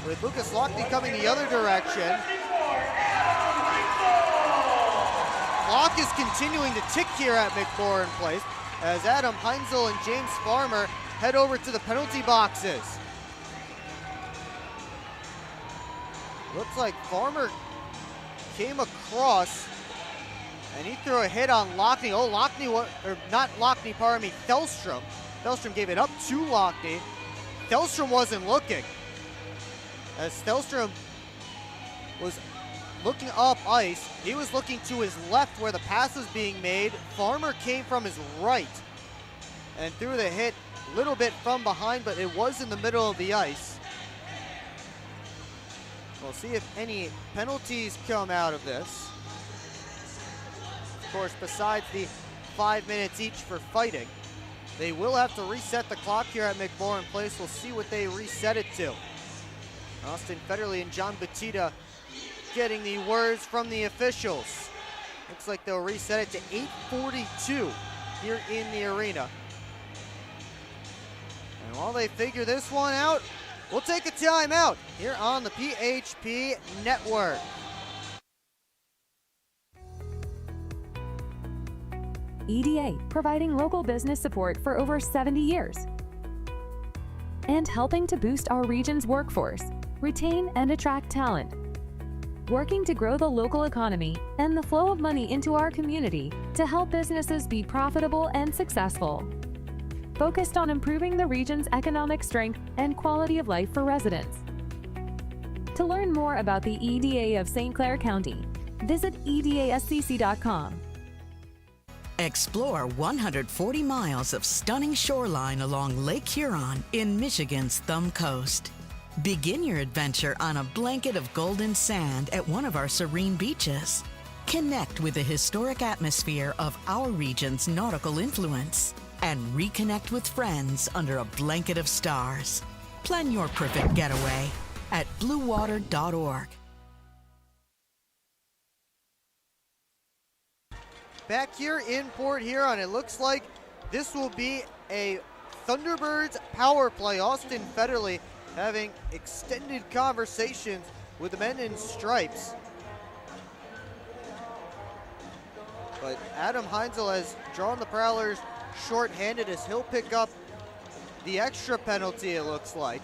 [SPEAKER 4] with Lucas Lockney coming the other direction. Clock is continuing to tick here at McMorran Place as Adam Heinzel and James Farmer head over to the penalty boxes. Looks like Farmer came across and he threw a hit on Lockney. Oh, Lockney, or not Lockney, pardon me, Thelstrom. Thelstrom gave it up to Lockney. Thelstrom wasn't looking, as Thelstrom was looking up ice. He was looking to his left where the pass was being made. Farmer came from his right and threw the hit a little bit from behind, but it was in the middle of the ice. We'll see if any penalties come out of this. Of course, besides the 5 minutes each for fighting, they will have to reset the clock here at McMorran Place. We'll see what they reset it to. Austin Federley and John Batista getting the words from the officials. Looks like they'll reset it to 8:42 here in the arena. And while they figure this one out, we'll take a timeout here on the PHP Network.
[SPEAKER 7] EDA, providing local business support for over 70 years. And helping to boost our region's workforce, retain and attract talent. Working to grow the local economy and the flow of money into our community to help businesses be profitable and successful. Focused on improving the region's economic strength and quality of life for residents. To learn more about the EDA of St. Clair County, visit edascc.com.
[SPEAKER 20] Explore 140 miles of stunning shoreline along Lake Huron in Michigan's Thumb Coast. Begin your adventure on a blanket of golden sand at one of our serene beaches. Connect with the historic atmosphere of our region's nautical influence and reconnect with friends under a blanket of stars. Plan your perfect getaway at bluewater.org.
[SPEAKER 4] Back here in Port Huron, it looks like this will be a Thunderbirds power play. Austin Federley having extended conversations with the men in stripes. But Adam Heinzel has drawn the Prowlers short-handed as he'll pick up the extra penalty, it looks like.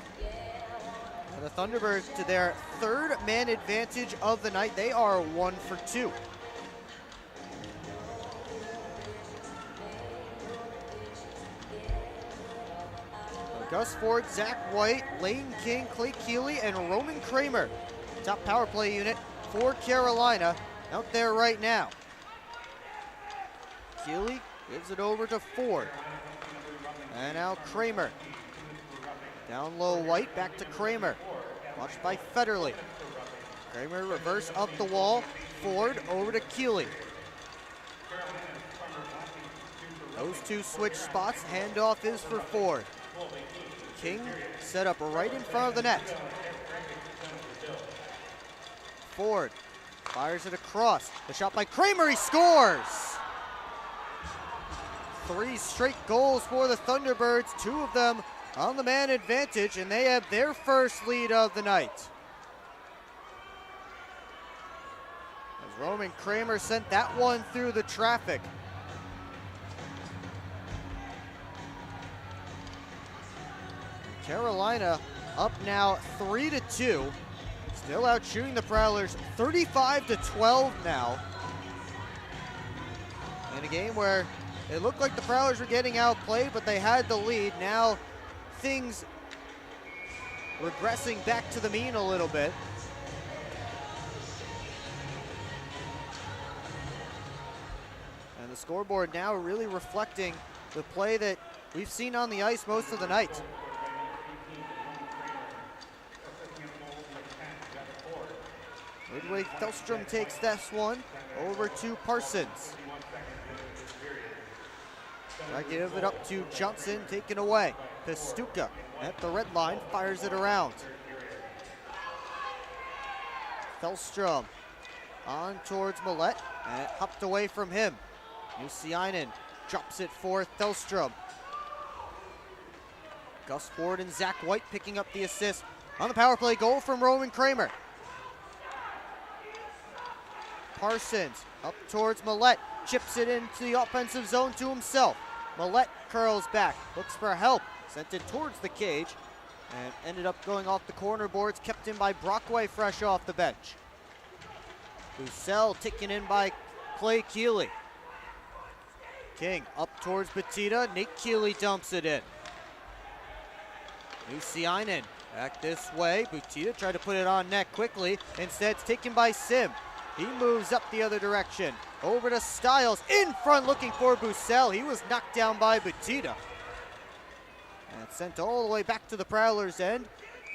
[SPEAKER 4] And the Thunderbirds, to their third man advantage of the night, they are 1 for 2. Gus Ford, Zach White, Lane King, Clay Keeley, and Roman Kramer. Top power play unit for Carolina out there right now. Keeley gives it over to Ford. And now Kramer. Down low White, back to Kramer. Watched by Federley. Kramer reverse up the wall. Ford over to Keeley. Those two switch spots. Handoff is for Ford. King set up right in front of the net. Ford fires it across. The shot by Kramer, he scores! 3 straight goals for the Thunderbirds, 2 of them on the man advantage, and they have their first lead of the night. As Roman Kramer sent that one through the traffic. Carolina up now 3-2. Still out shooting the Prowlers 35-12 now. In a game where it looked like the Prowlers were getting outplayed, but they had the lead. Now things regressing back to the mean a little bit. And the scoreboard now really reflecting the play that we've seen on the ice most of the night. Midway, Thelstrom takes this one over to Parsons. Try to give it up to Johnson, taken away. Pistuka at the red line, fires it around. Fellstrom on towards Millette, and it hopped away from him. Nusiainen drops it for Fellstrom. Gus Ford and Zach White picking up the assist on the power play goal from Roman Kramer. Parsons up towards Millette, chips it into the offensive zone to himself. Millette curls back, looks for help, sent it towards the cage, and ended up going off the corner boards, kept in by Brockway fresh off the bench. Bussell taken in by Clay Keeley. King up towards Batita, Nate Keeley dumps it in. Nusiainen back this way, Batita tried to put it on net quickly, instead it's taken by Sim. He moves up the other direction, over to Stiles, in front looking for Bussell. He was knocked down by Batita. And sent all the way back to the Prowlers' end.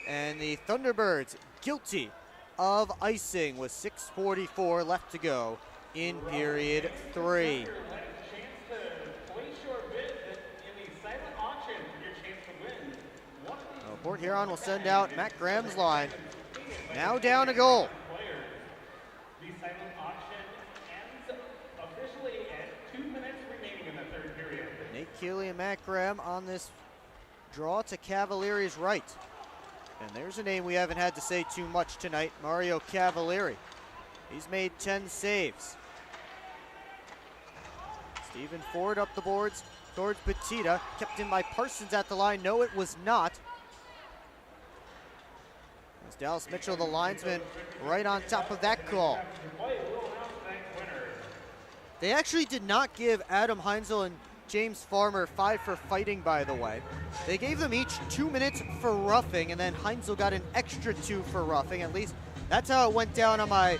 [SPEAKER 4] And the Thunderbirds guilty of icing with 6:44 left to go in period 3. Port Huron will send out Matt Graham's line. Now down a goal.
[SPEAKER 5] The silent auction ends officially at 2 minutes remaining in the third period.
[SPEAKER 4] Nate Keeley and Matt Graham on this draw to Cavalieri's right. And there's a name we haven't had to say too much tonight, Mario Cavalieri. He's made 10 saves. Stephen Ford up the boards towards Batita, kept in by Parsons at the line. No, it was not. As Dallas Mitchell, the linesman, right on top of that call. They actually did not give Adam Heinzel and James Farmer 5 for fighting, by the way. They gave them each 2 minutes for roughing, and then Heinzel got an extra 2 for roughing. At least that's how it went down on my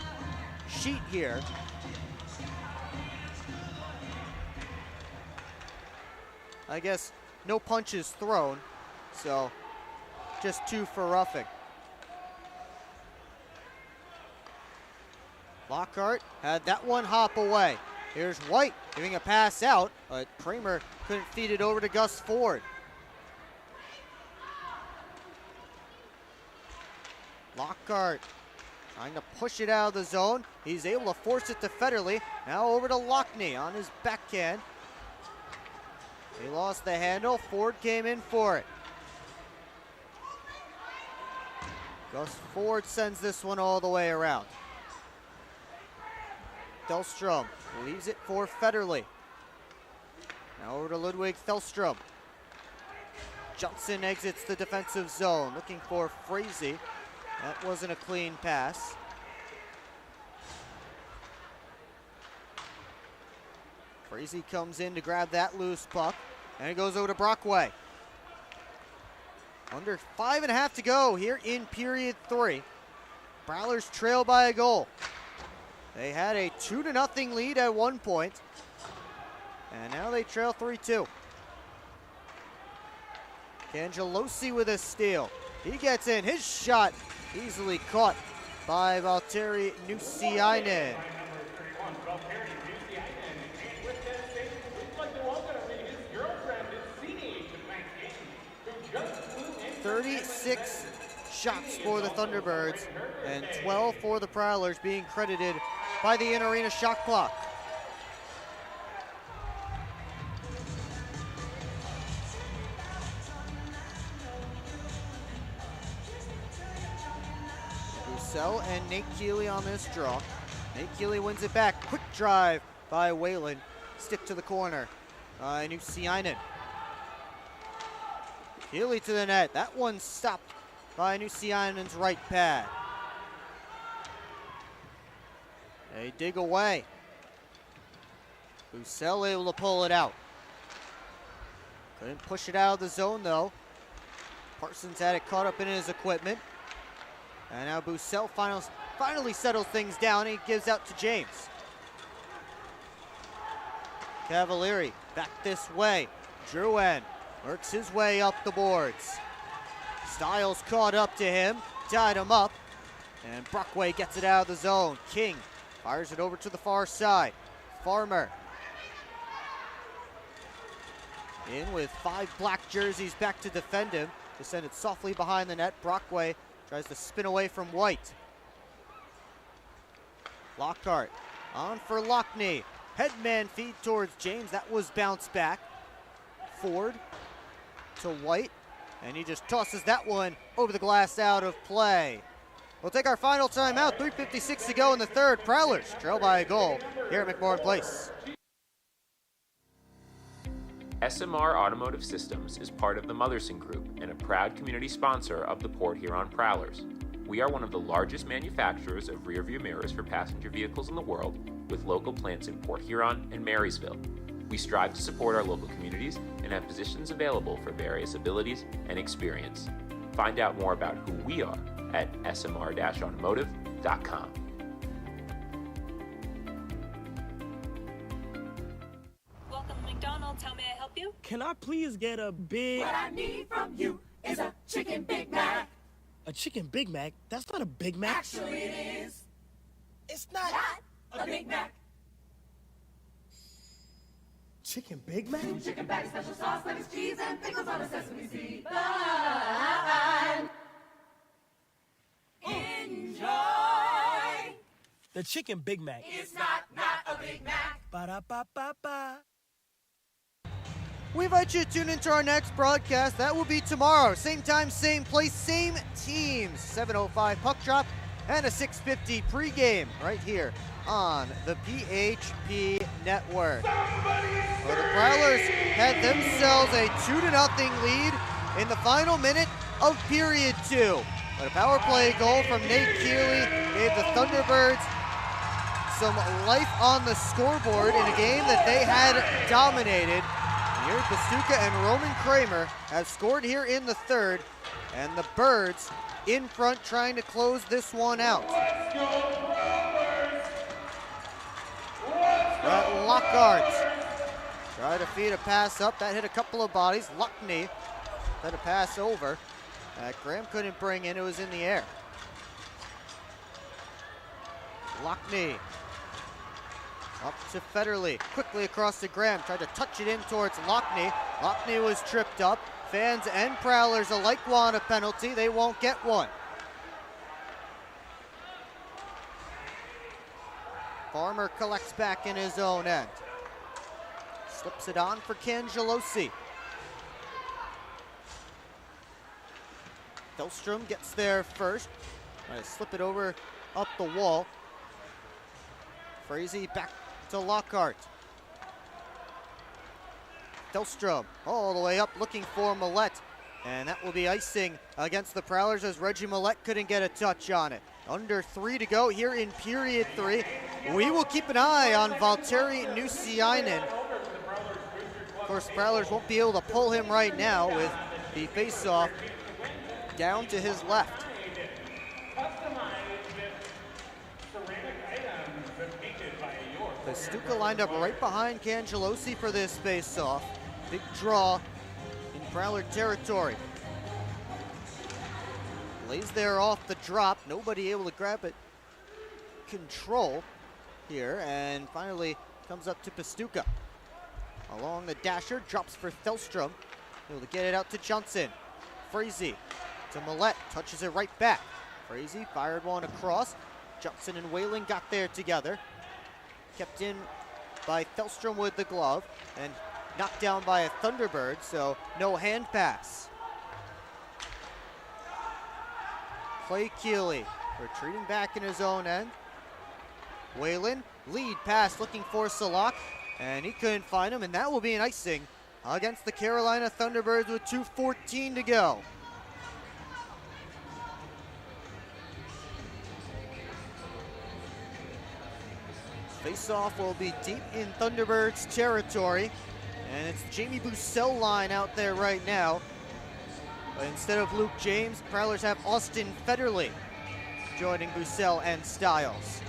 [SPEAKER 4] sheet here. I guess no punches thrown, so just 2 for roughing. Lockhart had that one hop away. Here's White giving a pass out, but Kramer couldn't feed it over to Gus Ford. Lockhart trying to push it out of the zone. He's able to force it to Federley. Now over to Lockney on his backhand. He lost the handle. Ford came in for it. Gus Ford sends this one all the way around. Fellstrom leaves it for Federley. Now over to Ludwig Fellstrom. Johnson exits the defensive zone, looking for Frazee. That wasn't a clean pass. Frazee comes in to grab that loose puck, and it goes over to Brockway. Under 5.5 to go here in period 3. Prowlers trail by a goal. They had a 2-0 lead at one point, and now they trail 3-2. Cangelosi with a steal. He gets in. His shot easily caught by Valtteri Nusiainen.
[SPEAKER 5] We'd like to welcome his girlfriend, Zini, to tonight's game, who just flew in.
[SPEAKER 4] 36 shots for the Thunderbirds and 12 for the Prowlers, being credited by the in-arena shot clock. Bussell and Nate Keeley on this draw. Nate Keeley wins it back. Quick drive by Whalen. Stick to the corner. Nusiainen. Keeley to the net. That one stopped by Nusiainen's right pad. They dig away. Bussell able to pull it out. Couldn't push it out of the zone though. Parsons had it caught up in his equipment. And now Bussell finally settles things down. He gives out to James. Cavalieri back this way. Drouin works his way up the boards. Stiles caught up to him, tied him up, and Brockway gets it out of the zone. King fires it over to the far side. Farmer in with 5 black jerseys back to defend him, to send it softly behind the net. Brockway tries to spin away from White. Lockhart on for Lockney. Headman feed towards James. That was bounced back. Ford to White. And he just tosses that one over the glass out of play. We'll take our final timeout. 3:56 to go in the third. Prowlers trail by a goal here at McMorran Place.
[SPEAKER 3] SMR Automotive Systems is part of the Motherson Group and a proud community sponsor of the Port Huron Prowlers. We are one of the largest manufacturers of rear-view mirrors for passenger vehicles in the world, with local plants in Port Huron and Marysville. We strive to support our local communities and have positions available for various abilities and experience. Find out more about who we are at smr-automotive.com.
[SPEAKER 8] Welcome to McDonald's. How may I help you?
[SPEAKER 9] Can I please get a big...
[SPEAKER 10] What I need from you is a chicken Big Mac.
[SPEAKER 9] A chicken Big Mac? That's not a Big Mac.
[SPEAKER 10] Actually, it is.
[SPEAKER 9] It's not...
[SPEAKER 10] A Big Mac.
[SPEAKER 9] Chicken Big Mac?
[SPEAKER 10] Chicken patty, special sauce, lettuce, cheese, and pickles on a sesame seed bun. Enjoy.
[SPEAKER 9] The chicken Big Mac.
[SPEAKER 10] It's not a Big Mac.
[SPEAKER 9] Ba-da-ba-ba-ba.
[SPEAKER 4] We invite you to tune into our next broadcast. That will be tomorrow. Same time, same place, same teams. 7:05 puck drop and a 6:50 pregame right here on the PHP Network. Well, the Prowlers had themselves a 2-0 lead in the final minute of period 2. But a power play goal from Nate Keeley gave the Thunderbirds some life on the scoreboard in a game that they had dominated. Here, Pastuca and Roman Kramer have scored here in the third, and the Birds in front trying to close this one out. Lockhart tried to feed a pass up. That hit a couple of bodies. Luckney had a pass over. Graham couldn't bring in. It was in the air. Lockney up to Federley. Quickly across to Graham. Tried to touch it in towards Lockney. Lockney was tripped up. Fans and Prowlers alike want a penalty. They won't get one. Farmer collects back in his own end. Slips it on for Cangelosi. Delstrom gets there first. Trying to slip it over up the wall. Frazee back to Lockhart. Delstrom all the way up looking for Millette. And that will be icing against the Prowlers as Reggie Millette couldn't get a touch on it. Under 3 to go here in period 3. We will keep an eye on Valtteri Nusiainen. Of course, Prowlers won't be able to pull him right now with the face-off down to his left. Pastuca lined up right behind Cangelosi for this face-off. Big draw in Prowler territory. Lays there off the drop. Nobody able to grab it. Control here, and finally comes up to Pastuca. Along the dasher, drops for Thelstrom. Able to get it out to Johnson. Frazee to Millette, touches it right back. Frazee fired one across. Johnson and Whalen got there together. Kept in by Thelstrom with the glove, and knocked down by a Thunderbird, so no hand pass. Clay Keeley retreating back in his own end. Whalen, lead pass looking for Salak, and he couldn't find him, and that will be an icing against the Carolina Thunderbirds with 2:14 to go. Face-off will be deep in Thunderbirds territory, and it's Jamie Bussell line out there right now. But instead of Luke James, Prowlers have Austin Federley joining Bussell and Stiles.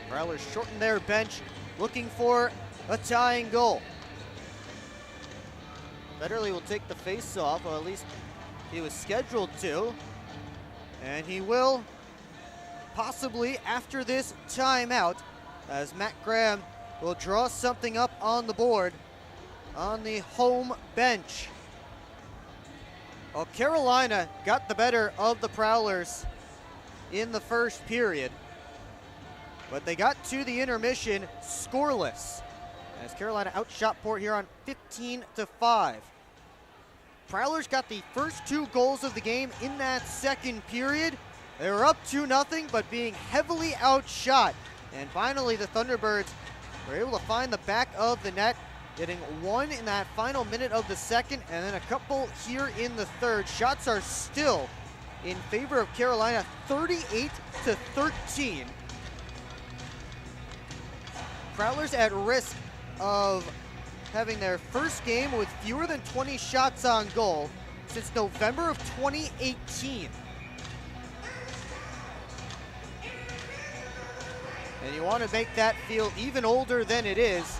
[SPEAKER 4] Prowlers shorten their bench, looking for a tying goal. Federley will take the face-off, or at least he was scheduled to, and he will possibly after this timeout, as Matt Graham will draw something up on the board on the home bench. Well, Carolina got the better of the Prowlers in the first period. But they got to the intermission scoreless as Carolina outshot Port Huron 15-5. Prowlers got the first 2 goals of the game in that second period. They were up 2-0, but being heavily outshot. And finally, the Thunderbirds were able to find the back of the net, getting 1 in that final minute of the second, and then a couple here in the third. Shots are still in favor of Carolina, 38-13. Prowlers at risk of having their first game with fewer than 20 shots on goal since November of 2018. And you want to make that feel even older than it is.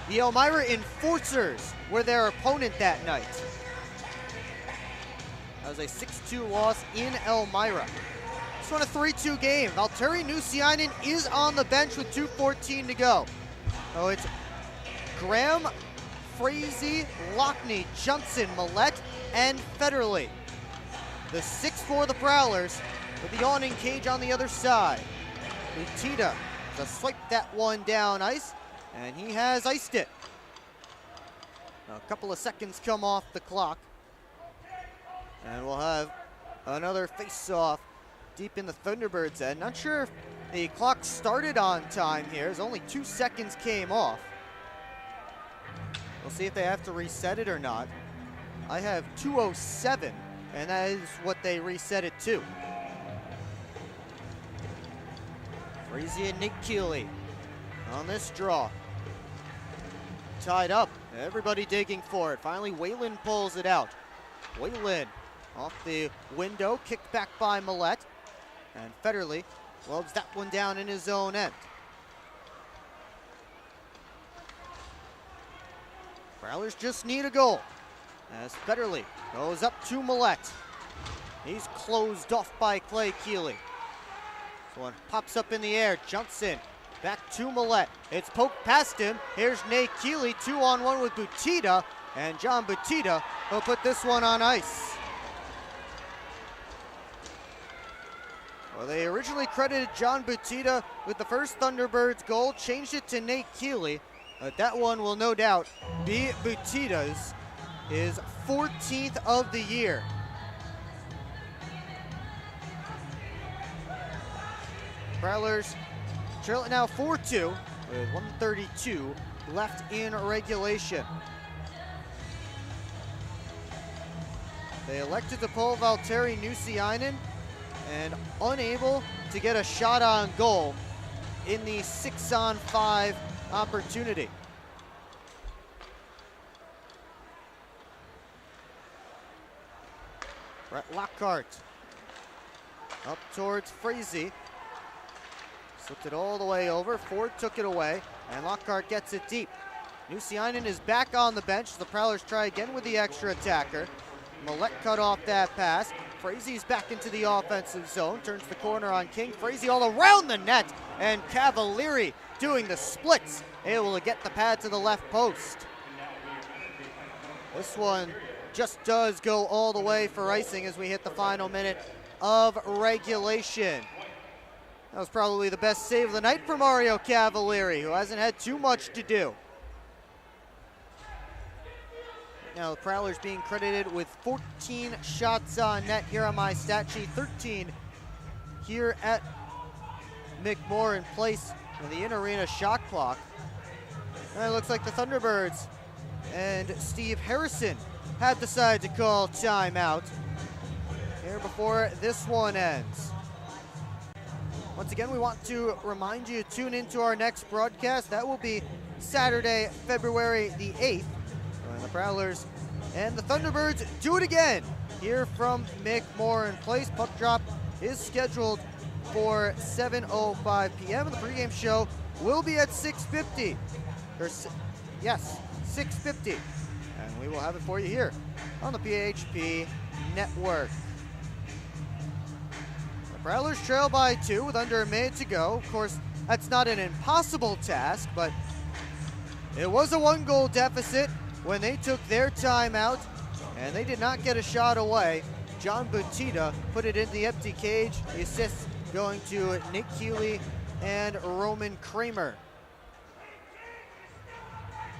[SPEAKER 4] The Elmira Enforcers were their opponent that night. That was a 6-2 loss in Elmira. This one a 3-2 game. Valtteri Nusiainen is on the bench with 2:14 to go. So it's Graham, Frazee, Lockney, Johnson, Millette, and Federley. The 6 for the Prowlers with the yawning cage on the other side. Utita to swipe that one down ice, and he has iced it. Now, a couple of seconds come off the clock, and we'll have another face-off deep in the Thunderbirds' end. Not sure if the clock started on time here, as only 2 seconds came off. We'll see if they have to reset it or not. I have 2:07, and that is what they reset it to. Frazee and Nick Keeley on this draw. Tied up, everybody digging for it. Finally, Whalen pulls it out. Whalen off the window, kicked back by Millette. And Federley lobs that one down in his own end. Prowlers just need a goal as Federley goes up to Millette. He's closed off by Clay Keeley. This one pops up in the air. Johnson back to Millette. It's poked past him. Here's Nate Keeley, 2-on-1 with Butita, and John Butita will put this one on ice. Well, they originally credited John Butita with the first Thunderbirds goal, changed it to Nate Keeley, but that one will no doubt be Butita's, his 14th of the year. Prowlers trail it now 4-2 with 1:32 left in regulation. They elected to pull Valtteri Nusiainen, and unable to get a shot on goal in the 6-on-5 opportunity. Brett Lockhart up towards Frazee. Slipped it all the way over. Ford took it away, and Lockhart gets it deep. Nusiainen is back on the bench. The Prowlers try again with the extra attacker. Millette cut off that pass. Frazee's back into the offensive zone, turns the corner on King. Frazee all around the net, and Cavalieri doing the splits, able to get the pad to the left post. This one just does go all the way for icing as we hit the final minute of regulation. That was probably the best save of the night for Mario Cavalieri, who hasn't had too much to do. Now the Prowlers being credited with 14 shots on net here on my stat sheet, 13 here at McMorran Place in the in-arena shot clock. And it looks like the Thunderbirds and Steve Harrison have decided to call timeout here before this one ends. Once again, we want to remind you to tune into our next broadcast. That will be Saturday, February the 8th. And the Prowlers and the Thunderbirds do it again here from McMorran Place. Puck drop is scheduled for 7:05 p.m. and the pregame show will be at 6:50. Yes, 6:50. And we will have it for you here on the PHP Network. The Prowlers trail by 2 with under a minute to go. Of course, that's not an impossible task, but it was a 1-goal deficit when they took their timeout, and they did not get a shot away. John Butita put it in the empty cage. The assist going to Nick Healy and Roman Kramer.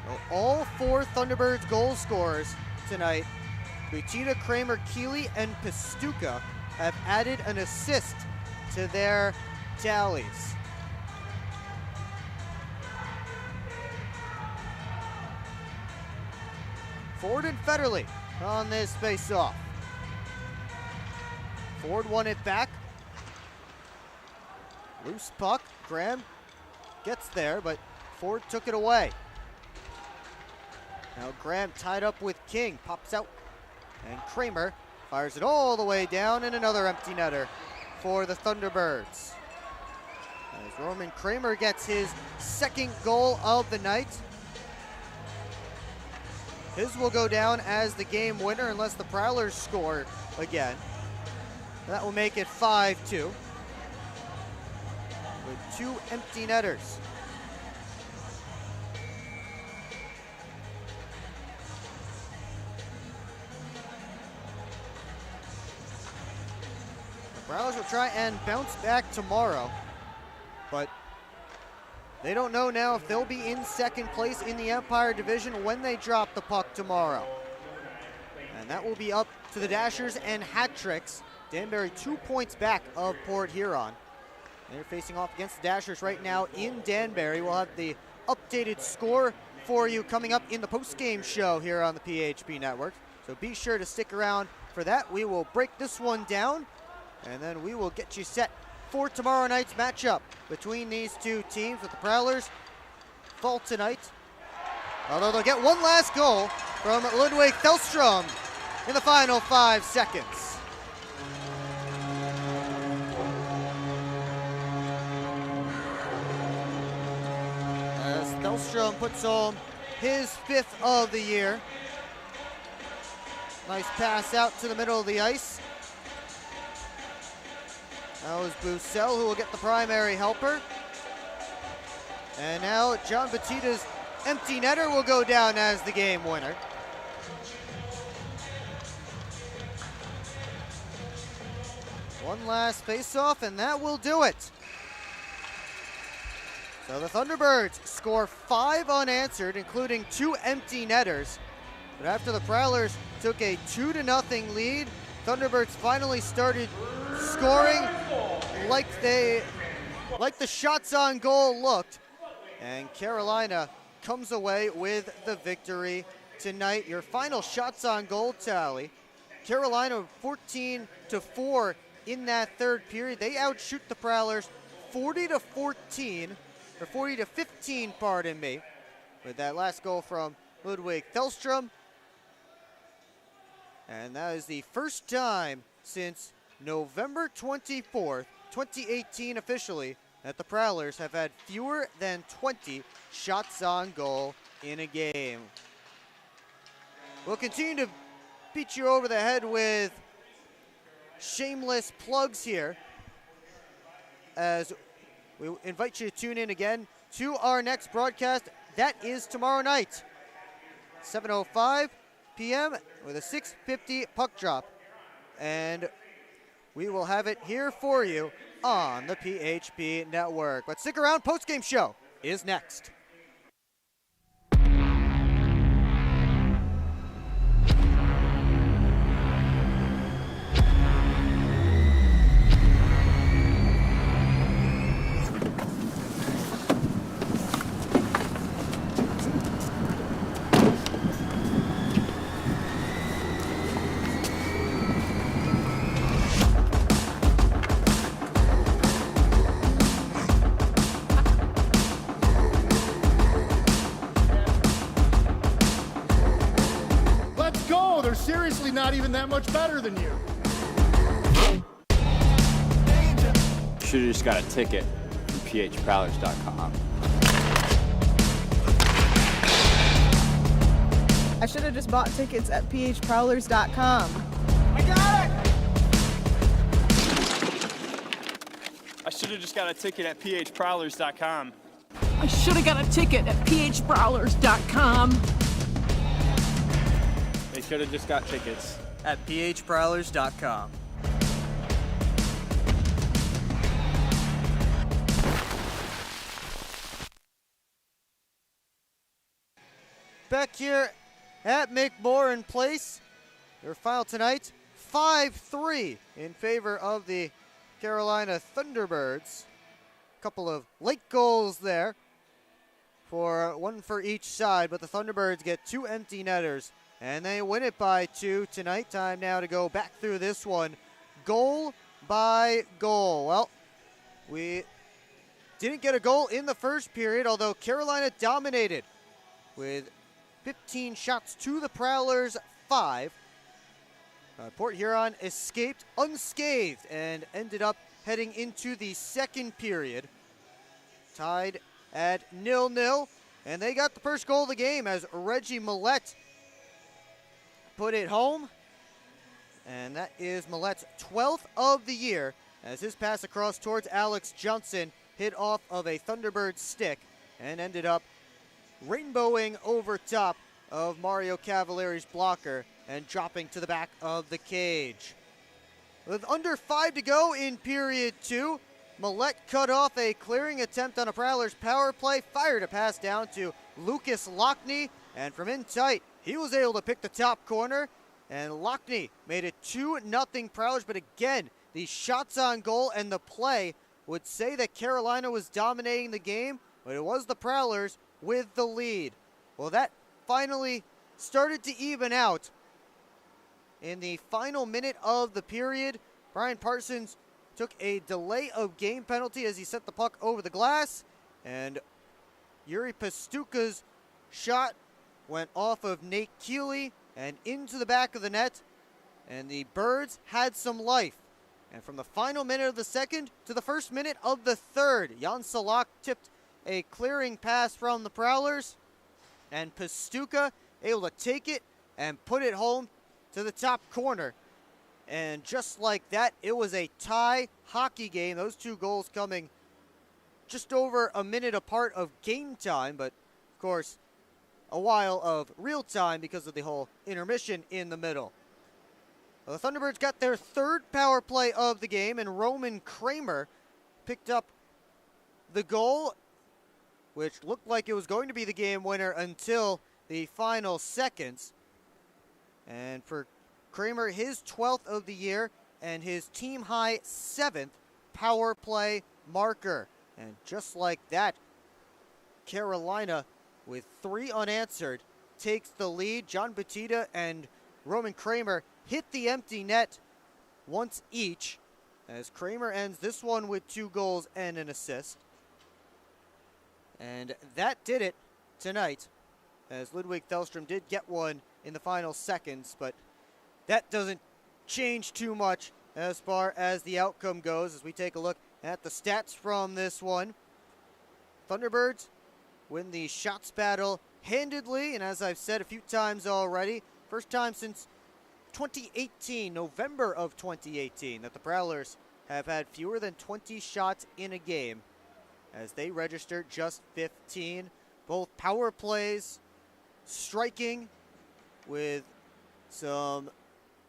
[SPEAKER 4] Well, all 4 Thunderbirds goal scorers tonight, Butina, Kramer, Keeley, and Pastuca, have added an assist to their tallies. Ford and Federley on this face-off. Ford won it back. Loose puck. Graham gets there, but Ford took it away. Now Graham tied up with King. Pops out. And Kramer fires it all the way down, and another empty netter for the Thunderbirds. As Roman Kramer gets his second goal of the night. His will go down as the game winner unless the Prowlers score again. That will make it 5-2. With 2 empty netters. The Prowlers will try and bounce back tomorrow, but they don't know now if they'll be in second place in the Empire Division when they drop the puck tomorrow. And that will be up to the Dashers and Hat Tricks. Danbury 2 points back of Port Huron. They're facing off against the Dashers right now in Danbury. We'll have the updated score for you coming up in the post-game show here on the PHP Network. So be sure to stick around for that. We will break this one down, and then we will get you set for tomorrow night's matchup between these two teams, with the Prowlers fall tonight. Although they'll get one last goal from Ludwig Thelstrom in the final 5 seconds. As Thelstrom puts home his 5th of the year. Nice pass out to the middle of the ice. That was Bucell who will get the primary helper. And now John Batita's empty netter will go down as the game winner. One last face-off, and that will do it. So the Thunderbirds score 5 unanswered, including 2 empty netters. But after the Prowlers took a 2-0 lead, Thunderbirds finally started scoring like the shots on goal looked. And Carolina comes away with the victory tonight. Your final shots on goal tally: Carolina 14-4 in that third period. They outshoot the Prowlers 40-14, or 40-15, pardon me, with that last goal from Ludwig Thelstrom. And that is the first time since November 24th, 2018 officially, that the Prowlers have had fewer than 20 shots on goal in a game. We'll continue to beat you over the head with shameless plugs here, as we invite you to tune in again to our next broadcast. That is tomorrow night, 7:05 p.m. with a 6:50 puck drop. And we will have it here for you on the PHP Network. But stick around, post-game show is next.
[SPEAKER 15] They're seriously not even that much better than you.
[SPEAKER 16] Should've just got a ticket from phprowlers.com.
[SPEAKER 17] I should have just bought tickets at phprowlers.com.
[SPEAKER 9] I got it!
[SPEAKER 16] I should have just got a ticket at phprowlers.com.
[SPEAKER 18] I should have got a ticket at phprowlers.com.
[SPEAKER 16] They should have just got tickets
[SPEAKER 4] at phprowlers.com. back here at McMorran Place. Your final tonight, 5-3 in favor of the Carolina Thunderbirds. Couple of late goals there, for one for each side, but the Thunderbirds get 2 empty netters, and they win it by 2 tonight. Time now to go back through this one, goal by goal. Well, we didn't get a goal in the first period, although Carolina dominated with 15 shots to the Prowlers' 5. Port Huron escaped unscathed and ended up heading into the second period, tied at 0-0, and they got the first goal of the game as Reggie Millette put it home, and that is Millette's 12th of the year as his pass across towards Alex Johnson hit off of a Thunderbird stick and ended up rainbowing over top of Mario Cavalleri's blocker and dropping to the back of the cage. With under 5 to go in period 2, Millette cut off a clearing attempt on a Prowlers power play, fired a pass down to Lucas Lockney, and from in tight, he was able to pick the top corner, and Lockney made it 2-0 Prowlers, but again, the shots on goal and the play would say that Carolina was dominating the game, but it was the Prowlers with the lead. Well, that finally started to even out in the final minute of the period. Brian Parsons took a delay of game penalty as he sent the puck over the glass, and Yuri Pastuka's shot went off of Nate Keeley and into the back of the net, and the Birds had some life. And from the final minute of the second to the first minute of the third, Jan Salak tipped a clearing pass from the Prowlers, and Pastuka able to take it and put it home to the top corner. And just like that, it was a tie hockey game. Those 2 goals coming just over a minute apart of game time, but of course, a while of real time because of the whole intermission in the middle. Well, the Thunderbirds got their 3rd power play of the game, and Roman Kramer picked up the goal, which looked like it was going to be the game winner until the final seconds. And for Kramer, his 12th of the year and his team-high 7th power play marker. And just like that, Carolina, with 3 unanswered, takes the lead. John Batista and Roman Kramer hit the empty net once each, as Kramer ends this one with 2 goals and an assist. And that did it tonight, as Ludwig Thelstrom did get one in the final seconds, but that doesn't change too much as far as the outcome goes as we take a look at the stats from this one. Thunderbirds win the shots battle handedly, and as I've said a few times already, first time since 2018, November of 2018, that the Prowlers have had fewer than 20 shots in a game, as they registered just 15. Both power plays, striking with some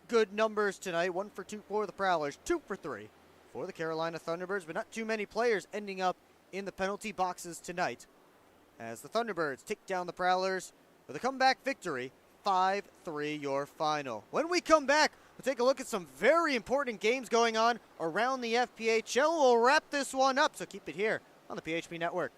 [SPEAKER 4] good numbers tonight. 1 for 2 for the Prowlers, 2 for 3 for the Carolina Thunderbirds, but not too many players ending up in the penalty boxes tonight, as the Thunderbirds take down the Prowlers with a comeback victory, 5-3 your final. When we come back, we'll take a look at some very important games going on around the FPHL. We'll wrap this one up, so keep it here on the PHP Network.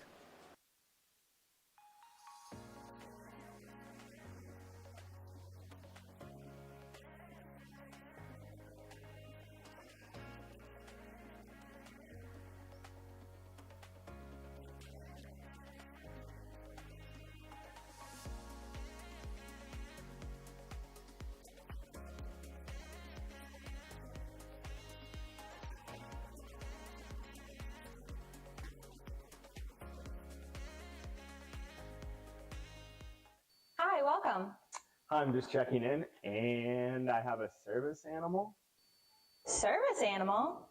[SPEAKER 1] Hi, welcome.
[SPEAKER 2] I'm just checking in, and I have a service animal.
[SPEAKER 1] Service animal?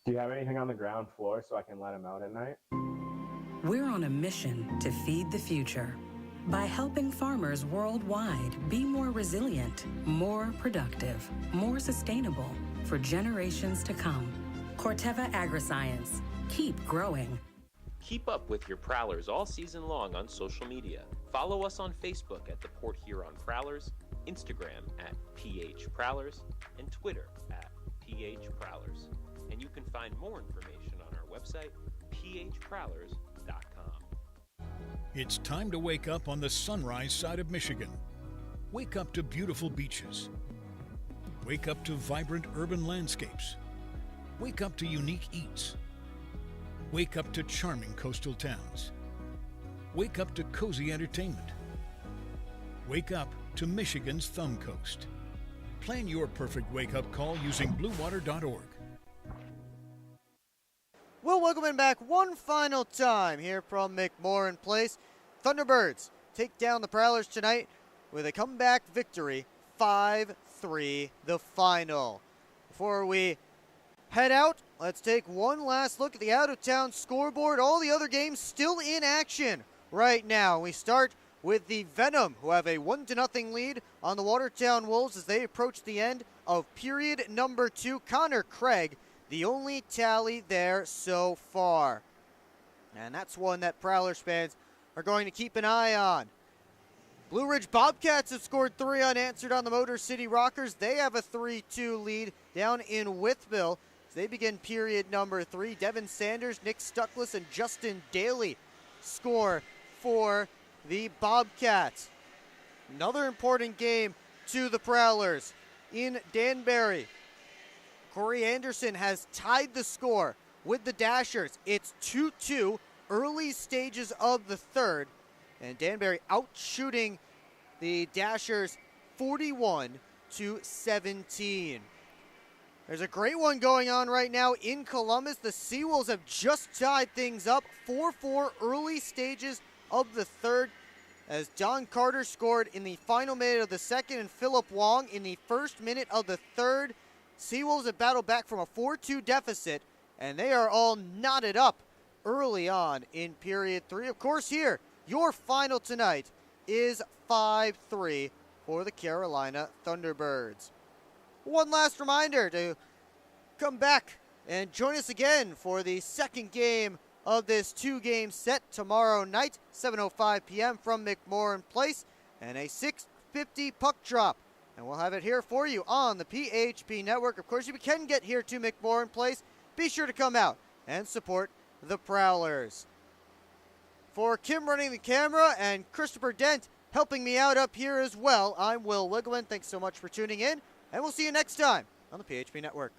[SPEAKER 2] Do you have anything on the ground floor so I can let him out at night?
[SPEAKER 11] We're on a mission to feed the future by helping farmers worldwide be more resilient, more productive, more sustainable for generations to come. Corteva Agriscience. Keep growing.
[SPEAKER 3] Keep up with your Prowlers all season long on social media. Follow us on Facebook at the Port Huron Prowlers, Instagram at PH Prowlers, and Twitter at PH Prowlers. And you can find more information on our website, phprowlers.com.
[SPEAKER 13] It's time to wake up on the sunrise side of Michigan. Wake up to beautiful beaches. Wake up to vibrant urban landscapes. Wake up to unique eats. Wake up to charming coastal towns. Wake up to cozy entertainment. Wake up to Michigan's Thumb Coast. Plan your perfect wake-up call using bluewater.org.
[SPEAKER 4] Well, welcome back one final time here from McMorran Place. Thunderbirds take down the Prowlers tonight with a comeback victory, 5-3, the final. Before we head out, let's take one last look at the out-of-town scoreboard. All the other games still in action right now. We start with the Venom, who have a 1-0 lead on the Watertown Wolves as they approach the end of period number 2. Connor Craig, the only tally there so far. And that's one that Prowlers fans are going to keep an eye on. Blue Ridge Bobcats have scored 3 unanswered on the Motor City Rockers. They have a 3-2 lead down in Wytheville. As they begin period number 3, Devin Sanders, Nick Stuckless, and Justin Daly score for the Bobcats. Another important game to the Prowlers in Danbury. Corey Anderson has tied the score with the Dashers. It's 2-2, early stages of the third, and Danbury outshooting the Dashers 41-17. There's a great one going on right now in Columbus. The Seawolves have just tied things up, 4-4 early stages of the third, as Don Carter scored in the final minute of the second and Philip Wong in the first minute of the third. Seawolves have battled back from a 4-2 deficit, and they are all knotted up early on in period 3. Of course, here, your final tonight is 5-3 for the Carolina Thunderbirds. One last reminder to come back and join us again for the second game of this 2-game set tomorrow night, 7:05 p.m. from McMorran Place, and a 6:50 puck drop. And we'll have it here for you on the PHP Network. Of course, if you can get here to McMorran Place, be sure to come out and support the Prowlers. For Kim running the camera and Christopher Dent helping me out up here as well, I'm Will Wiggleman. Thanks so much for tuning in, and we'll see you next time on the PHP Network.